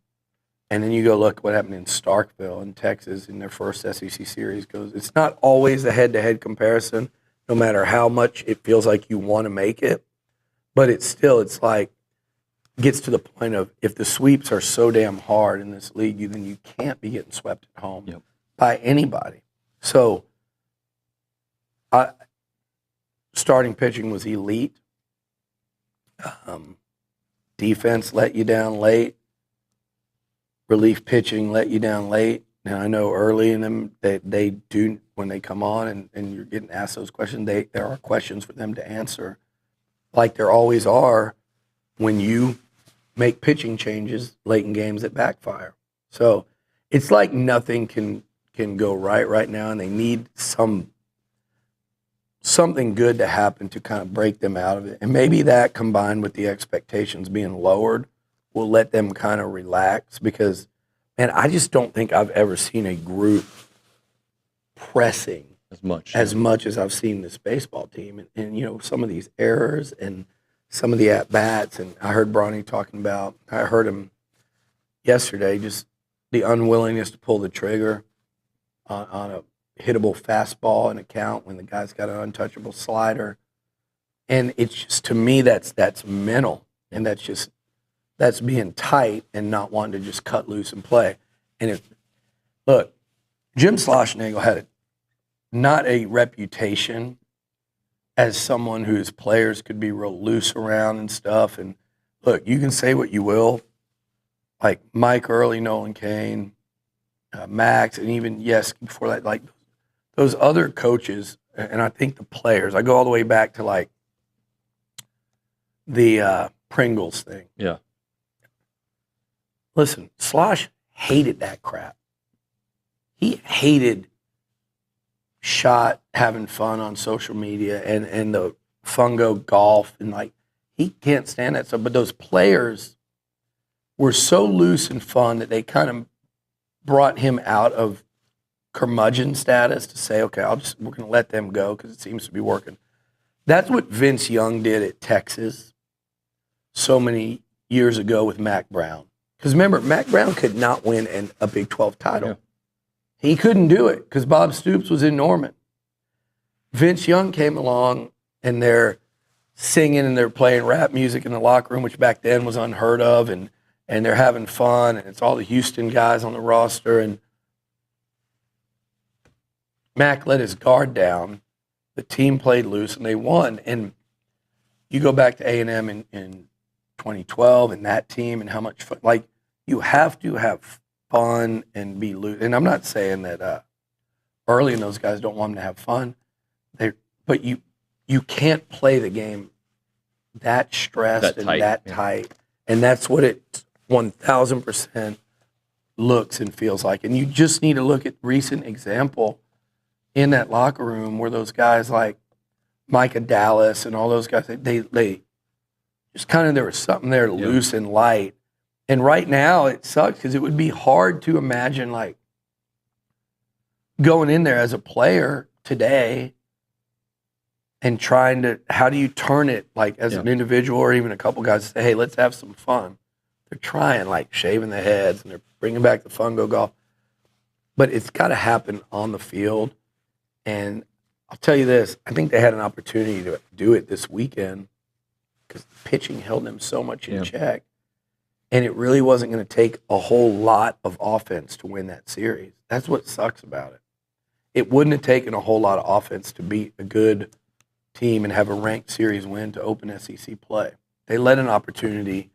and then you go look at what happened in Starkville in Texas in their first SEC series. It's not always a head-to-head comparison, no matter how much it feels like you want to make it. But it's gets to the point of, if the sweeps are so damn hard in this league, then you can't be getting swept at home by anybody. So starting pitching was elite. Defense let you down late. Relief pitching let you down late. Now, I know early in them, they do, when they come on and you're getting asked those questions, there are questions for them to answer, like there always are when you make pitching changes late in games that backfire. So it's like nothing can go right now, and they need something good to happen to kind of break them out of it. And maybe that, combined with the expectations being lowered, will let them kind of relax, because, man, I just don't think I've ever seen a group pressing as much as I've seen this baseball team. And some of these errors and some of the at-bats, and I heard Brauninger talking about, I heard him yesterday, just the unwillingness to pull the trigger on a hittable fastball in a count when the guy's got an untouchable slider. And it's just, to me, that's mental, and that's being tight and not wanting to just cut loose and play. And look, Jim Schlossnagle had not a reputation as someone whose players could be real loose around and stuff. And look, you can say what you will, like Mike Earley, Nolan Kane, Max, and even before that, like those other coaches, and I think the players, I go all the way back to like the Pringles thing. Yeah. Listen, Slosh hated that crap. He hated having fun on social media and the fungo golf, and like, he can't stand that stuff. But those players were so loose and fun that they kind of brought him out of curmudgeon status to say, okay, we're going to let them go because it seems to be working. That's what Vince Young did at Texas so many years ago with Mac Brown. Because remember, Mac Brown could not win a Big 12 title. Yeah. He couldn't do it because Bob Stoops was in Norman. Vince Young came along, and they're singing and they're playing rap music in the locker room, which back then was unheard of, and they're having fun, and it's all the Houston guys on the roster, and Mac let his guard down. The team played loose, and they won. And you go back to A&M in 2012 and that team and how much fun. Like, you have to have fun and be loose. And I'm not saying that Early and those guys don't want them to have fun. But you can't play the game that stressed and that tight. And that's what it 1,000% looks and feels like. And you just need to look at recent example in that locker room where those guys like Micah Dallas and all those guys, they just kind of, there was something there loose and light. And right now it sucks because it would be hard to imagine like going in there as a player today and trying to, how do you turn it like as an individual or even a couple guys say, hey, let's have some fun. They're trying like shaving their heads and they're bringing back the fun, go golf. But it's got to happen on the field. And I'll tell you this, I think they had an opportunity to do it this weekend because the pitching held them so much in check. And it really wasn't going to take a whole lot of offense to win that series. That's what sucks about it. It wouldn't have taken a whole lot of offense to beat a good team and have a ranked series win to open SEC play. They let an opportunity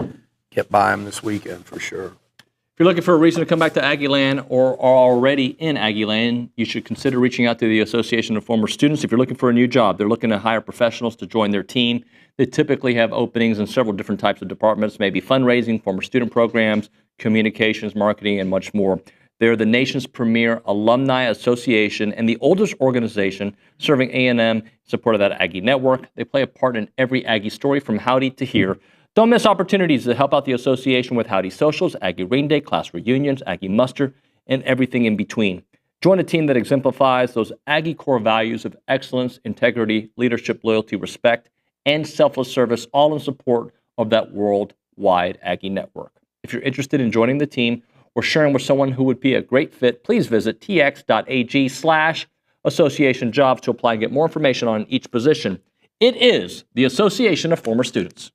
get by them this weekend for sure. If you're looking for a reason to come back to Aggieland or are already in Aggieland, you should consider reaching out to the Association of Former Students. If you're looking for a new job, they're looking to hire professionals to join their team. They typically have openings in several different types of departments, maybe fundraising, former student programs, communications, marketing, and much more. They're the nation's premier alumni association and the oldest organization serving A&M in support of that Aggie network. They play a part in every Aggie story from Howdy to here. Don't miss opportunities to help out the association with Howdy Socials, Aggie Rain Day, class reunions, Aggie Muster, and everything in between. Join a team that exemplifies those Aggie core values of excellence, integrity, leadership, loyalty, respect, and selfless service, all in support of that worldwide Aggie network. If you're interested in joining the team or sharing with someone who would be a great fit, please visit tx.ag/association jobs to apply and get more information on each position. It is the Association of Former Students.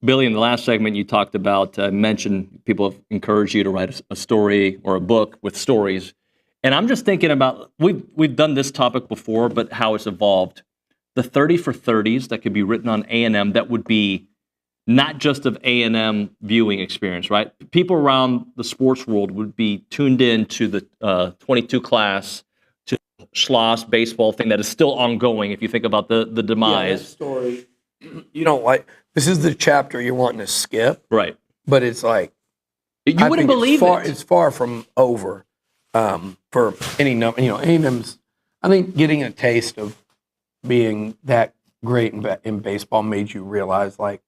Billy, in the last segment, you talked about, mentioned people have encouraged you to write a story or a book with stories. And I'm just thinking about, we've done this topic before, but how it's evolved. The 30 for 30s that could be written on A&M that would be not just of A&M viewing experience, right? People around the sports world would be tuned in to the 22 class, to Schloss baseball thing that is still ongoing if you think about the demise. Yeah, that story, you don't like, this is the chapter you're wanting to skip. Right. But it's like, you wouldn't believe it. It's far from over for any number. You know, A&M's, I think getting a taste of being that great in baseball made you realize, like,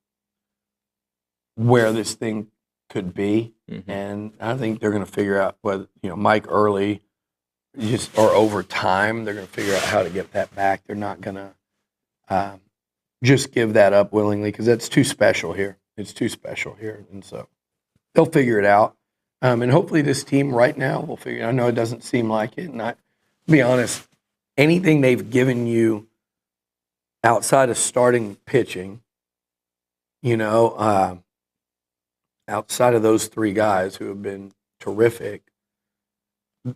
where this thing could be. Mm-hmm. And I think they're going to figure out whether, you know, Mike Earley, or over time, they're going to figure out how to get that back. They're not going to just give that up willingly, because that's too special here. It's too special here. And so they'll figure it out. And hopefully this team right now will figure it out. I know it doesn't seem like it. And to be honest, anything they've given you outside of starting pitching, you know, outside of those three guys who have been terrific,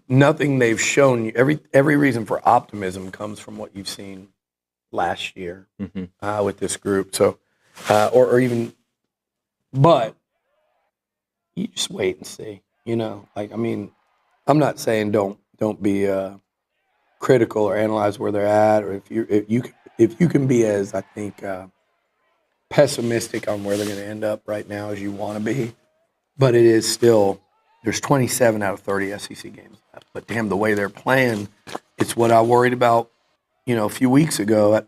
nothing they've shown you, every reason for optimism comes from what you've seen last year with this group. So, or even, but you just wait and see, you know, like, I mean, I'm not saying don't be critical or analyze where they're at, or if you can be as, I think, pessimistic on where they're going to end up right now as you want to be, but it is still, there's 27 out of 30 SEC games left. But damn, the way they're playing, it's what I worried about, you know, a few weeks ago,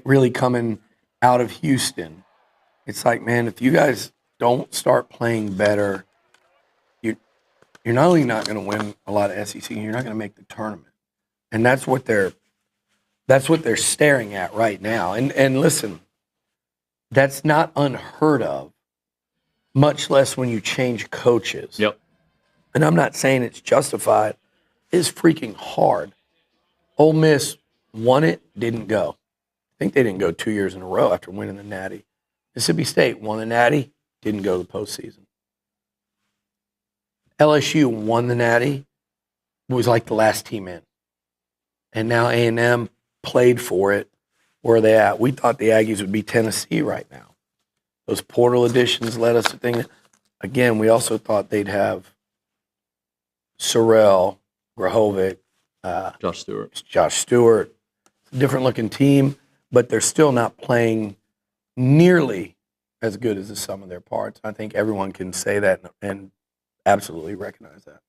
really coming out of Houston. It's like, man, if you guys don't start playing better, you're not only not going to win a lot of SEC, you're not going to make the tournament. And that's what they're staring at right now. And listen, that's not unheard of, much less when you change coaches. Yep. And I'm not saying it's justified. It's freaking hard. Ole Miss won it, didn't go. I think they didn't go 2 years in a row after winning the Natty. Mississippi State won the Natty, didn't go to the postseason. LSU won the Natty, was like the last team in. And now A&M played for it. Where are they at? We thought the Aggies would be Tennessee right now. Those portal additions led us to think. Again, we also thought they'd have Sorrell, Grahovic, Josh Stewart. It's a different looking team, but they're still not playing nearly as good as the sum of their parts. I think everyone can say that and absolutely recognize that.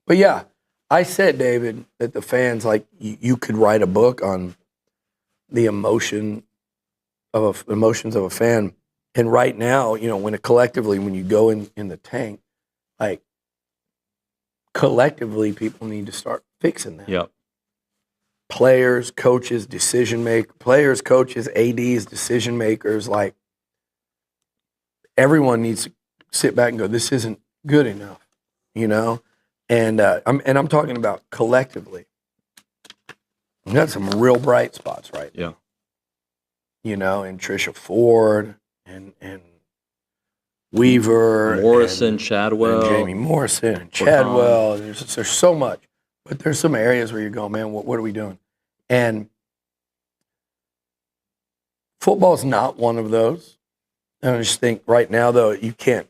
But yeah, I said, David, that the fans, like, you could write a book on the emotions of a fan. And right now, you know, when you go in the tank, like, collectively, people need to start fixing that. Yep. Players, coaches, players, coaches, ADs, decision makers, like, everyone needs to sit back and go, this isn't good enough, you know? And I'm talking about collectively. We've got some real bright spots right now. Yeah. You know, and Trisha Ford and Weaver, Morrison, Chadwell, and Jamie Morrison, and Chadwell. There's so much, but there's some areas where you're going, man, what are we doing? And football's not one of those. And I just think right now, though, you can't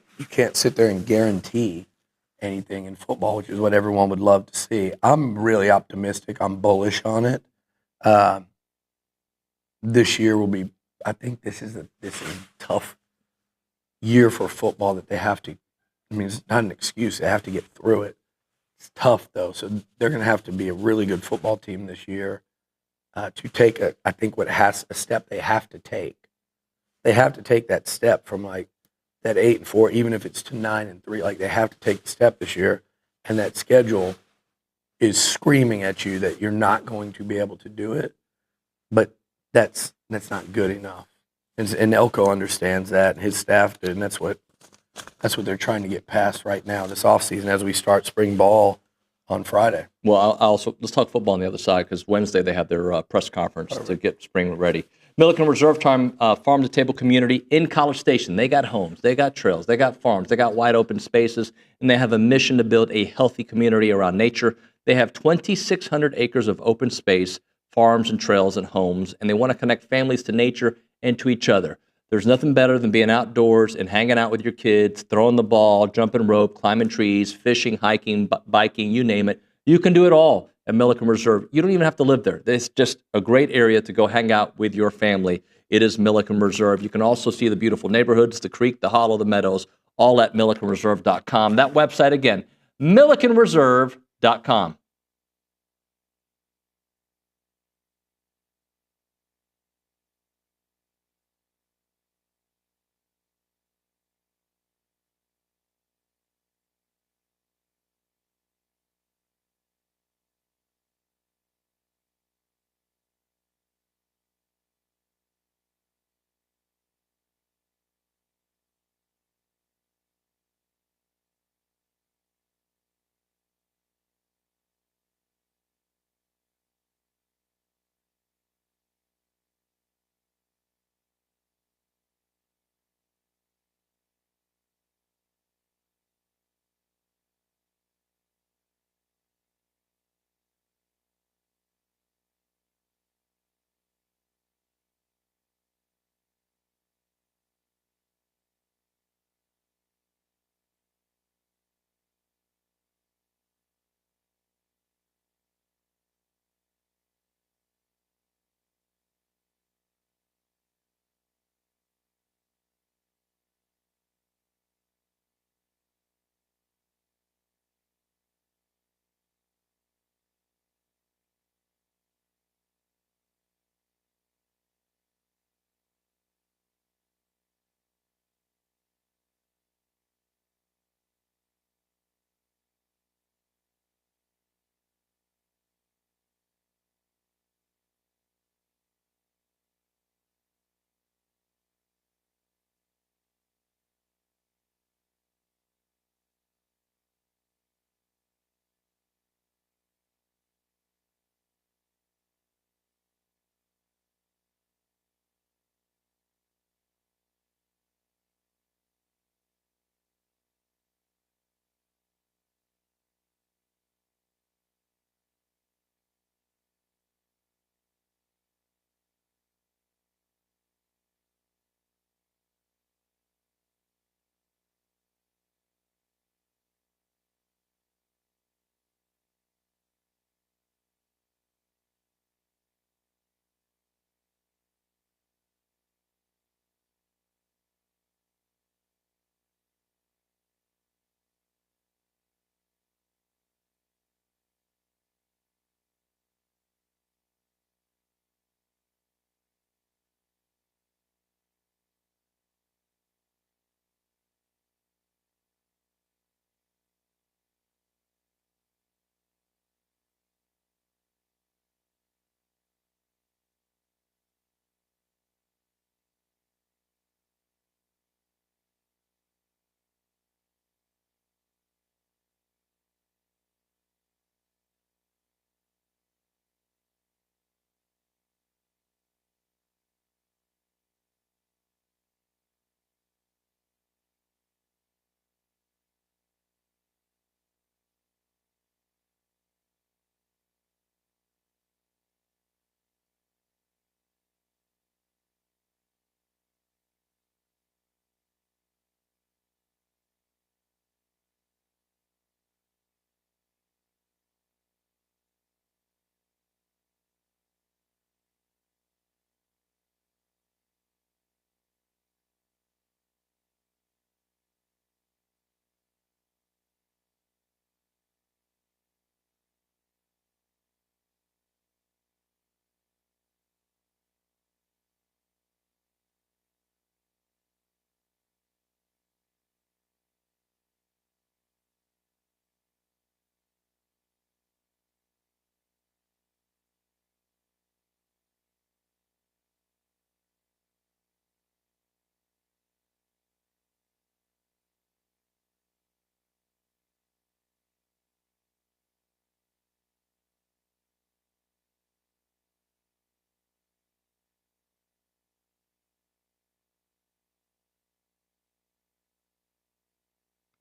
sit there and guarantee anything in football, which is what everyone would love to see. I'm really optimistic. I'm bullish on it. This year will be. I think this is a tough year for football that they have to. I mean, it's not an excuse. They have to get through it. It's tough though, so they're going to have to be a really good football team this year to take a step they have to take. They have to take that step from like that 8-4, even if it's to 9-3. Like, they have to take the step this year, and that schedule is screaming at you that you're not going to be able to do it. But that's not good enough. And Elko understands that, and his staff did, and that's what they're trying to get past right now this offseason as we start spring ball on Friday. Well, let's talk football on the other side, because Wednesday they have their press conference to get spring ready. Milliken Reserve Farm to Table community in College Station. They got homes, they got trails, they got farms, they got wide open spaces, and they have a mission to build a healthy community around nature. They have 2,600 acres of open space, farms and trails and homes, and they want to connect families to nature and to each other. There's nothing better than being outdoors and hanging out with your kids, throwing the ball, jumping rope, climbing trees, fishing, hiking, biking, you name it. You can do it all at Milliken Reserve. You don't even have to live there. It's just a great area to go hang out with your family. It is Milliken Reserve. You can also see the beautiful neighborhoods, the creek, the hollow, the meadows, all at millikenreserve.com. That website again, millikenreserve.com.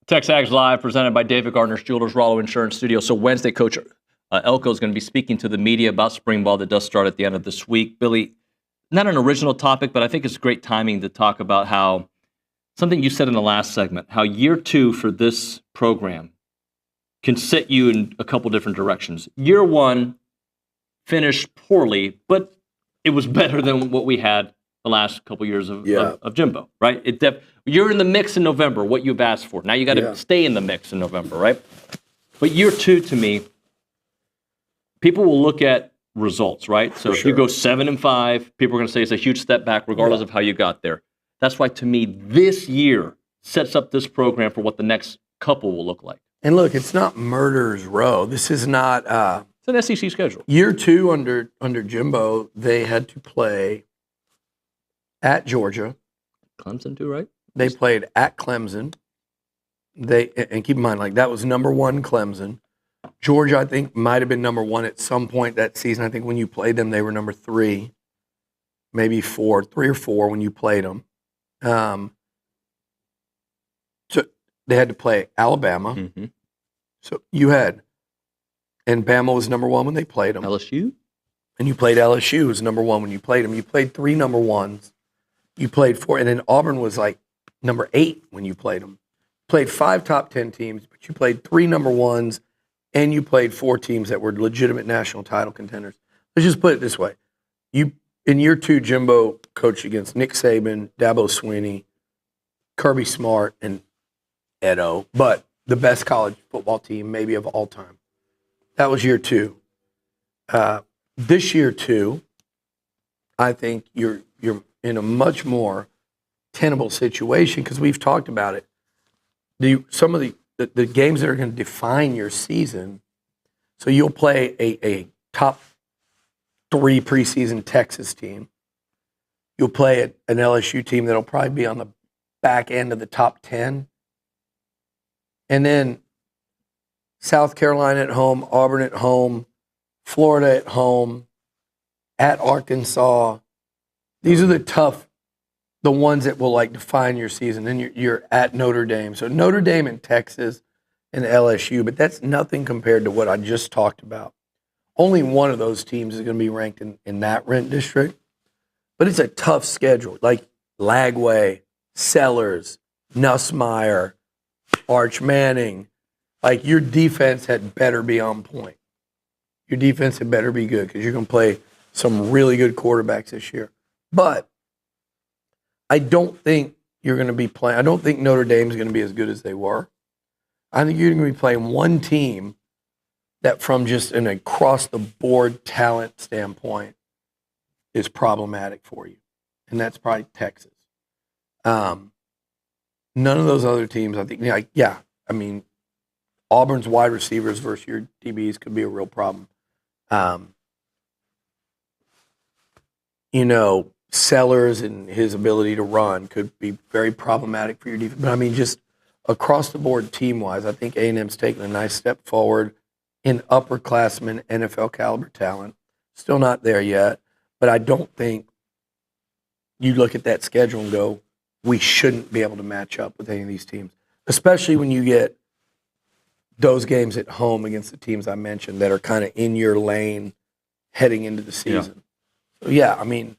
TexAgs Live, presented by David Gardner's Jewelers, Rollo Insurance Studio. So Wednesday, Coach Elko is going to be speaking to the media about spring ball that does start at the end of this week. Billy, not an original topic, but I think it's great timing to talk about how something you said in the last segment, how year 2 for this program can set you in a couple different directions. Year 1 finished poorly, but it was better than what we had the last couple years of Jimbo, right? You're in the mix in November, what you've asked for. Now you got to stay in the mix in November, right? But year 2, to me, people will look at results, right? So if you go 7-5, people are going to say it's a huge step back, regardless of how you got there. That's why, to me, this year sets up this program for what the next couple will look like. And look, it's not murderer's row. This is not. It's an SEC schedule. Year 2 under Jimbo, they had to play at Georgia. Clemson too, right? They played at Clemson. And keep in mind, like, that was number 1 Clemson. Georgia, I think, might have been number 1 at some point that season. I think when you played them, they were number 3, maybe 4, 3 or 4 when you played them. So they had to play Alabama. Mm-hmm. So you had, and Bama was number 1 when they played them. LSU? And you played LSU was number 1 when you played them. You played 3 number 1s. You played 4, and then Auburn was like number 8 when you played them. Played 5 top 10 teams, but you played 3 number 1s, and you played 4 teams that were legitimate national title contenders. Let's just put it this way. In year 2, Jimbo coached against Nick Saban, Dabo Swinney, Kirby Smart, and Edo, but the best college football team maybe of all time. That was year 2. This year 2, I think you're in a much more tenable situation because we've talked about it. Some of the games that are going to define your season, so you'll play a top 3 preseason Texas team. You'll play an LSU team that'll probably be on the back end of the top 10. And then South Carolina at home, Auburn at home, Florida at home, at Arkansas. These are the ones that will like define your season. Then you're at Notre Dame. So Notre Dame and Texas and LSU, but that's nothing compared to what I just talked about. Only one of those teams is going to be ranked in that rent district. But it's a tough schedule. Like Lagway, Sellers, Nussmeier, Arch Manning. Like, your defense had better be on point. Your defense had better be good because you're going to play some really good quarterbacks this year. But I don't think you're going to be playing. I don't think Notre Dame is going to be as good as they were. I think you're going to be playing one team that, from just an across-the-board talent standpoint, is problematic for you, and that's probably Texas. None of those other teams, I think, I mean, Auburn's wide receivers versus your DBs could be a real problem. Sellers and his ability to run could be very problematic for your defense. But, I mean, just across the board team-wise, I think A&M's taken a nice step forward in upperclassmen, NFL caliber talent. Still not there yet, but I don't think you look at that schedule and go, we shouldn't be able to match up with any of these teams, especially when you get those games at home against the teams I mentioned that are kind of in your lane heading into the season. So, I mean,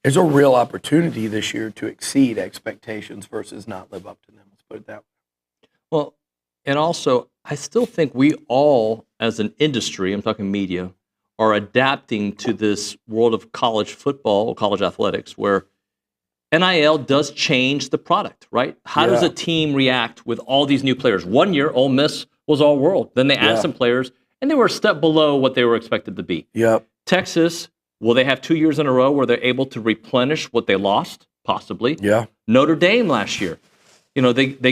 there's a real opportunity this year to exceed expectations versus not live up to them. Let's put it that way. Well, and also, I still think we all, as an industry, I'm talking media, are adapting to this world of college football, or college athletics, where NIL does change the product, right? How does a team react with all these new players? 1 year, Ole Miss was all world. Then they added some players, and they were a step below what they were expected to be. Texas, will they have 2 years in a row where they're able to replenish what they lost? Possibly. Notre Dame last year, they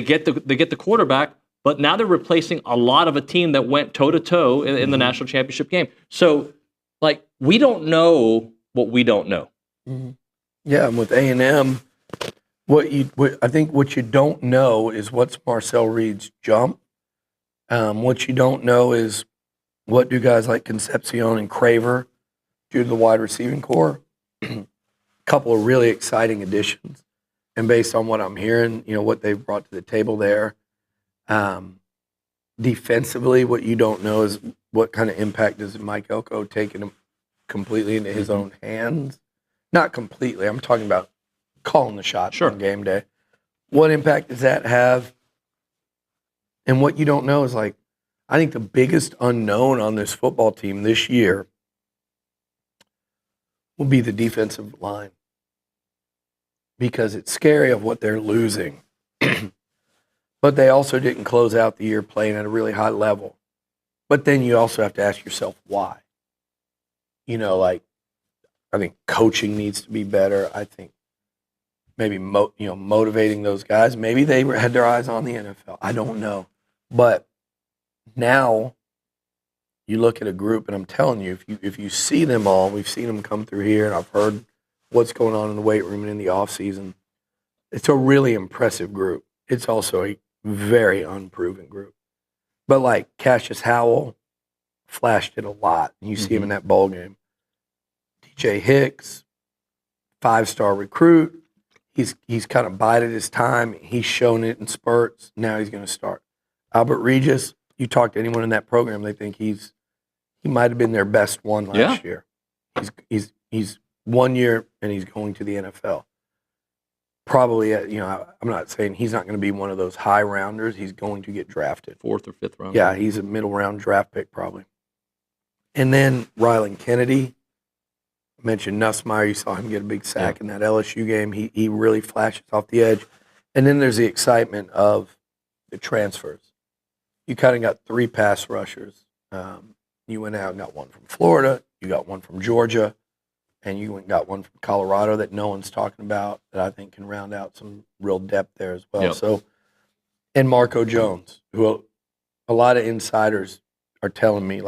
get the quarterback, but now they're replacing a lot of a team that went toe-to-toe in the national championship game. So, we don't know what we don't know. Yeah, and with A&M, I think what you don't know is what's Marcel Reed's jump. What you don't know is what do guys like Concepcion and Craver do to the wide receiving core. A couple of really exciting additions. and based on what I'm hearing, what they've brought to the table there, defensively, what you don't know is what kind of impact does Mike Elko taking him completely into his own hands? Not completely. I'm talking about calling the shots on game day. What impact does that have? And what you don't know is I think the biggest unknown on this football team this year will be the defensive line, because it's scary of what they're losing. But they also didn't close out the year playing at a really high level. But then you also have to ask yourself why. I think coaching needs to be better. I think maybe motivating those guys. Maybe they had their eyes on the NFL. I don't know. But now you look at a group, and I'm telling you, if you see them all, we've seen them come through here, and I've heard what's going on in the weight room and in the off season. It's a really impressive group. It's also a very unproven group. But Cassius Howell flashed it a lot. You see him in that bowl game. DJ Hicks, 5-star recruit. He's kind of bided his time. He's shown it in spurts. Now he's going to start. Albert Regis, you talk to anyone in that program, they think he might have been their best one last year. He's 1 year and he's going to the NFL. Probably, I'm not saying he's not going to be one of those high rounders. He's going to get drafted. 4th or 5th round. Yeah, he's a middle round draft pick probably. And then Rylan Kennedy. I mentioned Nussmeier. You saw him get a big sack in that LSU game. He really flashes off the edge. And then there's the excitement of the transfers. You kind of got 3 pass rushers. You went out and got one from Florida. You got one from Georgia. And you went and got one from Colorado that no one's talking about that I think can round out some real depth there as well. Yep. So, and Marco Jones, who a lot of insiders are telling me,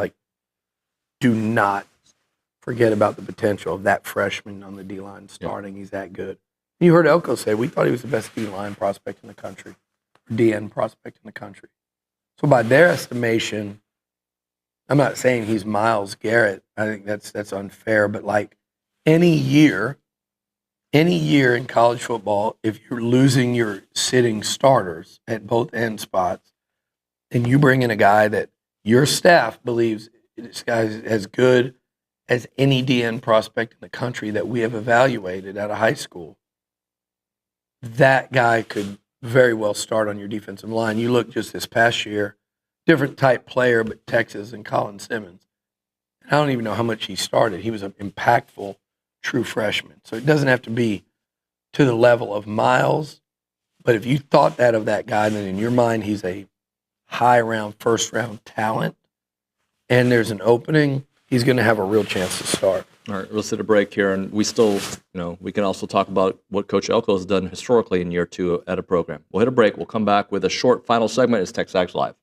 do not forget about the potential of that freshman on the D-line starting. He's that good. You heard Elko say, we thought he was the best D-line prospect in the country, or DN prospect in the country. So by their estimation, I'm not saying he's Myles Garrett. I think that's unfair, but any year in college football, if you're losing your sitting starters at both end spots, and you bring in a guy that your staff believes this guy's as good as any DN prospect in the country that we have evaluated out of high school, that guy could very well start on your defensive line. You look just this past year, different type player, but Texas and Colin Simmons. I don't even know how much he started. He was an impactful true freshman. So it doesn't have to be to the level of Myles, but if you thought that of that guy, then in your mind he's a high round, first round talent, and there's an opening, he's going to have a real chance to start. All right, let's hit a break here, and we still, we can also talk about what Coach Elko has done historically in year 2 at a program. We'll hit a break. We'll come back with a short final segment. It's TexAgs Live.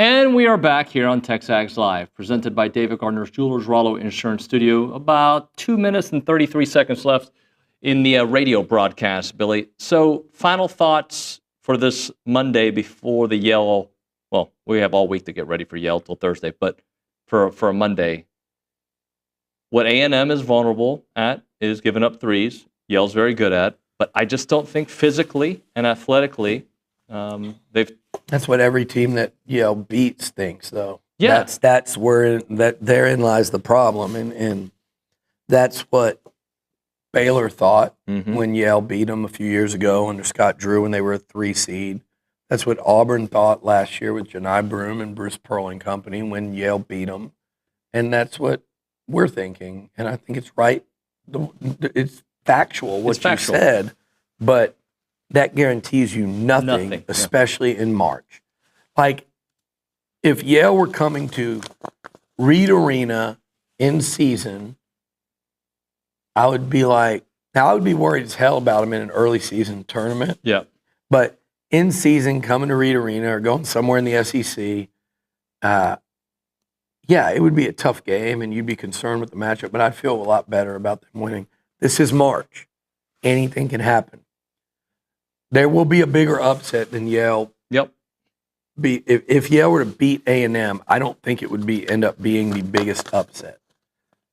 And we are back here on TexAgs Live, presented by David Gardner's Jewelers Rollo Insurance Studio. About 2 minutes and 33 seconds left in the radio broadcast, Billy. So, final thoughts for this Monday before the Yale. Well, we have all week to get ready for Yale till Thursday, but for a Monday, what A&M is vulnerable at is giving up threes. Yale's very good at, but I just don't think physically and athletically they've. That's what every team that Yale beats thinks, though. Yeah, that's where therein lies the problem, and that's what Baylor thought when Yale beat them a few years ago under Scott Drew when they were a 3 seed. That's what Auburn thought last year with Janai Broome and Bruce Pearl and company when Yale beat them, and that's what we're thinking. And I think it's right. It's factual what you said, but that guarantees you nothing. Especially in March. Like, if Yale were coming to Reed Arena in season, I would be like, now I would be worried as hell about them in an early season tournament. Yeah. But in season, coming to Reed Arena or going somewhere in the SEC, yeah, it would be a tough game and you'd be concerned with the matchup, but I'd feel a lot better about them winning. This is March. Anything can happen. There will be a bigger upset than Yale. Yep. If Yale were to beat A&M, I don't think it would end up being the biggest upset.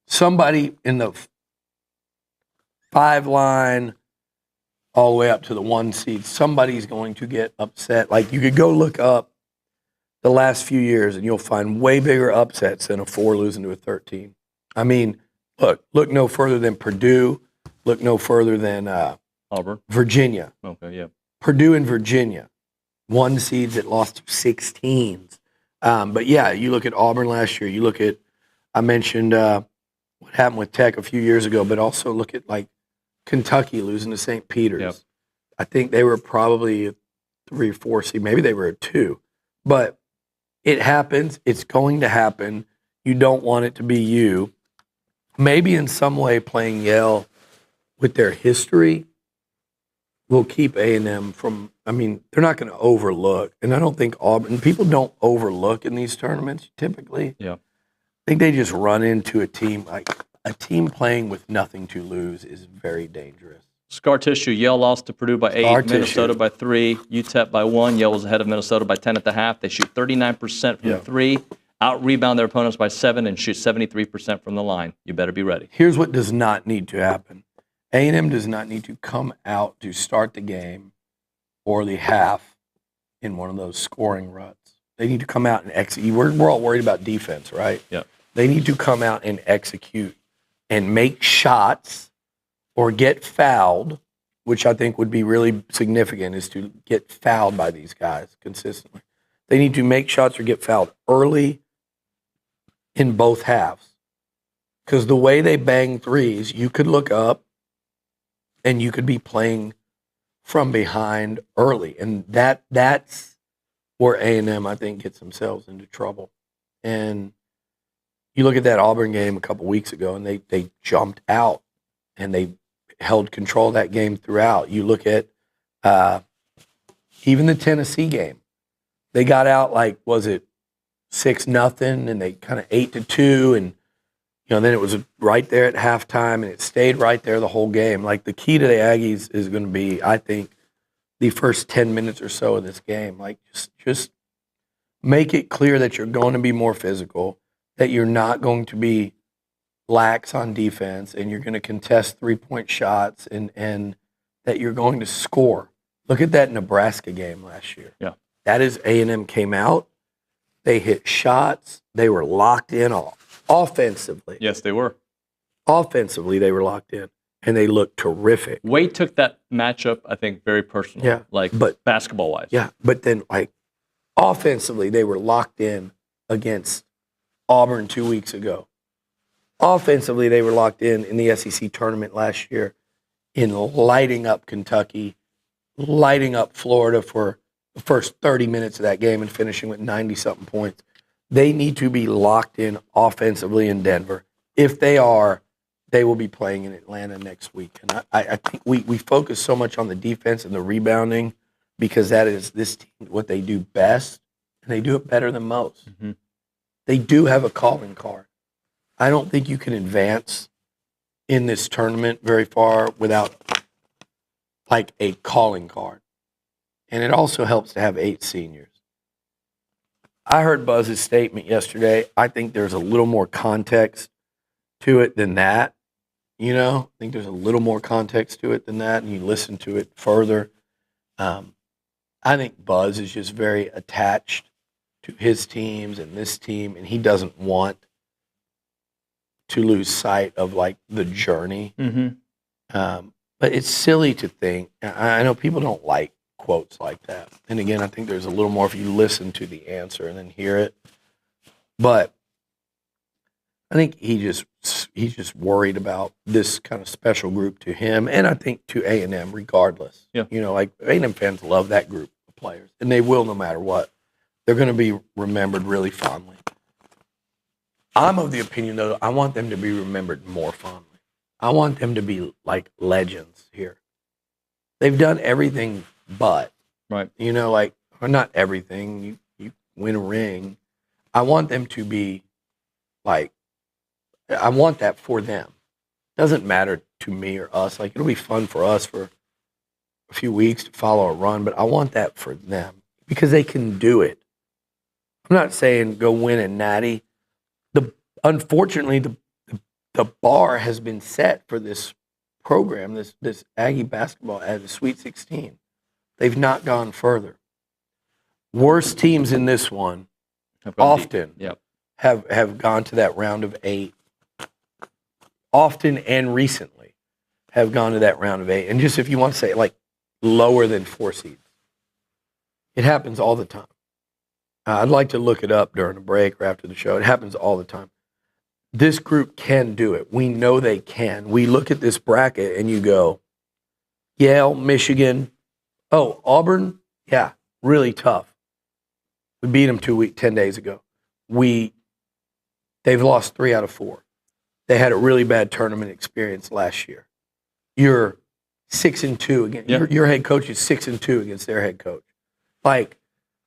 Somebody in the 5 line all the way up to the 1 seed, somebody's going to get upset. Like, you could go look up the last few years and you'll find way bigger upsets than a 4 losing to a 13. I mean, look no further than Purdue. Look no further than Auburn. Virginia. Okay, yeah. Purdue and Virginia. 1 seeds that lost to 16s. But yeah, you look at Auburn last year. You look at, I mentioned what happened with Tech a few years ago, but also look at like Kentucky losing to St. Peter's. Yep. I think they were probably a 3 or 4 seed. Maybe they were a 2. But it happens. It's going to happen. You don't want it to be you. Maybe in some way playing Yale with their history will keep A&M from, I mean, they're not going to overlook. And I don't think Auburn, people don't overlook in these tournaments typically. Yeah. I think they just run into a team, like a team playing with nothing to lose is very dangerous. Scar tissue. Yale lost to Purdue by 8, Minnesota by 3, UTEP by 1. Yale was ahead of Minnesota by 10 at the half. They shoot 39% from 3, out-rebound their opponents by 7, and shoot 73% from the line. You better be ready. Here's what does not need to happen. A&M does not need to come out to start the game or the half in one of those scoring ruts. They need to come out and execute. We're all worried about defense, right? Yeah. They need to come out and execute and make shots or get fouled, which I think would be really significant, is to get fouled by these guys consistently. They need to make shots or get fouled early in both halves. Because the way they bang threes, you could look up and you could be playing from behind early. And that's where A&M, I think, gets themselves into trouble. And you look at that Auburn game a couple weeks ago, and they jumped out, and they held control of that game throughout. You look at even the Tennessee game. They got out like, was it 6-0, and they kind of 8-2, and then it was right there at halftime, and it stayed right there the whole game. Like, the key to the Aggies is going to be, I think, the first 10 minutes or so of this game. Like, just make it clear that you're going to be more physical, that you're not going to be lax on defense, and you're going to contest 3-point shots, and that you're going to score. Look at that Nebraska game last year. Yeah. That is, A&M came out, they hit shots, they were locked in offensively. Yes, they were. Offensively, they were locked in, and they looked terrific. Wade took that matchup, I think, very personally. Yeah, but basketball-wise. Yeah, but then, like, offensively, they were locked in against Auburn 2 weeks ago. Offensively, they were locked in the SEC tournament last year in lighting up Kentucky, lighting up Florida for the first 30 minutes of that game and finishing with 90-something points. They need to be locked in offensively in Denver. If they are, they will be playing in Atlanta next week. And I think we focus so much on the defense and the rebounding because that is this team, what they do best. and they do it better than most. They do have a calling card. I don't think you can advance in this tournament very far without like a calling card. And it also helps to have 8 seniors. I heard Buzz's statement yesterday. I think there's a little more context to it than that. You know, I think there's a little more context to it than that, and you listen to it further. I think Buzz is just very attached to his teams and this team, and he doesn't want to lose sight of like the journey. But it's silly to think. I know people don't like quotes like that, and again, I think there's a little more if you listen to the answer and then hear it. But I think he's just worried about this kind of special group to him, and I think to A&M regardless. Yeah. You know, like A&M fans love that group of players, and they will no matter what. They're going to be remembered really fondly. I'm of the opinion, though, I want them to be remembered more fondly. I want them to be like legends here. They've done everything but. Right. You know, like, or not everything. You win a ring. I want them to be like, I want that for them. Doesn't matter to me or us. Like, it'll be fun for us for a few weeks to follow a run, but I want that for them because they can do it. I'm not saying go win a natty. Unfortunately, the bar has been set for this program, this Aggie basketball at the Sweet 16. They've not gone further. Worst teams in this one often have gone to that round of 8. Often and recently have gone to that round of 8. And just if you want to say like lower than 4 seeds. It happens all the time. I'd like to look it up during a break or after the show. It happens all the time. This group can do it. We know they can. We look at this bracket and you go, Yale, Michigan, oh, Auburn, yeah, really tough. We beat them 10 days ago. They've lost 3 out of 4. They had a really bad tournament experience last year. You're 6-2 again. Yep. Your head coach is 6-2 against their head coach. Like,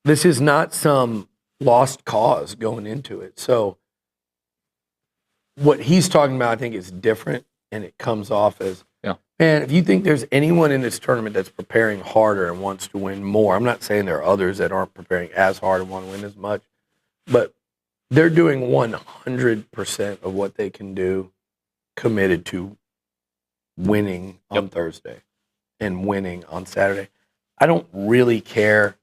this is not some lost cause going into it. So what he's talking about, I think, is different, and it comes off as, man, if you think there's anyone in this tournament that's preparing harder and wants to win more, I'm not saying there are others that aren't preparing as hard and want to win as much, but they're doing 100% of what they can do, committed to winning on Thursday and winning on Saturday. I don't really care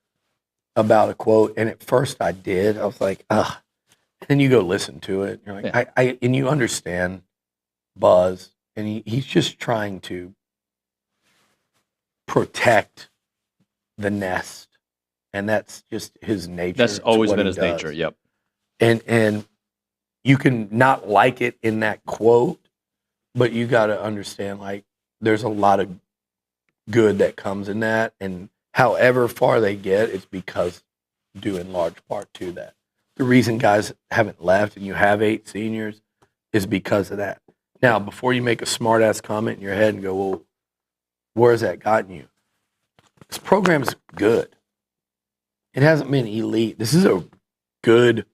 about a quote, and at first I did. I was like, ugh. And then you go listen to it. You're like, and you understand Buzz, and he's just trying to protect the nest, and that's just his nature. That's always what been he his does. nature. Yep. And you can not like it in that quote, but you got to understand, like, there's a lot of good that comes in that, and however far they get, it's because due in large part to that. The reason guys haven't left and you have 8 seniors is because of that. Now, before you make a smart-ass comment in your head and go, well, where has that gotten you? This program's good. It hasn't been elite. This is a good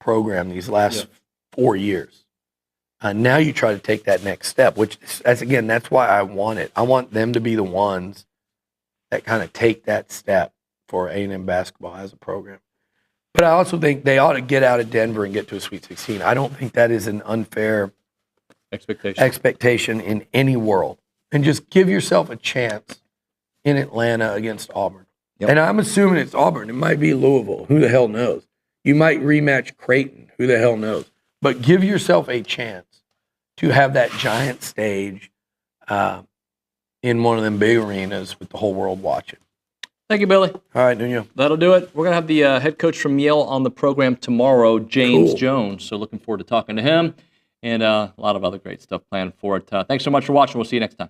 program these last 4 years. Now you try to take that next step, which, that's why I want it. I want them to be the ones that kind of take that step for A&M basketball as a program. But I also think they ought to get out of Denver and get to a Sweet 16. I don't think that is an unfair expectation in any world. And just give yourself a chance in Atlanta against Auburn. And I'm assuming it's Auburn. It might be Louisville. Who the hell knows? You might rematch Creighton. Who the hell knows? But give yourself a chance to have that giant stage in one of them big arenas with the whole world watching. Thank you, Billy. All right, Nuño. That'll do it. We're going to have the head coach from Yale on the program tomorrow, James Jones. So looking forward to talking to him and a lot of other great stuff planned for it. Thanks so much for watching. We'll see you next time.